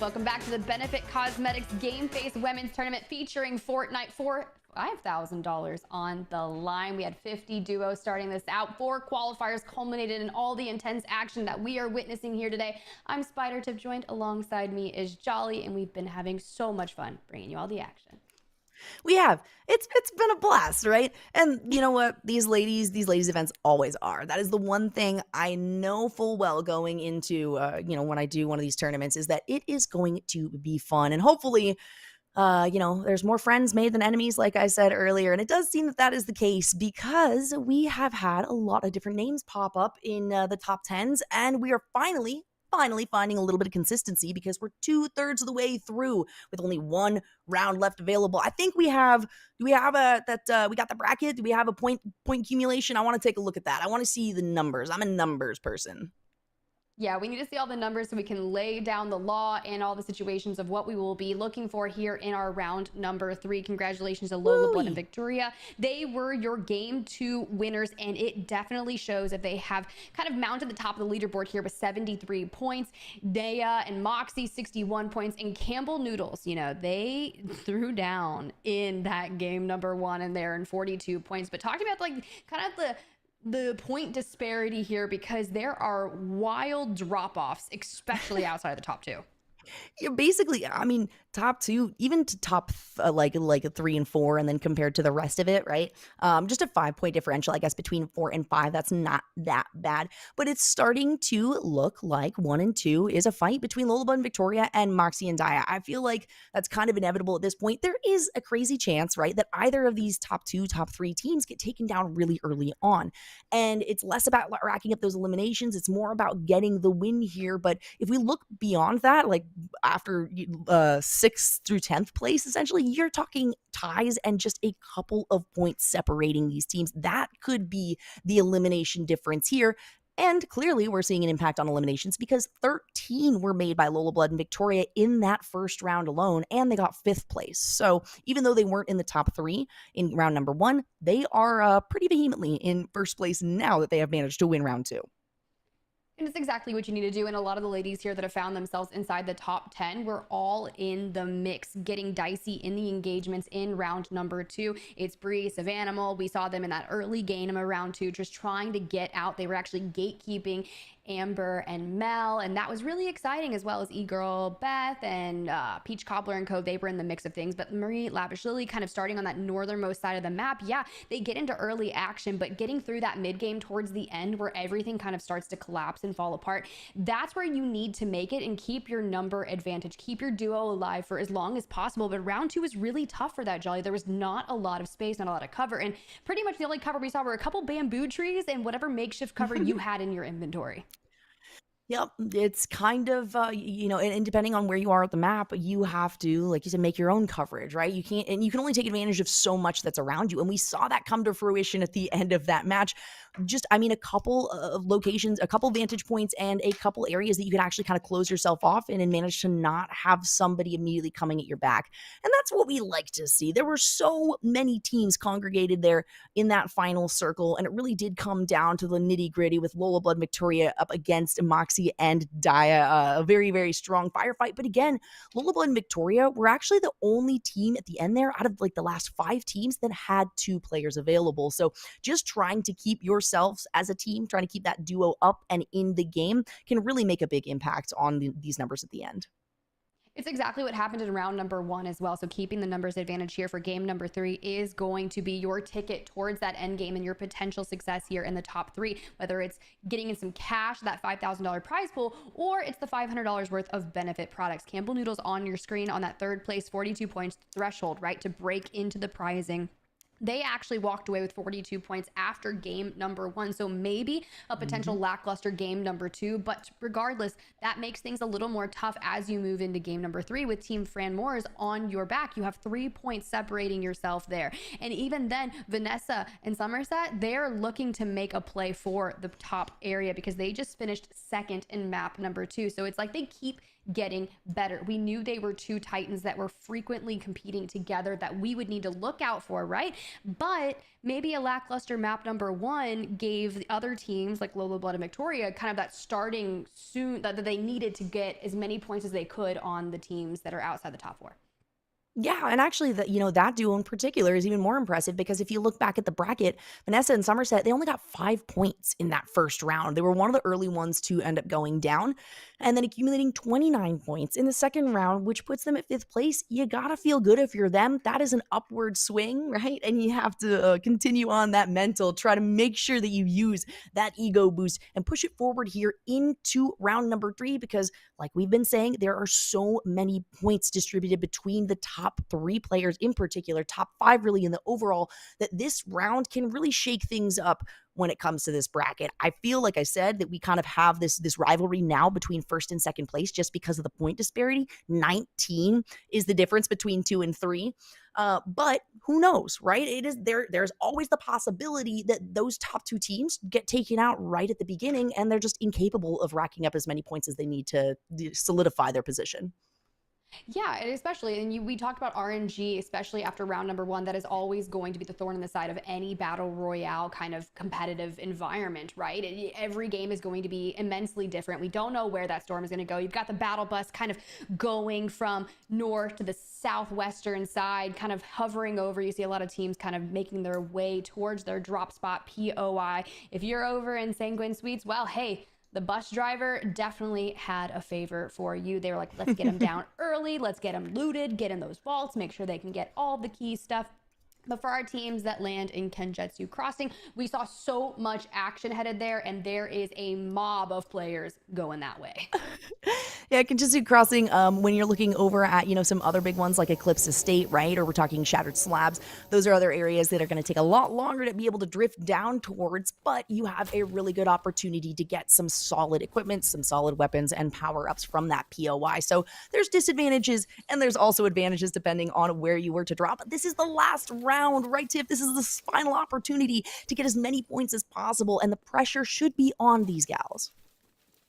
Welcome back to the Benefit Cosmetics Game Face Women's Tournament featuring Fortnite for $5,000 on the line. We had 50 duos starting this out. 4 qualifiers culminated in all the intense action that we are witnessing here today. I'm SpiderTip, joined alongside me is Jolly, and we've been having so much fun bringing you all the action. We have. It's been a blast, right? And you know what? These ladies events always are. That is the one thing I know full well going into, when I do one of these tournaments, is that it is going to be fun. And hopefully, there's more friends made than enemies, like I said earlier. And it does seem that that is the case because we have had a lot of different names pop up in the top 10s. And we are finally finding a little bit of consistency because we're 2/3 of the way through with only one round left available. I think we got the bracket? Do we have a point accumulation? I want to take a look at that. I want to see the numbers. I'm a numbers person. Yeah, we need to see all the numbers so we can lay down the law and all the situations of what we will be looking for here in our round number 3. Congratulations to Lola, Blood, and Victoria. They were your game 2 winners, and it definitely shows that they have kind of mounted the top of the leaderboard here with 73 points. Daya and Moxie, 61 points, and Campbell Noodles, they threw down in that game number 1 and they're in 42 points. But talking about the point disparity here, because there are wild drop-offs, especially outside of the top 2. Yeah, basically, I mean, top 2, even to top like 3 and 4, and then compared to the rest of it, right? Just a 5-point differential, I guess, between 4 and 5. That's not that bad, but it's starting to look like 1 and 2 is a fight between Lola and Victoria and Moxie and Daya. I feel like that's kind of inevitable at this point. There is a crazy chance, right, that either of these top 2, top 3 teams get taken down really early on, and it's less about racking up those eliminations. It's more about getting the win here. But if we look beyond that, like after 6th through 10th place, essentially, you're talking ties and just a couple of points separating these teams. That could be the elimination difference here. And clearly, we're seeing an impact on eliminations because 13 were made by Lola Blood and Victoria in that first round alone, and they got 5th place. So even though they weren't in the top 3 in round number 1, they are pretty vehemently in first place now that they have managed to win round 2. And it's exactly what you need to do. And a lot of the ladies here that have found themselves inside the top 10 were all in the mix, getting dicey in the engagements in round number 2. It's Bree, Savanimal. We saw them in that early game of round 2, just trying to get out. They were actually gatekeeping Amber and Mel, and that was really exciting, as well as E-Girl, Beth, and Peach Cobbler and Co. They were in the mix of things. But Marie, Lavish Lily, kind of starting on that northernmost side of the map, yeah, they get into early action, but getting through that mid game towards the end where everything kind of starts to collapse and fall apart, that's where you need to make it and keep your number advantage, keep your duo alive for as long as possible. But round 2 was really tough for that, Jolly. There was not a lot of space, not a lot of cover, and pretty much the only cover we saw were a couple bamboo trees and whatever makeshift cover you had in your inventory. Yep, it's kind of, and depending on where you are at the map, you have to, like you said, make your own coverage, right? You can't, and you can only take advantage of so much that's around you. And we saw that come to fruition at the end of that match. A couple of locations, a couple vantage points, and a couple areas that you can actually kind of close yourself off in and manage to not have somebody immediately coming at your back. And that's what we like to see. There were so many teams congregated there in that final circle, and it really did come down to the nitty gritty with Lola Blood Victoria up against Moxie and Daya. A very, very strong firefight. But again, Lola Blood and Victoria were actually the only team at the end there out of like the last 5 teams that had 2 players available. So just trying to keep yourselves as a team, trying to keep that duo up and in the game can really make a big impact on these numbers at the end. It's exactly what happened in round number 1 as well. So keeping the numbers advantage here for game number 3 is going to be your ticket towards that end game and your potential success here in the top 3, whether it's getting in some cash, that $5,000 prize pool, or it's the $500 worth of benefit products. Campbell Noodles on your screen on that 3rd place, 42 points threshold, right, to break into the prizing. They actually walked away with 42 points after game number 1. So maybe a potential lackluster game number 2. But regardless, that makes things a little more tough as you move into game number 3 with Team Fran Moore's on your back. You have 3 points separating yourself there. And even then, Vanessa and Somerset, they're looking to make a play for the top area because they just finished 2nd in map number 2. So it's like they keep getting better. We knew they were two titans that were frequently competing together that we would need to look out for, right? But maybe a lackluster map number 1 gave the other teams like Lolo Blood and Victoria kind of that starting soon that they needed to get as many points as they could on the teams that are outside the top 4. Yeah, and actually that duo in particular is even more impressive because if you look back at the bracket, Vanessa and Somerset, they only got 5 points in that first round. They were one of the early ones to end up going down and then accumulating 29 points in the second round, which puts them at 5th place. You gotta feel good if you're them. That is an upward swing, right? And you have to continue on that mental, try to make sure that you use that ego boost and push it forward here into round number 3 because like we've been saying, there are so many points distributed between the top 3 players in particular, top 5 really in the overall, that this round can really shake things up when it comes to this bracket. I feel like I said that we kind of have this rivalry now between first and second place just because of the point disparity. 19 is the difference between 2 and 3. But who knows, right? It is there's always the possibility that those top 2 teams get taken out right at the beginning and they're just incapable of racking up as many points as they need to solidify their position. Yeah, and especially, and we talked about RNG, especially after round number 1, that is always going to be the thorn in the side of any battle royale kind of competitive environment, right? Every game is going to be immensely different. We don't know where that storm is going to go. You've got the battle bus kind of going from north to the southwestern side, kind of hovering over. You see a lot of teams kind of making their way towards their drop spot, POI. If you're over in Sanguine Suites, well, hey, the bus driver definitely had a favor for you. They were like, let's get them down early. Let's get them looted, get in those vaults, make sure they can get all the key stuff. But for our teams that land in Kenjutsu Crossing, we saw so much action headed there, and there is a mob of players going that way. Yeah, Kenjutsu Crossing, when you're looking over at, some other big ones like Eclipse Estate, right? Or we're talking Shattered Slabs. Those are other areas that are going to take a lot longer to be able to drift down towards, but you have a really good opportunity to get some solid equipment, some solid weapons, and power-ups from that POI. So there's disadvantages, and there's also advantages depending on where you were to drop. But this is the last round, right, Tiff? This is the final opportunity to get as many points as possible, and the pressure should be on these gals.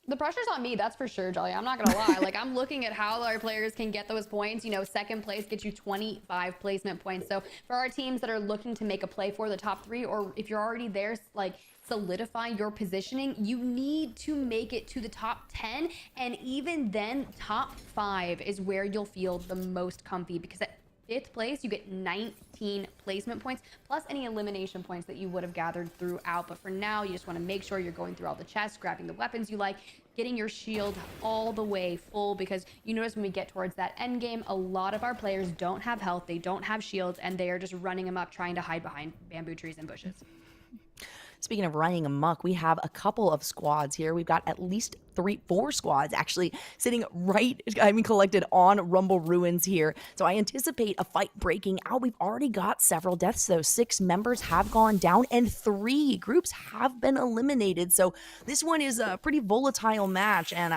The pressure's on me, that's for sure, Jolly. I'm not gonna lie. Like, I'm looking at how our players can get those points. Second place gets you 25 placement points. So for our teams that are looking to make a play for the top 3, or if you're already there, like, solidify your positioning, you need to make it to the top 10. And even then, top 5 is where you'll feel the most comfy, because at 5th place, you get 19 placement points, plus any elimination points that you would have gathered throughout. But for now, you just want to make sure you're going through all the chests, grabbing the weapons you like, getting your shield all the way full, because you notice when we get towards that end game, a lot of our players don't have health, they don't have shields, and they are just running them up, trying to hide behind bamboo trees and bushes. Speaking of running amok, we have a couple of squads here. We've got at least 4 squads actually sitting collected on Rumble Ruins here. So I anticipate a fight breaking out. We've already got several deaths though. 6 members have gone down and 3 groups have been eliminated. So this one is a pretty volatile match. And,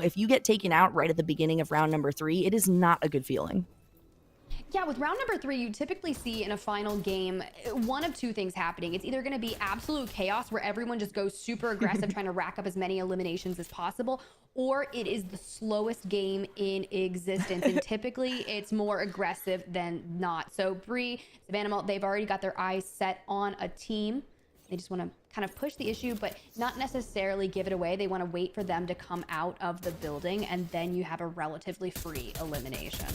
if you get taken out right at the beginning of round number 3, it is not a good feeling. Yeah, with round number 3, you typically see in a final game one of 2 things happening. It's either going to be absolute chaos where everyone just goes super aggressive trying to rack up as many eliminations as possible, or it is the slowest game in existence, and typically it's more aggressive than not. So Bree, Savannah, they've already got their eyes set on a team. They just want to kind of push the issue, but not necessarily give it away. They want to wait for them to come out of the building, and then you have a relatively free elimination.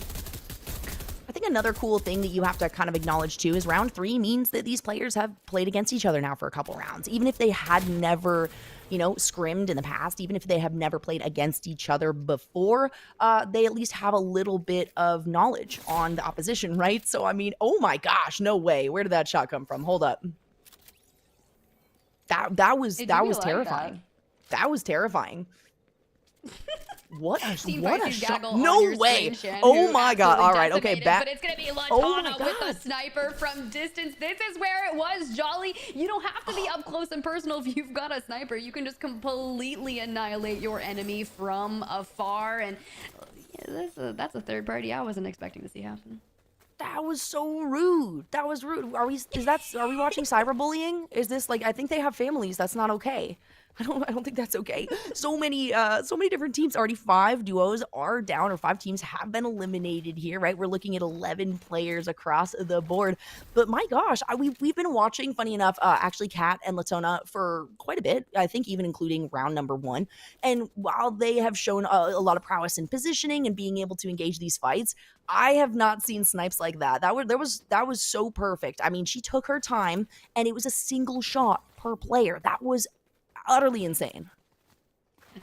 I think another cool thing that you have to kind of acknowledge too is round 3 means that these players have played against each other now for a couple rounds. Even if they had never, scrimmed in the past, even if they have never played against each other before, they at least have a little bit of knowledge on the opposition, right? So, oh my gosh, no way. Where did that shot come from? Hold up. That was terrifying. That was terrifying. What a shot. No way. Oh my god. All right. Okay. But it's going to be Lantana with a sniper from distance. This is where it was, Jolly. You don't have to be up close and personal if you've got a sniper. You can just completely annihilate your enemy from afar. And that's a third party I wasn't expecting to see happen. That was so rude. That was rude. Are we watching cyberbullying? Is this I think they have families. That's not okay. I don't think that's okay. So many different teams. Already 5 duos are down, or 5 teams have been eliminated here, right? We're looking at 11 players across the board. But my gosh, we've been watching, funny enough, actually Kat and Latona for quite a bit. I think even including round number 1. And while they have shown a lot of prowess in positioning and being able to engage these fights, I have not seen snipes like that. That was so perfect. I mean, she took her time, and it was a single shot per player. That was utterly insane.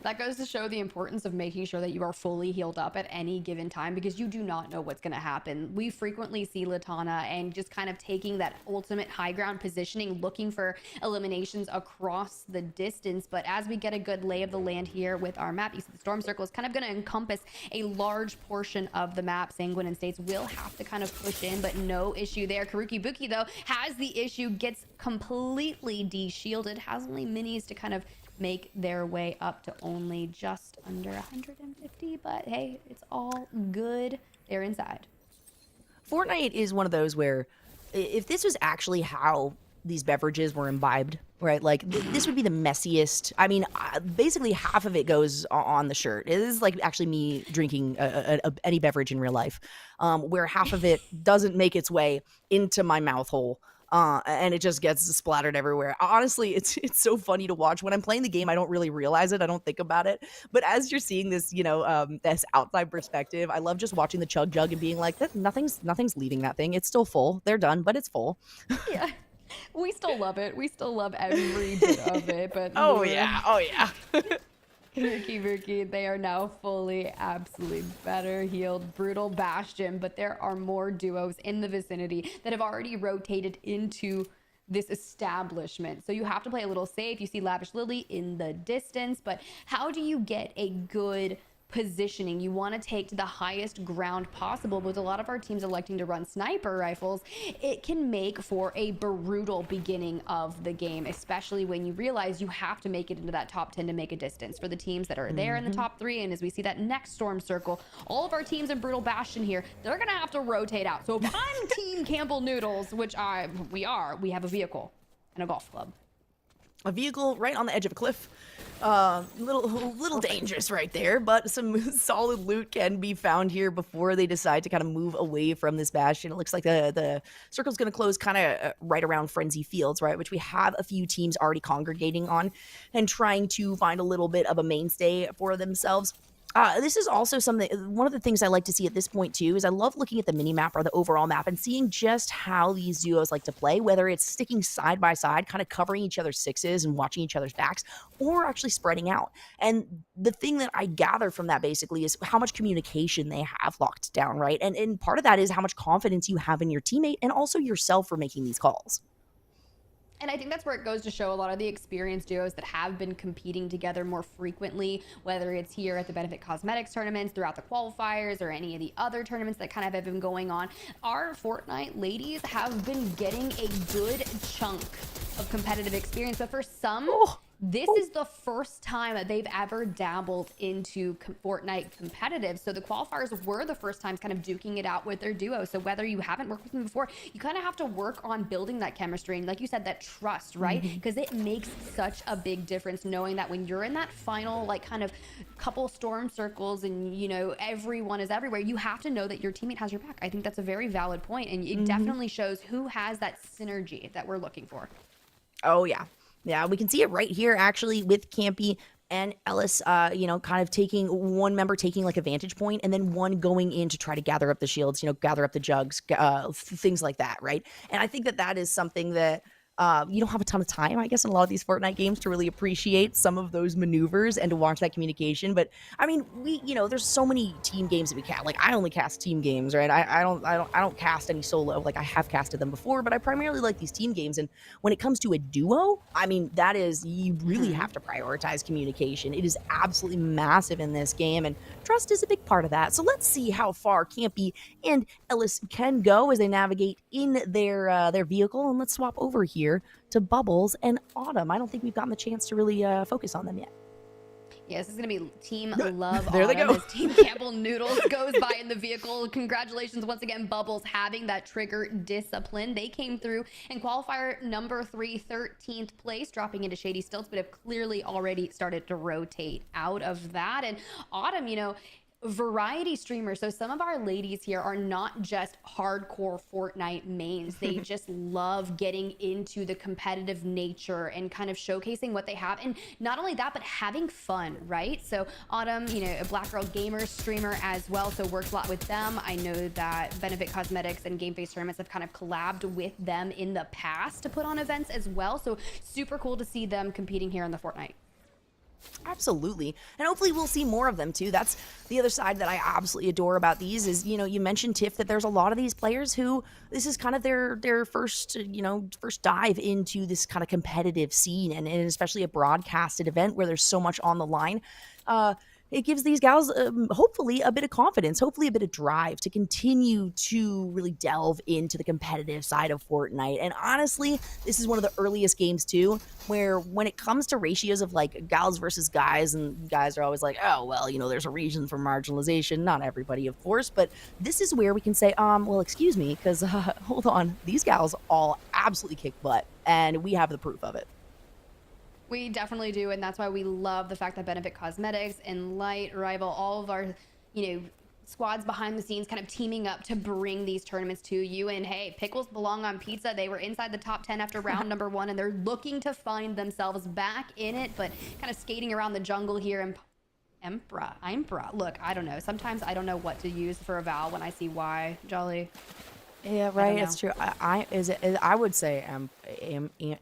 That goes to show the importance of making sure that you are fully healed up at any given time, because you do not know what's going to happen. We frequently see Latana and just kind of taking that ultimate high ground positioning, looking for eliminations across the distance. But as we get a good lay of the land here with our map, you see the storm circle is kind of going to encompass a large portion of the map. Sanguine and States will have to kind of push in, but no issue there. Karuki Buki, though, has the issue, gets completely de-shielded, has only minis to kind of make their way up to only just under 150, but hey, it's all good. They're inside. Fortnite is one of those where if this was actually how these beverages were imbibed, right? Like this would be the messiest. I mean, basically half of it goes on the shirt. It is like actually me drinking any beverage in real life, where half of it doesn't make its way into my mouth hole. And it just gets splattered everywhere. Honestly, it's so funny to watch. When I'm playing the game, I don't really realize it. I don't think about it. But as you're seeing this, this outside perspective, I love just watching the chug jug and being like, nothing's leaving that thing. It's still full. They're done, but it's full. Yeah. We still love it. We still love every bit of it. But oh yeah. Karuki, they are now fully, absolutely better healed. Brutal Bastion, but there are more duos in the vicinity that have already rotated into this establishment. So you have to play a little safe. You see Lavish Lily in the distance, but how do you get a good positioning? You want to take to the highest ground possible. With a lot of our teams electing to run sniper rifles, it can make for a brutal beginning of the game, especially when you realize you have to make it into that top 10 to make a distance. For the teams that are there in the top 3, and as we see that next storm circle, all of our teams in Brutal Bastion here, they're gonna have to rotate out. So if I'm Team Campbell Noodles, which we have a vehicle and a golf club. A vehicle right on the edge of a cliff. Little dangerous right there, but some solid loot can be found here before they decide to kind of move away from this bastion. It looks like the circle's going to close kind of right around Frenzy Fields, right, which we have a few teams already congregating on and trying to find a little bit of a mainstay for themselves. This is also one of the things I like to see at this point too, is I love looking at the mini map or the overall map and seeing just how these duos like to play, whether it's sticking side by side, kind of covering each other's sixes and watching each other's backs, or actually spreading out. And the thing that I gather from that basically is how much communication they have locked down, right? And part of that is how much confidence you have in your teammate and also yourself for making these calls. And I think that's where it goes to show a lot of the experienced duos that have been competing together more frequently, whether it's here at the Benefit Cosmetics tournaments, throughout the qualifiers, or any of the other tournaments that kind of have been going on. Our Fortnite ladies have been getting a good chunk of competitive experience, but for some, this is the first time that they've ever dabbled into Fortnite competitive. So the qualifiers were the first times kind of duking it out with their duo. So whether you haven't worked with them before, you kind of have to work on building that chemistry. And like you said, that trust, right? Because it makes such a big difference knowing that when you're in that final, like kind of couple storm circles and, everyone is everywhere, you have to know that your teammate has your back. I think that's a very valid point. And it definitely shows who has that synergy that we're looking for. Oh, yeah. Yeah, we can see it right here, actually, with Campy and Ellis, kind of taking one member taking like a vantage point and then one going in to try to gather up the shields, gather up the jugs, things like that, right? And I think that is something that you don't have a ton of time, I guess, in a lot of these Fortnite games to really appreciate some of those maneuvers and to watch that communication. But I mean, there's so many team games that we cast. Like I only cast team games, right? I don't cast any solo. Like I have casted them before, but I primarily like these team games. And when it comes to a duo, I mean, you really have to prioritize communication. It is absolutely massive in this game, and trust is a big part of that. So let's see how far Campy and Ellis can go as they navigate in their vehicle, and let's swap over here to Bubbles and Autumn. I don't think we've gotten the chance to really focus on them yet. Yes, this is gonna be Team Love There they Autumn go. as Team Campbell Noodles goes by in the vehicle. Congratulations once again, Bubbles, having that trigger discipline. They came through in qualifier number 3, 13th place, dropping into Shady Stilts, but have clearly already started to rotate out of that. And Autumn, you know, variety streamers. So some of our ladies here are not just hardcore Fortnite mains. They just love getting into the competitive nature and kind of showcasing what they have. And not only that, but having fun, right? So Autumn, you know, a Black Girl Gamer streamer as well. So works a lot with them. I know that Benefit Cosmetics and Game Face Tournaments have kind of collabed with them in the past to put on events as well. So super cool to see them competing here on the Fortnite. Absolutely. And hopefully we'll see more of them too. That's the other side that I absolutely adore about these is, you know, you mentioned, Tiff, that there's a lot of these players who this is kind of their first, you know, first dive into this kind of competitive scene, and especially a broadcasted event where there's so much on the line. It gives these gals hopefully a bit of confidence, hopefully a bit of drive to continue to really delve into the competitive side of Fortnite. And honestly, this is one of the earliest games too, where when it comes to ratios of like gals versus guys, and guys are always like, oh, well, you know, there's a reason for marginalization. Not everybody, of course, but this is where we can say, well, excuse me, because hold on, these gals all absolutely kick butt, and we have the proof of it. We definitely do, and that's why we love the fact that Benefit Cosmetics and Light, Rival, all of our, you know, squads behind the scenes kind of teaming up to bring these tournaments to you. And hey, Pickles belong on pizza. They were inside the top 10 after round number 1, and they're looking to find themselves back in it, but kind of skating around the jungle here. And Impra. Look, I don't know. Sometimes I don't know what to use for a vowel when I see Y, Jolly. Yeah, right. It's true. I would say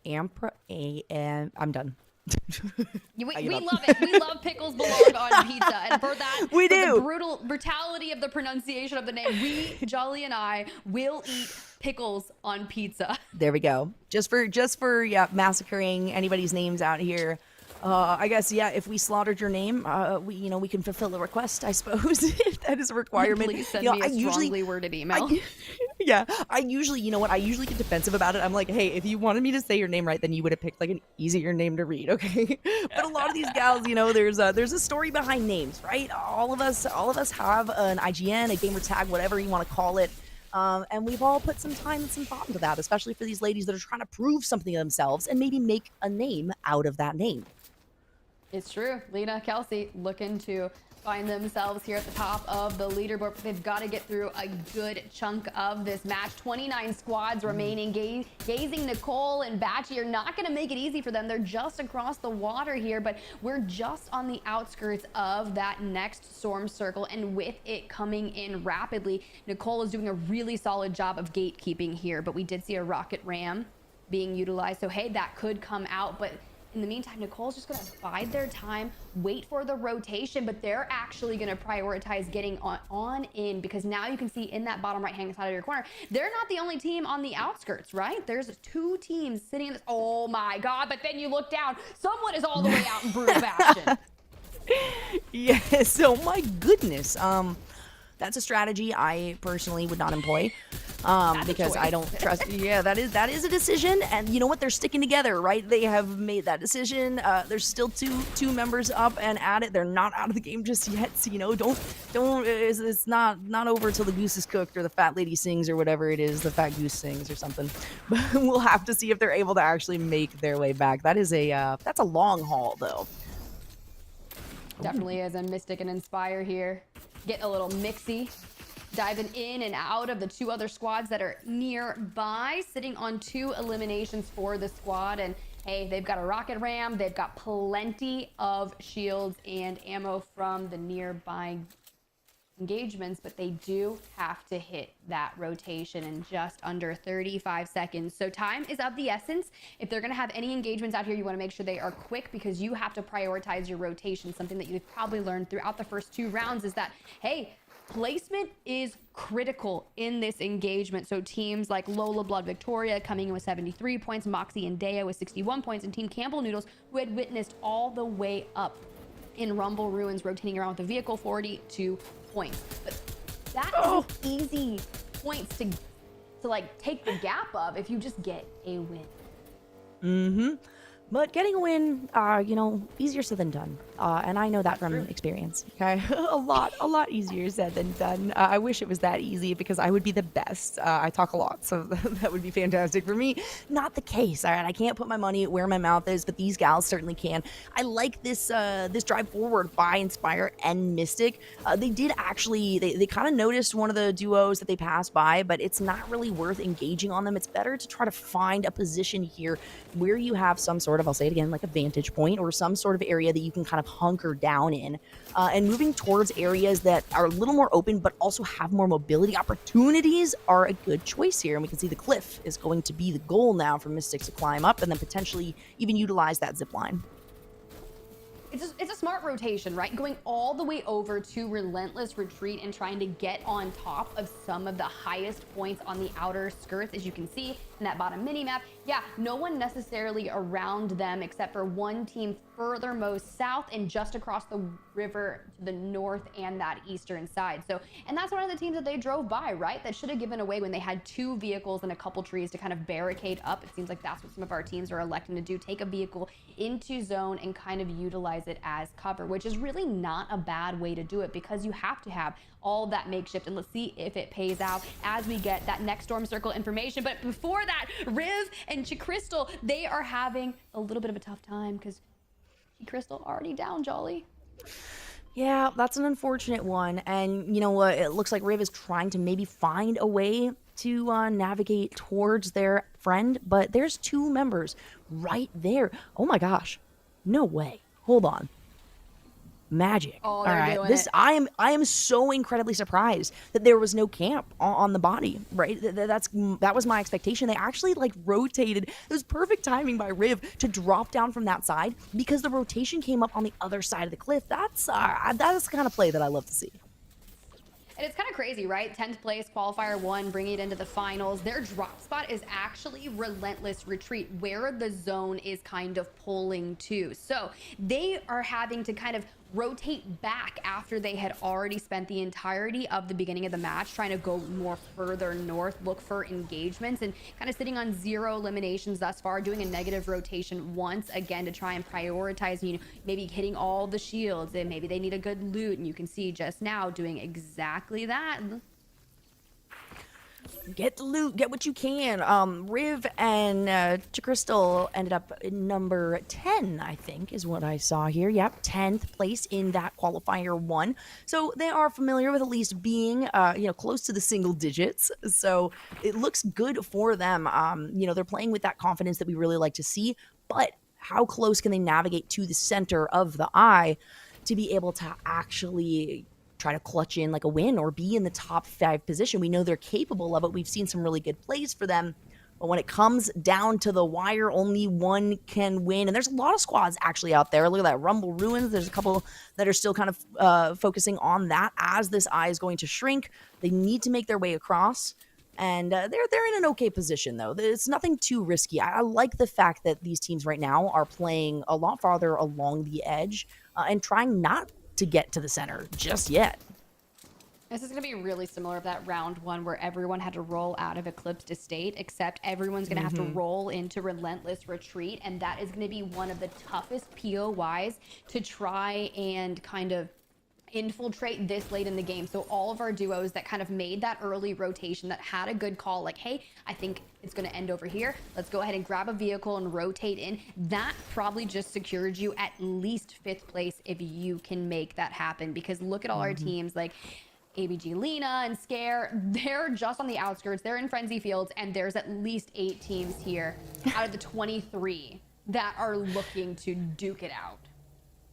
ampra. I'm done. We love it. We love Pickles belong on pizza, and for that, we do. The brutality of the pronunciation of the name, we, Jolly and I, will eat pickles on pizza. There we go. Just for massacring anybody's names out here. I guess, yeah, if we slaughtered your name, we can fulfill the request, I suppose, if that is a requirement. Please send me a strongly worded email. I usually get defensive about it. I'm like, hey, if you wanted me to say your name right, then you would have picked like an easier name to read, okay? But a lot of these gals, you know, there's a story behind names, right? All of us have an IGN, a gamer tag, whatever you want to call it. And we've all put some time and some thought into that, especially for these ladies that are trying to prove something to themselves and maybe make a name out of that name. It's true. Lena, Kelsey looking to find themselves here at the top of the leaderboard. They've got to get through a good chunk of this match. 29 squads remaining. Gazing, Nicole and Batchy are not going to make it easy for them. They're just across the water here, but we're just on the outskirts of that next storm circle, and with it coming in rapidly, Nicole is doing a really solid job of gatekeeping here, but we did see a rocket ram being utilized, so hey, that could come out, but in the meantime, Nicole's just going to bide their time, wait for the rotation, but they're actually going to prioritize getting on in, because now you can see in that bottom right-hand side of your corner, they're not the only team on the outskirts, right? There's 2 teams sitting in this. Oh my God, but then you look down, someone is all the way out in brutal fashion. Yes, oh my goodness. That's a strategy I personally would not employ, because I don't trust. Yeah, that is a decision, and you know what? They're sticking together, right? They have made that decision. There's still two members up and at it. They're not out of the game just yet. So, you know, don't. It's not over till the goose is cooked or the fat lady sings or whatever it is. The fat goose sings or something. But we'll have to see if they're able to actually make their way back. That's a long haul though. Definitely is a Mystic and Inspire here. Getting a little mixy, diving in and out of the 2 other squads that are nearby, sitting on 2 eliminations for the squad. And hey, they've got a rocket ram, they've got plenty of shields and ammo from the nearby engagements, but they do have to hit that rotation in just under 35 seconds. So time is of the essence. If they're going to have any engagements out here, you want to make sure they are quick, because you have to prioritize your rotation. Something that you've probably learned throughout the first 2 rounds is that, hey, placement is critical in this engagement. So teams like Lola Blood Victoria coming in with 73 points, Moxie and Dea with 61 points, and Team Campbell Noodles, who had witnessed all the way up in Rumble Ruins, rotating around with the vehicle, 42 points. But that is easy points to like take the gap of if you just get a win. But getting a win, easier said than done. And I know that from experience. Okay, a lot easier said than done. I wish it was that easy because I would be the best. I talk a lot, so that would be fantastic for me. Not the case. All right, I can't put my money where my mouth is, but these gals certainly can. I like this drive forward by Inspire and Mystic. They did actually they kind of noticed one of the duos that they passed by, but it's not really worth engaging on them. It's better to try to find a position here where you have some sort of, I'll say it again, like a vantage point or some sort of area that you can kind of hunker down in, and moving towards areas that are a little more open but also have more mobility opportunities are a good choice here. And we can see the cliff is going to be the goal now for Mystics to climb up and then potentially even utilize that zip line. It's a smart rotation, right? Going all the way over to Relentless Retreat and trying to get on top of some of the highest points on the outer skirts, as you can see in that bottom mini map. Yeah, no one necessarily around them except for one team furthermost south and just across the river to the north and that eastern side. So, and that's one of the teams that they drove by, right? That should have given away when they had 2 vehicles and a couple trees to kind of barricade up. It seems like that's what some of our teams are electing to do. Take a vehicle into zone and kind of utilize it as cover, which is really not a bad way to do it because you have to have all that makeshift. And let's see if it pays out as we get that next storm circle information. But before that, Riv and Crystal, they are having a little bit of a tough time because Crystal already down, Jolly. Yeah, that's an unfortunate one. And you know what? It looks like Riv is trying to maybe find a way to navigate towards their friend, but there's 2 members right there. Oh my gosh. No way. Hold on. Magic. Oh, All they're right. doing This it. I am so incredibly surprised that there was no camp on the body, right? That was my expectation. They actually like rotated. It was perfect timing by Riv to drop down from that side because the rotation came up on the other side of the cliff. That's the kind of play that I love to see. And it's kind of crazy, right? 10th place, qualifier 1, bringing it into the finals. Their drop spot is actually Relentless Retreat, where the zone is kind of pulling to. So they are having to kind of rotate back after they had already spent the entirety of the beginning of the match trying to go more further north, look for engagements, and kind of sitting on 0 eliminations thus far, doing a negative rotation once again to try and prioritize, maybe hitting all the shields, and maybe they need a good loot, and you can see just now doing exactly that. Get the loot, get what you can. Riv and Crystal ended up in number 10, I think, is what I saw here. Yep, 10th place in that qualifier 1. So they are familiar with at least being, close to the single digits. So it looks good for them. They're playing with that confidence that we really like to see. But how close can they navigate to the center of the eye to be able to actually try to clutch in like a win or be in the top 5 position? We know they're capable of it. We've seen some really good plays for them. But when it comes down to the wire, only one can win. And there's a lot of squads actually out there. Look at that, Rumble Ruins. There's a couple that are still kind of focusing on that as this eye is going to shrink. They need to make their way across. And they're in an okay position, though. It's nothing too risky. I like the fact that these teams right now are playing a lot farther along the edge and trying not to get to the center just yet. This is going to be really similar to that round 1 where everyone had to roll out of Eclipsed Estate, except everyone's going to have to roll into Relentless Retreat, and that is going to be one of the toughest POIs to try and kind of infiltrate this late in the game. So all of our duos that kind of made that early rotation, that had a good call, like, hey, I think it's going to end over here, let's go ahead and grab a vehicle and rotate in, that probably just secured you at least 5th place if you can make that happen. Because look at all our teams, like ABG Lena and Scare, they're just on the outskirts, they're in Frenzy Fields, and there's at least 8 teams here out of the 23 that are looking to duke it out.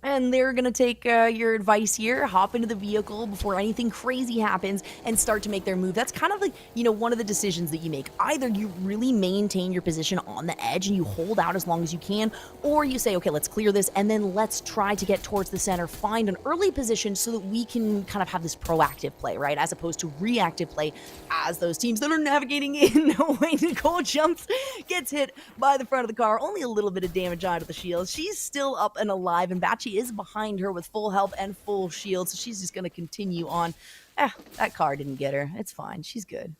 And they're going to take your advice here, hop into the vehicle before anything crazy happens and start to make their move. That's kind of like, one of the decisions that you make. Either you really maintain your position on the edge and you hold out as long as you can, or you say, okay, let's clear this and then let's try to get towards the center, find an early position so that we can kind of have this proactive play, right? As opposed to reactive play as those teams that are navigating in. Wayne Nicole jumps, gets hit by the front of the car. Only a little bit of damage onto the shield. She's still up and alive, and Batchy is behind her with full health and full shield, so she's just going to continue on. That car didn't get her. It's fine. She's good.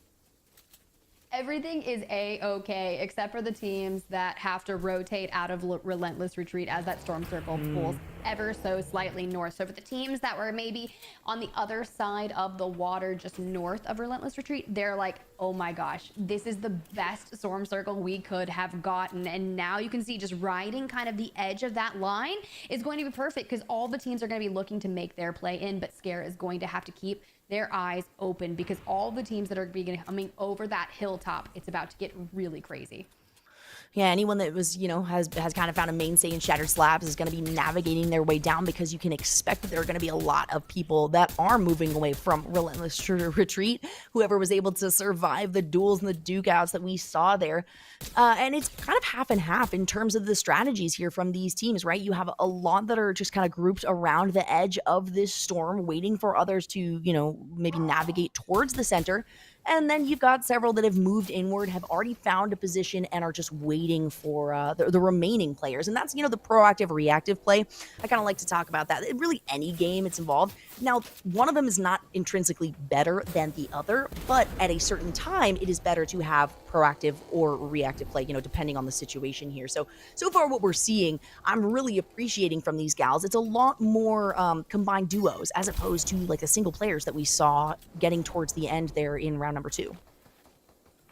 Everything is a-okay except for the teams that have to rotate out of Relentless Retreat as that storm circle pulls ever so slightly north. So for the teams that were maybe on the other side of the water just north of Relentless Retreat, they're like, oh my gosh, this is the best storm circle we could have gotten. And now you can see just riding kind of the edge of that line is going to be perfect because all the teams are going to be looking to make their play in, but Scare is going to have to keep their eyes open because all the teams that are coming over that hilltop, it's about to get really crazy. Yeah, anyone that was, has kind of found a mainstay in Shattered Slabs is going to be navigating their way down because you can expect that there are going to be a lot of people that are moving away from Relentless Retreat. Whoever was able to survive the duels and the duke outs that we saw there. And it's kind of half and half in terms of the strategies here from these teams, right? You have a lot that are just kind of grouped around the edge of this storm, waiting for others to, maybe navigate towards the center. And then you've got several that have moved inward, have already found a position, and are just waiting for the remaining players. And that's, the proactive, reactive play. I kind of like to talk about that. Really, any game it's involved. Now, one of them is not intrinsically better than the other, but at a certain time, it is better to have proactive or reactive play, depending on the situation here. So far what we're seeing, I'm really appreciating from these gals. It's a lot more combined duos as opposed to like the single players that we saw getting towards the end there in round number 2.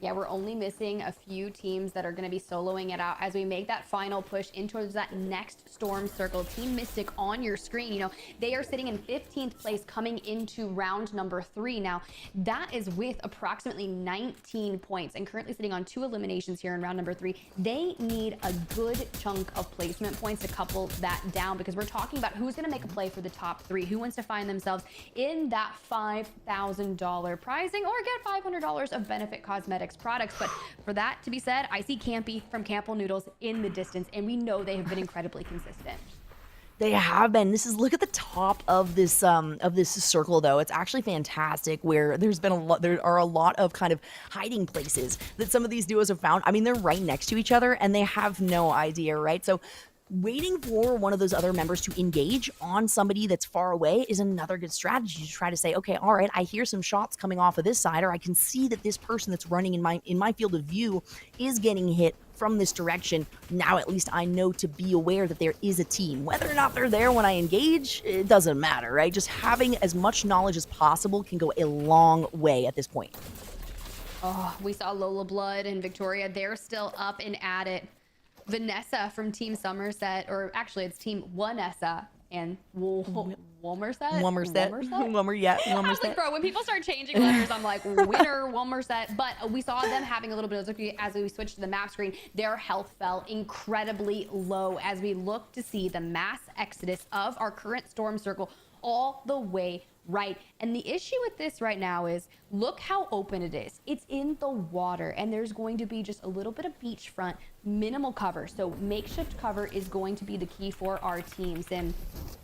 Yeah, we're only missing a few teams that are going to be soloing it out as we make that final push in towards that next storm circle. Team Mystic on your screen, they are sitting in 15th place coming into round number 3. Now, that is with approximately 19 points and currently sitting on 2 eliminations here in round number 3. They need a good chunk of placement points to couple that down because we're talking about who's going to make a play for the top 3, who wants to find themselves in that $5,000 prizing or get $500 of benefit cosmetics products. But for that to be said, I see Campy from Campo Noodles in the distance, and we know they have been incredibly consistent. They have been. Look at the top of this circle though. It's actually fantastic where there are a lot of kind of hiding places that some of these duos have found. I mean, they're right next to each other and they have no idea, right? So waiting for one of those other members to engage on somebody that's far away is another good strategy to try to say, okay, all right, I hear some shots coming off of this side, or I can see that this person that's running in my field of view is getting hit from this direction. Now at least I know to be aware that there is a team. Whether or not they're there when I engage, it doesn't matter, right? Just having as much knowledge as possible can go a long way at this point. Oh, we saw Lola Blood and Victoria. They're still up and at it. Vanessa from Team Somerset, or actually it's Team Wanessa and Womerset. I was like, bro, when people start changing letters, I'm like, winner, Womerset. But we saw them having a little bit of as we switched to the map screen. Their health fell incredibly low as we look to see the mass exodus of our current storm circle all the way right. And the issue with this right now is look how open it is. It's in the water and there's going to be just a little bit of beachfront, minimal cover. So makeshift cover is going to be the key for our teams. And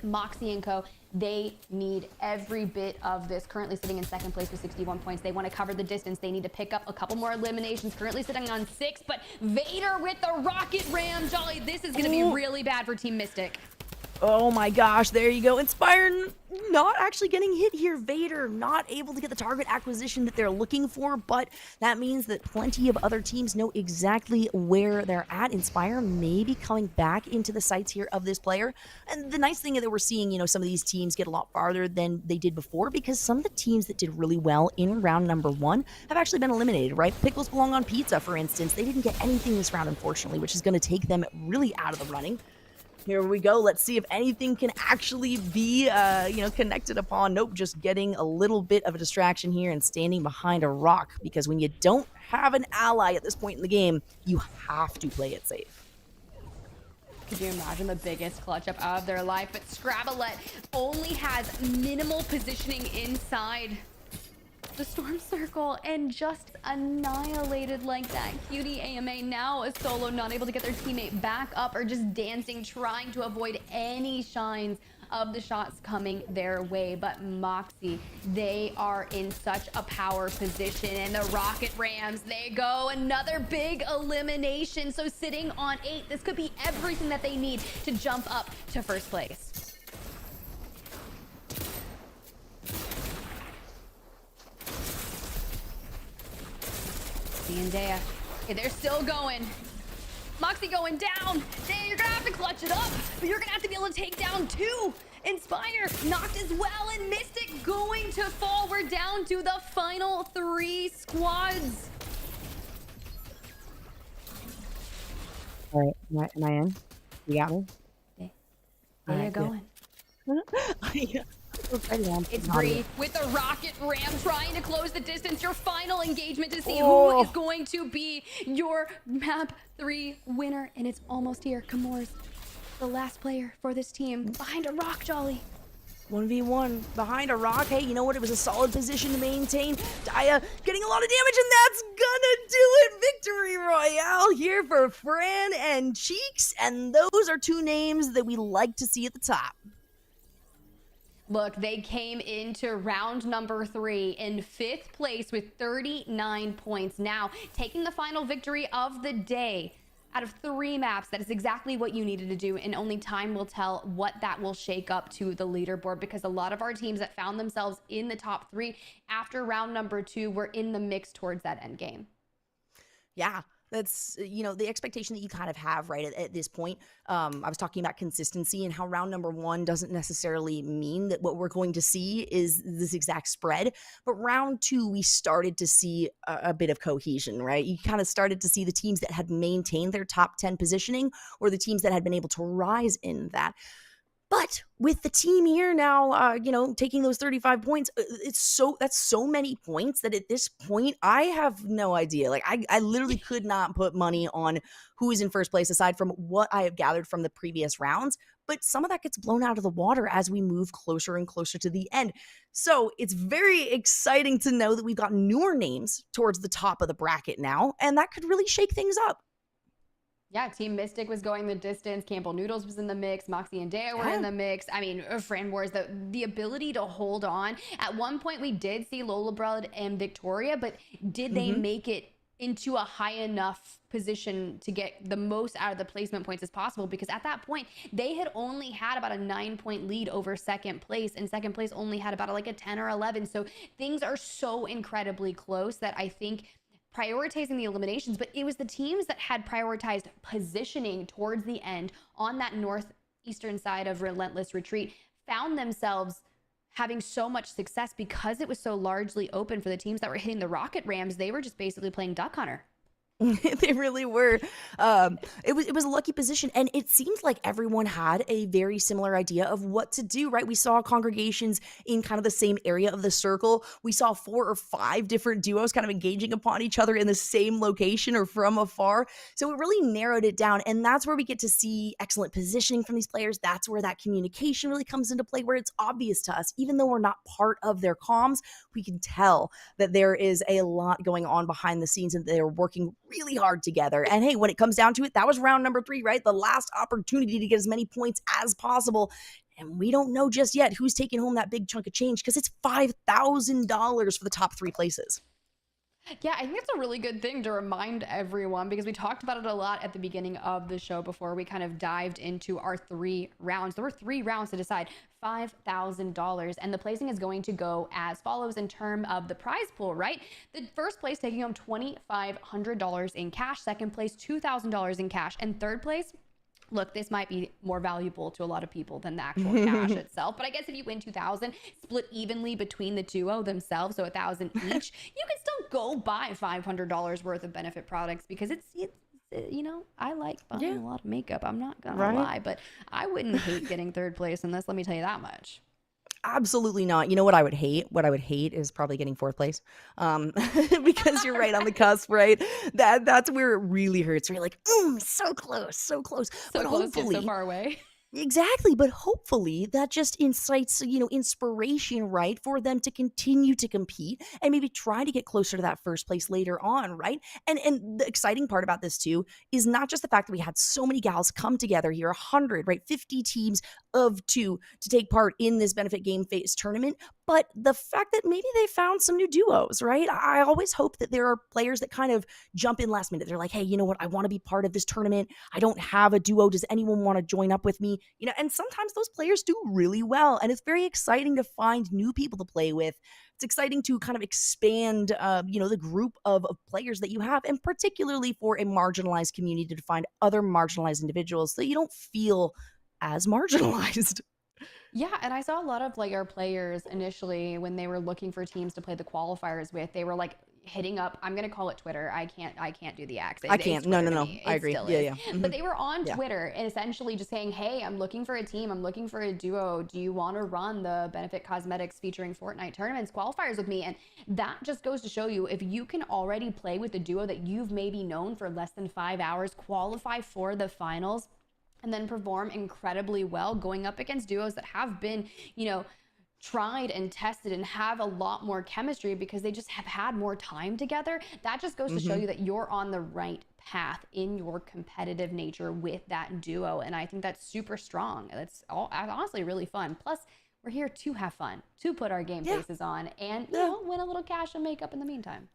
Moxie and Co, they need every bit of this. Currently sitting in second place with 61 points. They want to cover the distance. They need to pick up a couple more eliminations. Currently sitting on 6, but Vader with the rocket ram. Jolly, this is going to be really bad for Team Mystic. Oh my gosh, there you go. Inspire not actually getting hit here. Vader not able to get the target acquisition that they're looking for, but that means that plenty of other teams know exactly where they're at. Inspire maybe coming back into the sights here of this player. And the nice thing is that we're seeing, some of these teams get a lot farther than they did before because some of the teams that did really well in round number 1 have actually been eliminated, right? Pickles belong on pizza, for instance. They didn't get anything this round, unfortunately, which is going to take them really out of the running. Here we go. Let's see if anything can actually be, connected upon. Nope, just getting a little bit of a distraction here and standing behind a rock because when you don't have an ally at this point in the game, you have to play it safe. Could you imagine the biggest clutch up of their life? But Scrabblet only has minimal positioning inside the storm circle and just annihilated like that. Cutie AMA now a solo, not able to get their teammate back up or just dancing, trying to avoid any shines of the shots coming their way. But Moxie, they are in such a power position, and the Rocket Rams, they go another big elimination. So sitting on 8, this could be everything that they need to jump up to first place. Moxie and Dea. Okay, they're still going. Moxie going down. Dea, you're gonna have to clutch it up, but you're gonna have to be able to take down 2. Inspire knocked as well, and Mystic going to fall. We're down to the final 3 squads. All right, am I in? You got me? There All you right, going. It's Bree with the rocket ram trying to close the distance. Your final engagement to see who is going to be your map 3 winner. And it's almost here. Kamor's the last player for this team behind a rock, Jolly. 1v1 behind a rock. Hey, you know what? It was a solid position to maintain. Daya getting a lot of damage, and that's gonna do it. Victory Royale here for Fran and Cheeks, and those are 2 names that we like to see at the top. Look, they came into round number 3 in 5th place with 39 points. Now, taking the final victory of the day out of 3 maps. That is exactly what you needed to do, and only time will tell what that will shake up to the leaderboard, because a lot of our teams that found themselves in the top 3 after round number 2 were in the mix towards that end game. Yeah. That's, the expectation that you kind of have, right, at this point. I was talking about consistency and how round number 1 doesn't necessarily mean that what we're going to see is this exact spread. But round 2, we started to see a bit of cohesion, right? You kind of started to see the teams that had maintained their top 10 positioning, or the teams that had been able to rise in that. But with the team here now, taking those 35 points, that's so many points that at this point, I have no idea. Like, I literally could not put money on who is in first place aside from what I have gathered from the previous rounds. But some of that gets blown out of the water as we move closer and closer to the end. So it's very exciting to know that we've got newer names towards the top of the bracket now, and that could really shake things up. Yeah, Team Mystic was going the distance. Campbell Noodles was in the mix. Moxie and Dea were in the mix. I mean, Fran Wars, the ability to hold on. At one point, we did see Lola Blood and Victoria, but did they make it into a high enough position to get the most out of the placement points as possible? Because at that point, they had only had about a 9-point lead over second place, and second place only had about a 10 or 11. So things are so incredibly close that I think prioritizing the eliminations, but it was the teams that had prioritized positioning towards the end on that northeastern side of Relentless Retreat found themselves having so much success because it was so largely open for the teams that were hitting the rocket rams. They were just basically playing Duck Hunter. They really were. It was a lucky position, and it seems like everyone had a very similar idea of what to do, right? We saw congregations in kind of the same area of the circle. We saw 4 or 5 different duos kind of engaging upon each other in the same location or from afar. So it really narrowed it down, and that's where we get to see excellent positioning from these players. That's where that communication really comes into play, where it's obvious to us, even though we're not part of their comms, we can tell that there is a lot going on behind the scenes and they're working really hard together. And hey, when it comes down to it, that was round number 3, right? The last opportunity to get as many points as possible. And we don't know just yet who's taking home that big chunk of change, because it's $5,000 for the top 3 places. Yeah, I think it's a really good thing to remind everyone, because we talked about it a lot at the beginning of the show before we kind of dived into our 3 rounds. There were 3 rounds to decide $5,000, and the placing is going to go as follows in terms of the prize pool, right? The first place taking home $2,500 in cash, second place $2,000 in cash, and third place, look, this might be more valuable to a lot of people than the actual cash itself, but I guess if you win 2,000 split evenly between the duo themselves, so 1,000 each, you can still go buy $500 worth of benefit products, because it's I like buying a lot of makeup. I'm not gonna lie, but I wouldn't hate getting third place in this. Let me tell you that much. Absolutely not. You know what I would hate? What I would hate is probably getting 4th place. Because you're right on the cusp, right? That's where it really hurts. You're like, so close, so close. So but close, hopefully, yet so far away. Exactly, but hopefully that just incites, inspiration, right, for them to continue to compete and maybe try to get closer to that first place later on, right? And the exciting part about this too is not just the fact that we had so many gals come together here, 100, right, 50 teams of 2 to take part in this benefit game phase tournament, but the fact that maybe they found some new duos, right? I always hope that there are players that kind of jump in last minute. They're like, hey, you know what? I want to be part of this tournament. I don't have a duo. Does anyone want to join up with me? And sometimes those players do really well. And it's very exciting to find new people to play with it's exciting to kind of expand, the group of players that you have, and particularly for a marginalized community to find other marginalized individuals so that you don't feel as marginalized. Yeah, and I saw a lot of like our players initially when they were looking for teams to play the qualifiers with, they were like hitting up, I'm gonna call it Twitter. I can't do the X. I It's can't. No, Twitter no, to no. me. I It agree. still Yeah, is. yeah. But they were on Yeah. Twitter and essentially just saying, hey, I'm looking for a team. I'm looking for a duo. Do you want to run the Benefit Cosmetics featuring Fortnite tournaments qualifiers with me? And that just goes to show you if you can already play with a duo that you've maybe known for less than 5 hours, qualify for the finals, and then perform incredibly well going up against duos that have been, tried and tested and have a lot more chemistry because they just have had more time together. That just goes to show you that you're on the right path in your competitive nature with that duo. And I think that's super strong. That's honestly really fun. Plus, we're here to have fun, to put our game faces on and, win a little cash and makeup in the meantime.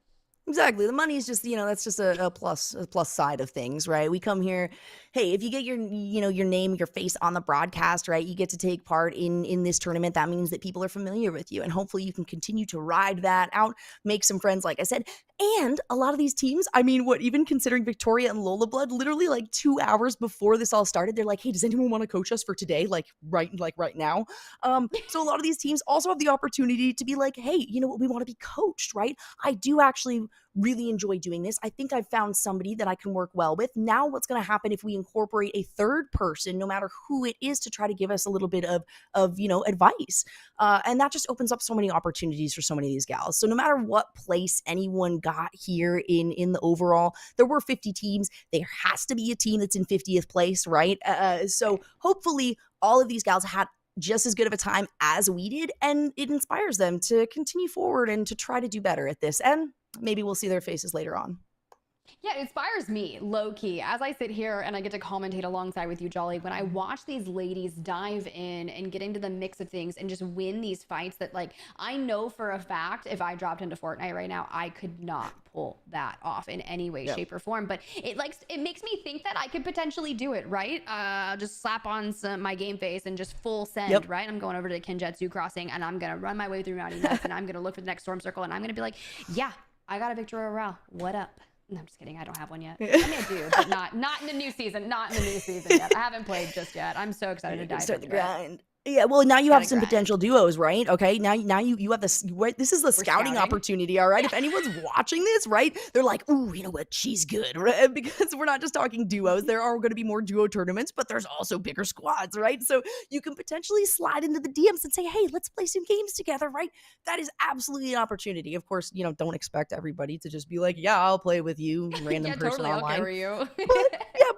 Exactly. The money is just, that's just a plus side of things, right? We come here, hey, if you get your name, your face on the broadcast, right? You get to take part in this tournament. That means that people are familiar with you, and hopefully you can continue to ride that out, make some friends, like I said. And a lot of these teams, I mean, even considering Victoria and Lola Blood, literally like 2 hours before this all started, they're like, hey, does anyone want to coach us for today? Like right now. So a lot of these teams also have the opportunity to be like, hey, you know what? We want to be coached, right? I do actually really enjoy doing this. I think I've found somebody that I can work well with. Now what's going to happen if we incorporate a third person, no matter who it is, to try to give us a little bit of advice? And that just opens up so many opportunities for so many of these gals. So no matter what place anyone got here in the overall, there were 50 teams. There has to be a team that's in 50th place, right? So hopefully all of these gals had just as good of a time as we did, and it inspires them to continue forward and to try to do better at this. And maybe we'll see their faces later on. Yeah, it inspires me, low key, as I sit here and I get to commentate alongside with you, Jolly. When I watch these ladies dive in and get into the mix of things and just win these fights that, like, I know for a fact if I dropped into Fortnite right now, I could not pull that off in any way, shape, or form. But it makes me think that I could potentially do it, right? Just slap on my game face and just full send, right? I'm going over to the Kenjutsu crossing and I'm gonna run my way through Naughty Nuts and I'm gonna look for the next storm circle and I'm gonna be like, yeah, I got a Victoria Royale. What up? No, I'm just kidding. I don't have one yet. I mean, I do, but not in the new season. Not in the new season yet. I haven't played just yet. I'm so excited to dive Start the into it. grind. Yeah, well, now you have some grind. potential duos, right? Okay, now you have this. This is the scouting opportunity, all right? If anyone's watching this, right, they're like, ooh, you know what? She's good, right? Because we're not just talking duos. There are going to be more duo tournaments, but there's also bigger squads, right? So you can potentially slide into the DMs and say, hey, let's play some games together, right? That is absolutely an opportunity. Of course, don't expect everybody to just be like, yeah, I'll play with you, random person totally, online. I'll carry you.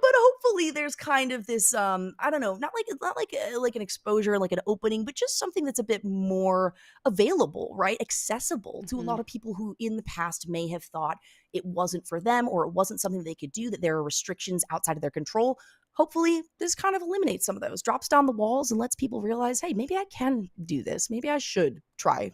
But hopefully there's kind of this I don't know, not like an exposure, like an opening, but just something that's a bit more available, right? Accessible to a lot of people who in the past may have thought it wasn't for them or it wasn't something they could do, that there are restrictions outside of their control. Hopefully this kind of eliminates some of those, drops down the walls and lets people realize, hey, maybe I can do this. Maybe I should try.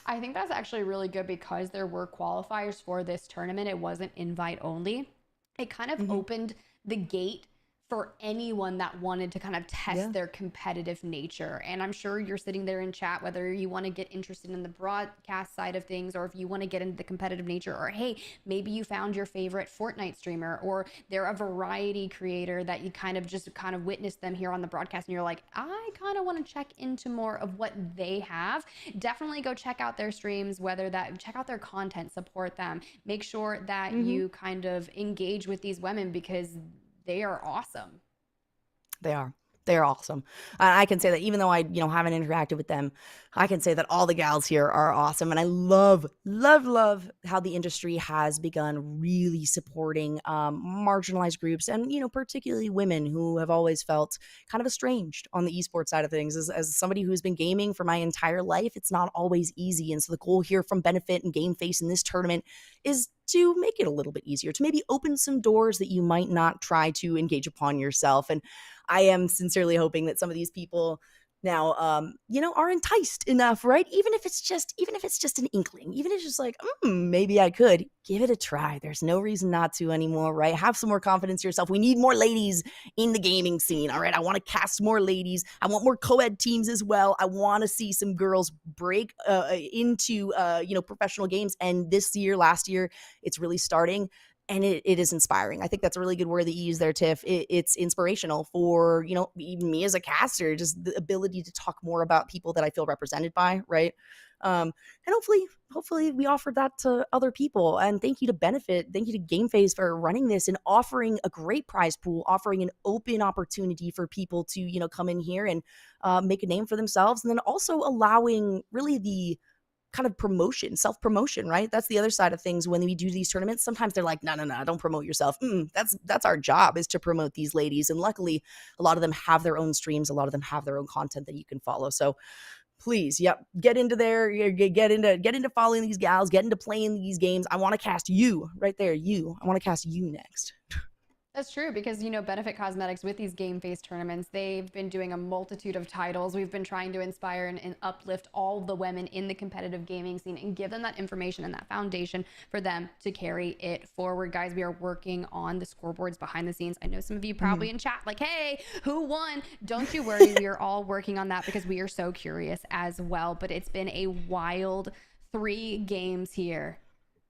I think that's actually really good because there were qualifiers for this tournament. It wasn't invite only. It kind of opened the gate for anyone that wanted to kind of test their competitive nature. And I'm sure you're sitting there in chat, whether you want to get interested in the broadcast side of things, or if you want to get into the competitive nature, or hey, maybe you found your favorite Fortnite streamer, or they're a variety creator that you kind of witnessed them here on the broadcast and you're like, I kind of want to check into more of what they have. Definitely go check out their streams, check out their content, support them, make sure that you kind of engage with these women because they are awesome. They are. They're awesome. I can say that even though I, haven't interacted with them, I can say that all the gals here are awesome. And I love, love, love how the industry has begun really supporting marginalized groups and, particularly women who have always felt kind of estranged on the esports side of things. As somebody who's been gaming for my entire life, it's not always easy. And so the goal here from Benefit and Game Face in this tournament is to make it a little bit easier, to maybe open some doors that you might not try to engage upon yourself. And I am sincerely hoping that some of these people now, are enticed enough, right? Even if it's just an inkling, even if it's just like, maybe I could give it a try. There's no reason not to anymore, right? Have some more confidence in yourself. We need more ladies in the gaming scene. All right. I want to cast more ladies. I want more co-ed teams as well. I want to see some girls break into, professional games. And last year, it's really starting. And it is inspiring. I think that's a really good word that you use there, Tiff. It's inspirational for, even me as a caster, just the ability to talk more about people that I feel represented by, right? And hopefully we offered that to other people. And thank you to Benefit, thank you to Game Phase for running this and offering a great prize pool, offering an open opportunity for people to, come in here and make a name for themselves. And then also allowing really the kind of self-promotion, right? That's the other side of things. When we do these tournaments, sometimes they're like, no, don't promote yourself. That's our job, is to promote these ladies. And luckily, a lot of them have their own streams. A lot of them have their own content that you can follow. So please, get into there, get into following these gals, get into playing these games. I want to cast you right there. I want to cast you next. That's true, because Benefit Cosmetics, with these game-based tournaments, they've been doing a multitude of titles. We've been trying to inspire and uplift all the women in the competitive gaming scene and give them that information and that foundation for them to carry it forward. Guys, we are working on the scoreboards behind the scenes. I know some of you probably in chat like, hey, who won? Don't you worry. We are all working on that because we are so curious as well. But it's been a wild 3 games here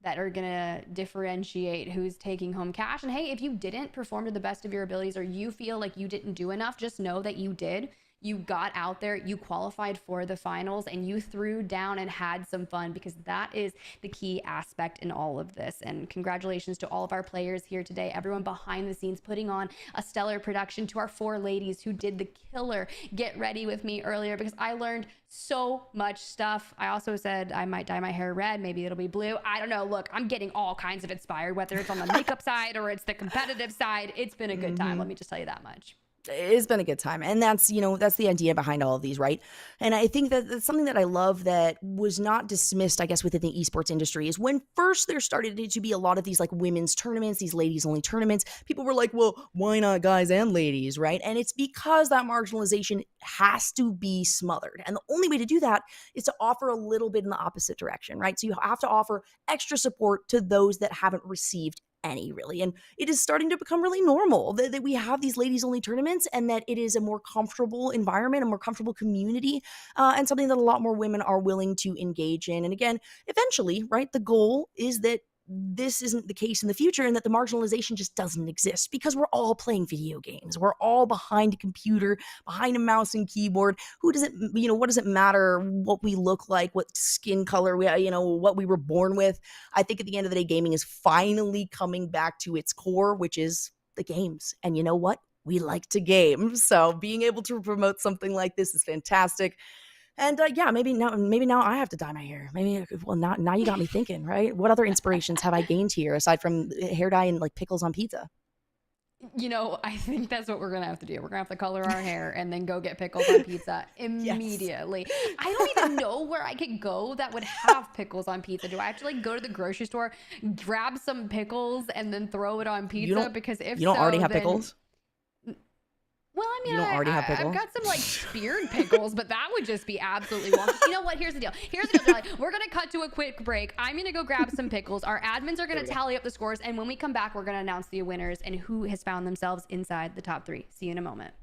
that are gonna differentiate who's taking home cash. And hey, if you didn't perform to the best of your abilities, or you feel like you didn't do enough, just know that you did. You got out there, you qualified for the finals, and you threw down and had some fun, because that is the key aspect in all of this. And congratulations to all of our players here today, everyone behind the scenes putting on a stellar production, to our 4 ladies who did the killer Get Ready with me earlier, because I learned so much stuff. I also said I might dye my hair red, maybe it'll be blue. I don't know. Look, I'm getting all kinds of inspired, whether it's on the makeup side or it's the competitive side. It's been a good time. Let me just tell you that much. It's been a good time. And that's the idea behind all of these, right? And I think that that's something that I love that was not dismissed, I guess, within the esports industry, is when first there started to be a lot of these like women's tournaments, these ladies only tournaments, people were like, well, why not guys and ladies, right? And it's because that marginalization has to be smothered. And the only way to do that is to offer a little bit in the opposite direction, right? So you have to offer extra support to those that haven't received any, really. And it is starting to become really normal that we have these ladies only tournaments, and that it is a more comfortable environment, a more comfortable community, and something that a lot more women are willing to engage in. And again, eventually, right, the goal is that this isn't the case in the future, and that the marginalization just doesn't exist, because we're all playing video games. We're all behind a computer, behind a mouse and keyboard. What does it matter what we look like, what skin color what we were born with? I think at the end of the day, gaming is finally coming back to its core, which is the games. And you know what? We like to game. So being able to promote something like this is fantastic. And maybe now I have to dye my hair. Now you got me thinking, right? What other inspirations have I gained here aside from hair dye and like pickles on pizza? I think that's what we're gonna have to do. We're gonna have to color our hair and then go get pickles on pizza immediately. Yes. I don't even know where I could go that would have pickles on pizza. Do I have to like go to the grocery store, grab some pickles, and then throw it on pizza? Because if you don't so, already have then... pickles. Well, I mean, you don't already have pickles? I've got some like speared pickles, but that would just be absolutely wonky. You know what? Here's the deal. We're going to cut to a quick break. I'm going to go grab some pickles. Our admins are going to tally up the scores. And when we come back, we're going to announce the winners and who has found themselves inside the top 3. See you in a moment.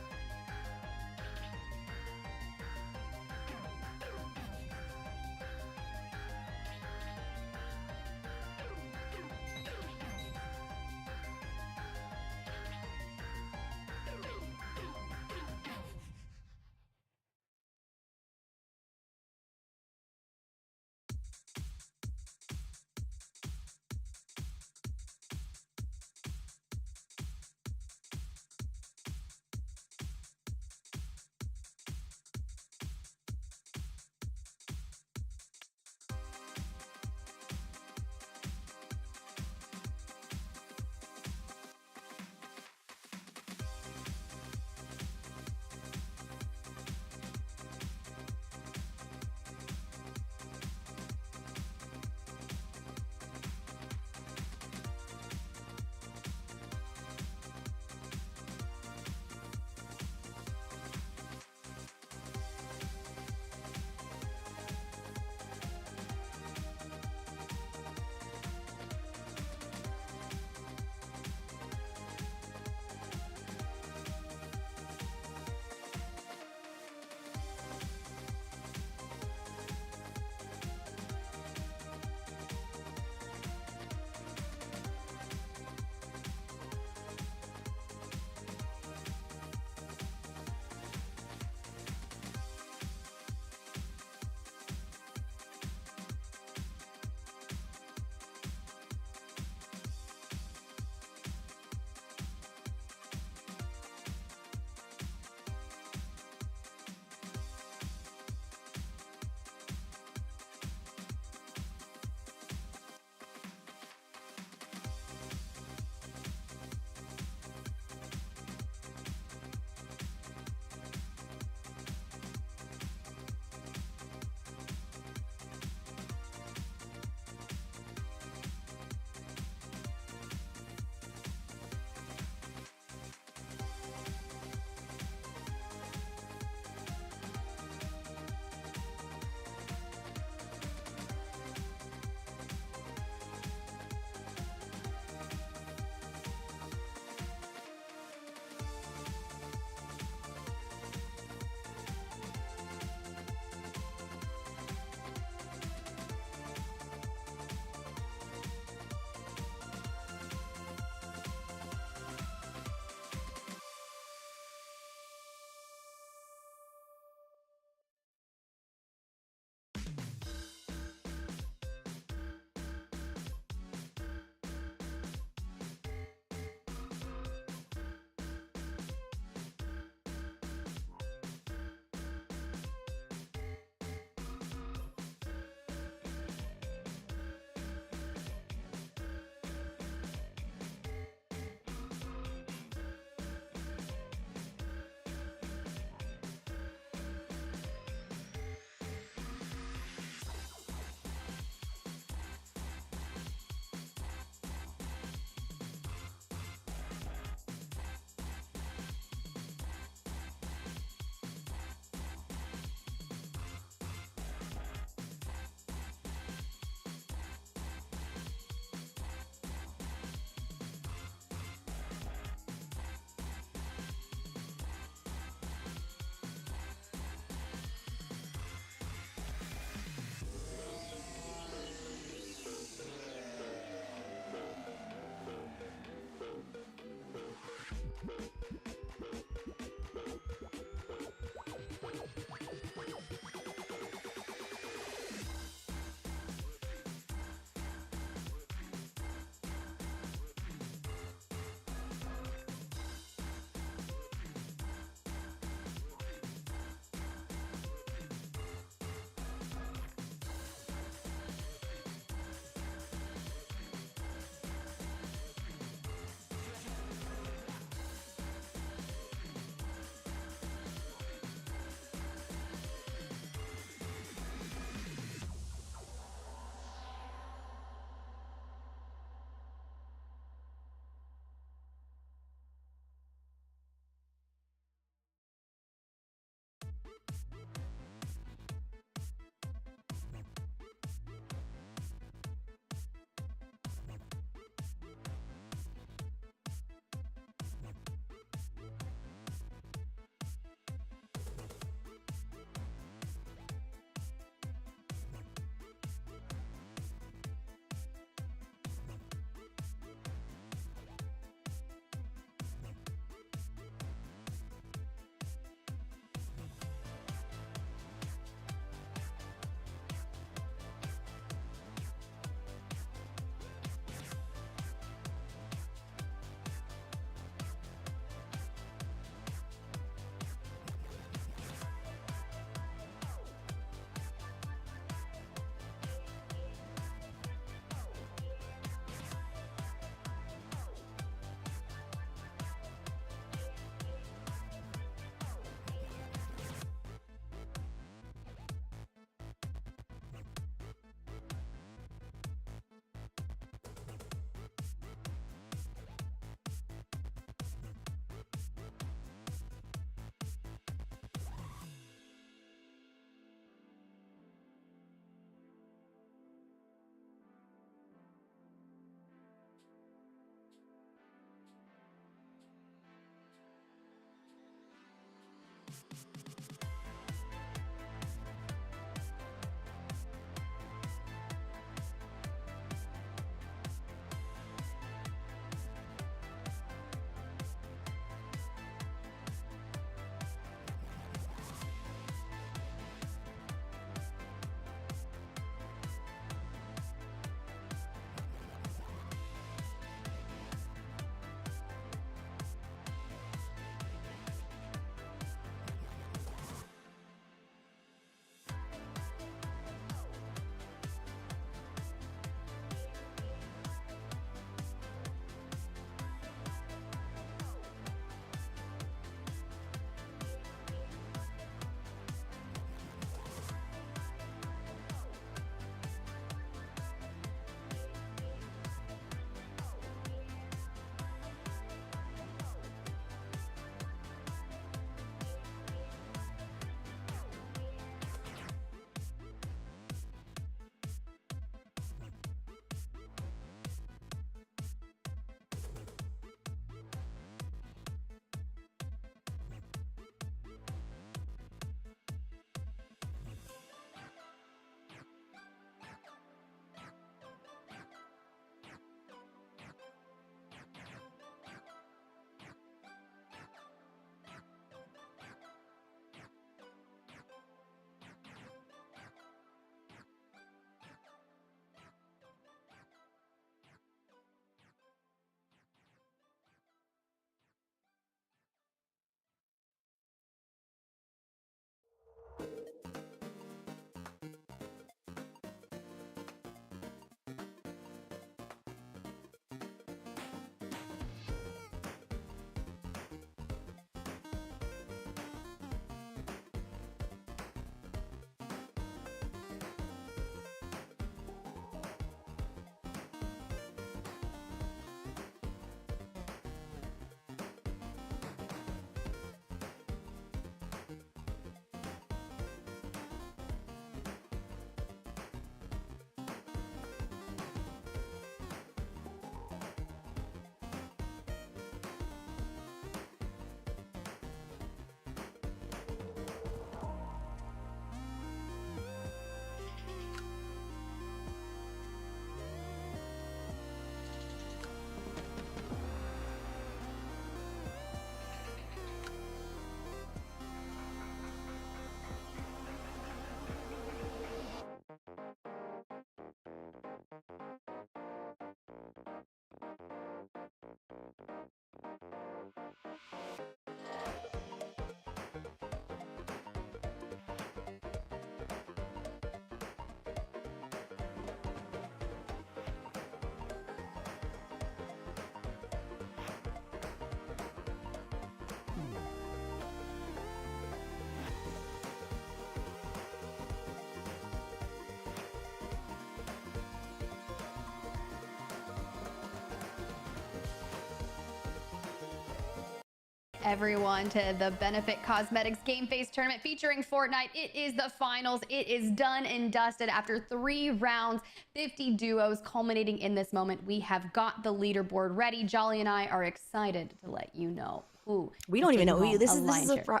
everyone, to the Benefit Cosmetics Game Face Tournament featuring Fortnite. It is the finals. It is done and dusted after 3 rounds, 50 duos culminating in this moment. We have got the leaderboard ready. Jolly and I are excited to let you know who We is don't even taking know. home This a is lion's share.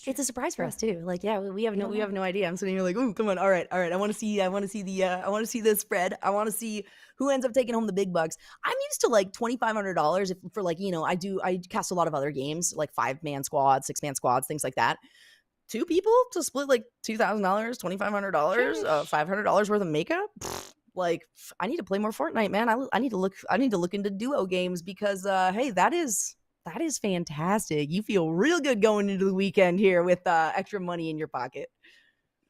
it's a surprise for us too. Like, yeah, we have no idea. I'm sitting here like, ooh, come on, all right. I want to see the spread. I want to see who ends up taking home the big bucks. I'm used to like $2,500 for like, I cast a lot of other games like 5-man squads, 6-man squads, things like that. 2 people to split like $2,000, $2,500, $500 worth of makeup. Like, I need to play more Fortnite, man. I need to look into duo games because hey, that is fantastic. You feel real good going into the weekend here with extra money in your pocket.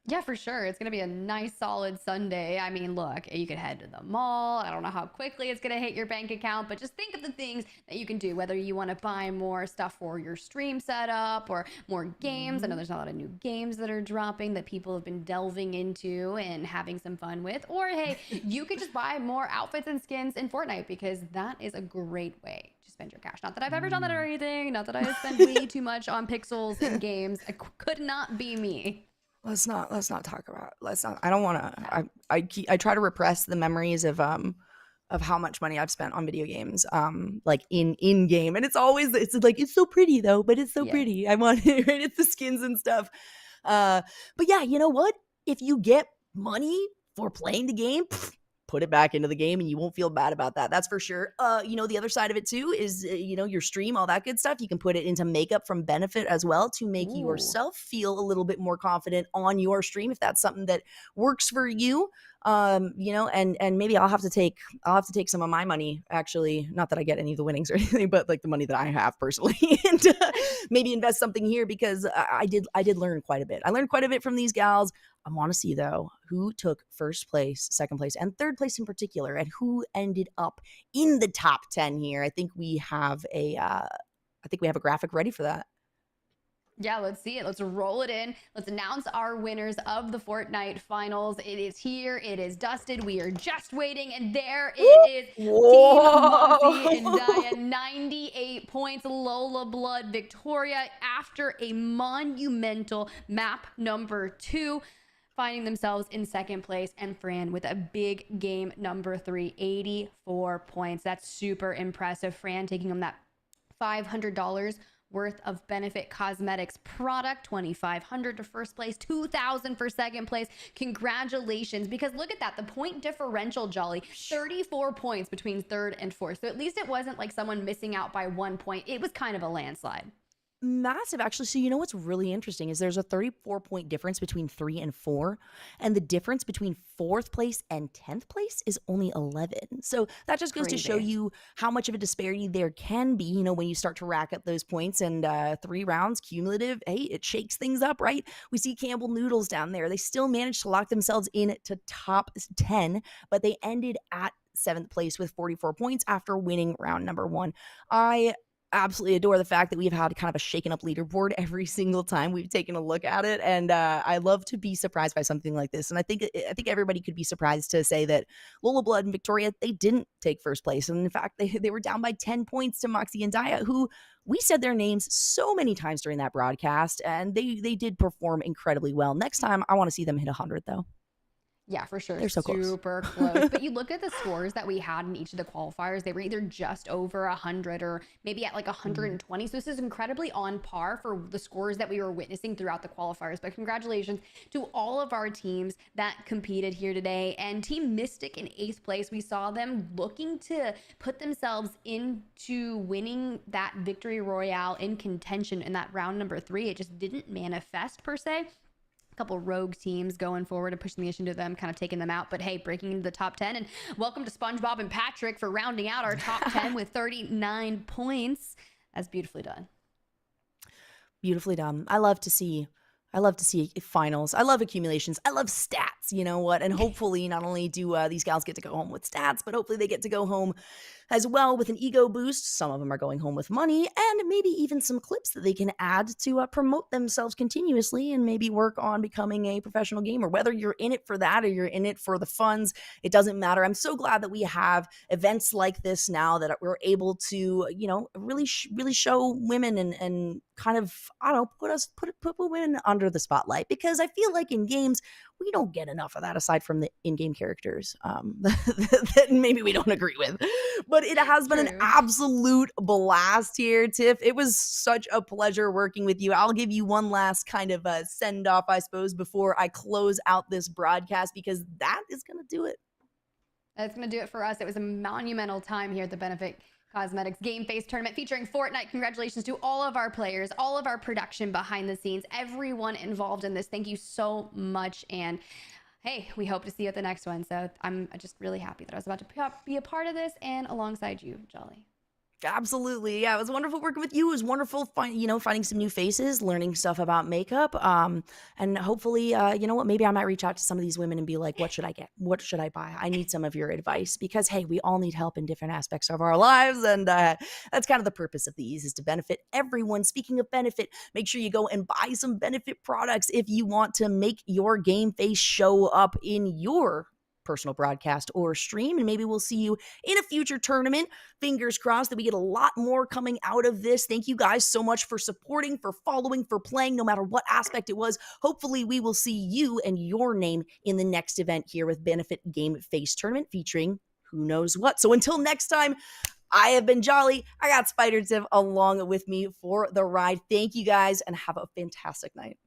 Yeah, for sure. It's going to be a nice, solid Sunday. I mean, look, you could head to the mall. I don't know how quickly it's going to hit your bank account, but just think of the things that you can do, whether you want to buy more stuff for your stream setup or more games. I know there's a lot of new games that are dropping that people have been delving into and having some fun with. Or, hey, you could just buy more outfits and skins in Fortnite because that is a great way to spend your cash. Not that I've ever done that or anything. Not that I spend way too much on pixels in games. It could not be me. Let's not talk about. I don't want to. I try to repress the memories of how much money I've spent on video games, like in game, and it's like it's so pretty though, but it's so pretty. I want it, right? It's the skins and stuff. But yeah, you know what? If you get money for playing the game, put it back into the game and you won't feel bad about that. That's for sure. The other side of it too is, your stream, all that good stuff. You can put it into makeup from Benefit as well to make yourself feel a little bit more confident on your stream if that's something that works for you. And maybe I'll have to take some of my money, actually, not that I get any of the winnings or anything, but like the money that I have personally and maybe invest something here because I did learn quite a bit. I learned quite a bit from these gals. I want to see though who took first place, second place, and third place in particular, and who ended up in the top 10 here. I think we have a graphic ready for that. Yeah, let's see it. Let's roll it in. Let's announce our winners of the Fortnite finals. It is here. It is dusted. We are just waiting. And there it is. Whoa. Team Muffy and Daya, 98 points. Lola Blood, Victoria, after a monumental map number 2, finding themselves in second place, and Fran with a big game number 3, 84 points. That's super impressive. Fran taking home that $500 worth of Benefit Cosmetics product, $2,500 to first place, $2,000 for second place. Congratulations, because look at that, the point differential, Jolly, 34 points between third and fourth. So at least it wasn't like someone missing out by 1 point. It was kind of a landslide. Massive, actually. So you know what's really interesting is there's a 34-point difference between 3 and 4, and the difference between 4th place and 10th place is only 11. So that just goes to show you how much of a disparity there can be, when you start to rack up those points. And 3 rounds cumulative, hey, it shakes things up, right? We see Campbell Noodles down there. They still managed to lock themselves in to top 10, but they ended at 7th place with 44 points after winning round number 1. I absolutely adore the fact that we've had kind of a shaken up leaderboard every single time we've taken a look at it, and I love to be surprised by something like this. And I think everybody could be surprised to say that Lola Blood and Victoria, they didn't take first place, and in fact they were down by 10 points to Moxie and Daya, who we said their names so many times during that broadcast, and they did perform incredibly well. Next time I want to see them hit 100 though. Yeah, for sure. They're so super close. But you look at the scores that we had in each of the qualifiers, they were either just over 100 or maybe at like 120. So this is incredibly on par for the scores that we were witnessing throughout the qualifiers. But congratulations to all of our teams that competed here today. And Team Mystic in 8th place, we saw them looking to put themselves into winning that victory royale in contention in that round number 3. It just didn't manifest per se. Couple rogue teams going forward and pushing the issue to them, kind of taking them out. But hey, breaking into the top 10. And welcome to SpongeBob and Patrick for rounding out our top 10 with 39 points. That's beautifully done. Beautifully done. I love to see finals. I love accumulations. I love stats, you know what? And hopefully not only do these gals get to go home with stats, but hopefully they get to go home as well with an ego boost. Some of them are going home with money and maybe even some clips that they can add to promote themselves continuously and maybe work on becoming a professional gamer. Whether you're in it for that or you're in it for the funds, it doesn't matter. I'm so glad that we have events like this now that we're able to, really show women and kind of, I don't know, put women under the spotlight, because I feel like in games we don't get enough of that aside from the in-game characters that maybe we don't agree with. But it has been an absolute blast here, Tiff. It was such a pleasure working with you. I'll give you one last kind of a send off, I suppose, before I close out this broadcast, because that is going to do it. That's going to do it for us. It was a monumental time here at the Benefit Cosmetics Game Face Tournament featuring Fortnite. Congratulations to all of our players, all of our production behind the scenes, everyone involved in this. Thank you so much. And hey, we hope to see you at the next one. So I'm just really happy that I was about to be a part of this and alongside you, Jolly. Absolutely. Yeah, it was wonderful working with you. It was wonderful finding some new faces, learning stuff about makeup. And hopefully, maybe I might reach out to some of these women and be like, what should I get? What should I buy? I need some of your advice, because hey, we all need help in different aspects of our lives. And that's kind of the purpose of these, is to benefit everyone. Speaking of benefit, make sure you go and buy some benefit products if you want to make your game face show up in your personal broadcast or stream, and maybe we'll see you in a future tournament. Fingers crossed that we get a lot more coming out of this. Thank you guys so much for supporting, for following, for playing, no matter what aspect it was. Hopefully we will see you and your name in the next event here with Benefit Game Face Tournament featuring who knows what. So until next time, I have been Jolly. I got Spider Tiff along with me for the ride. Thank you guys and have a fantastic night.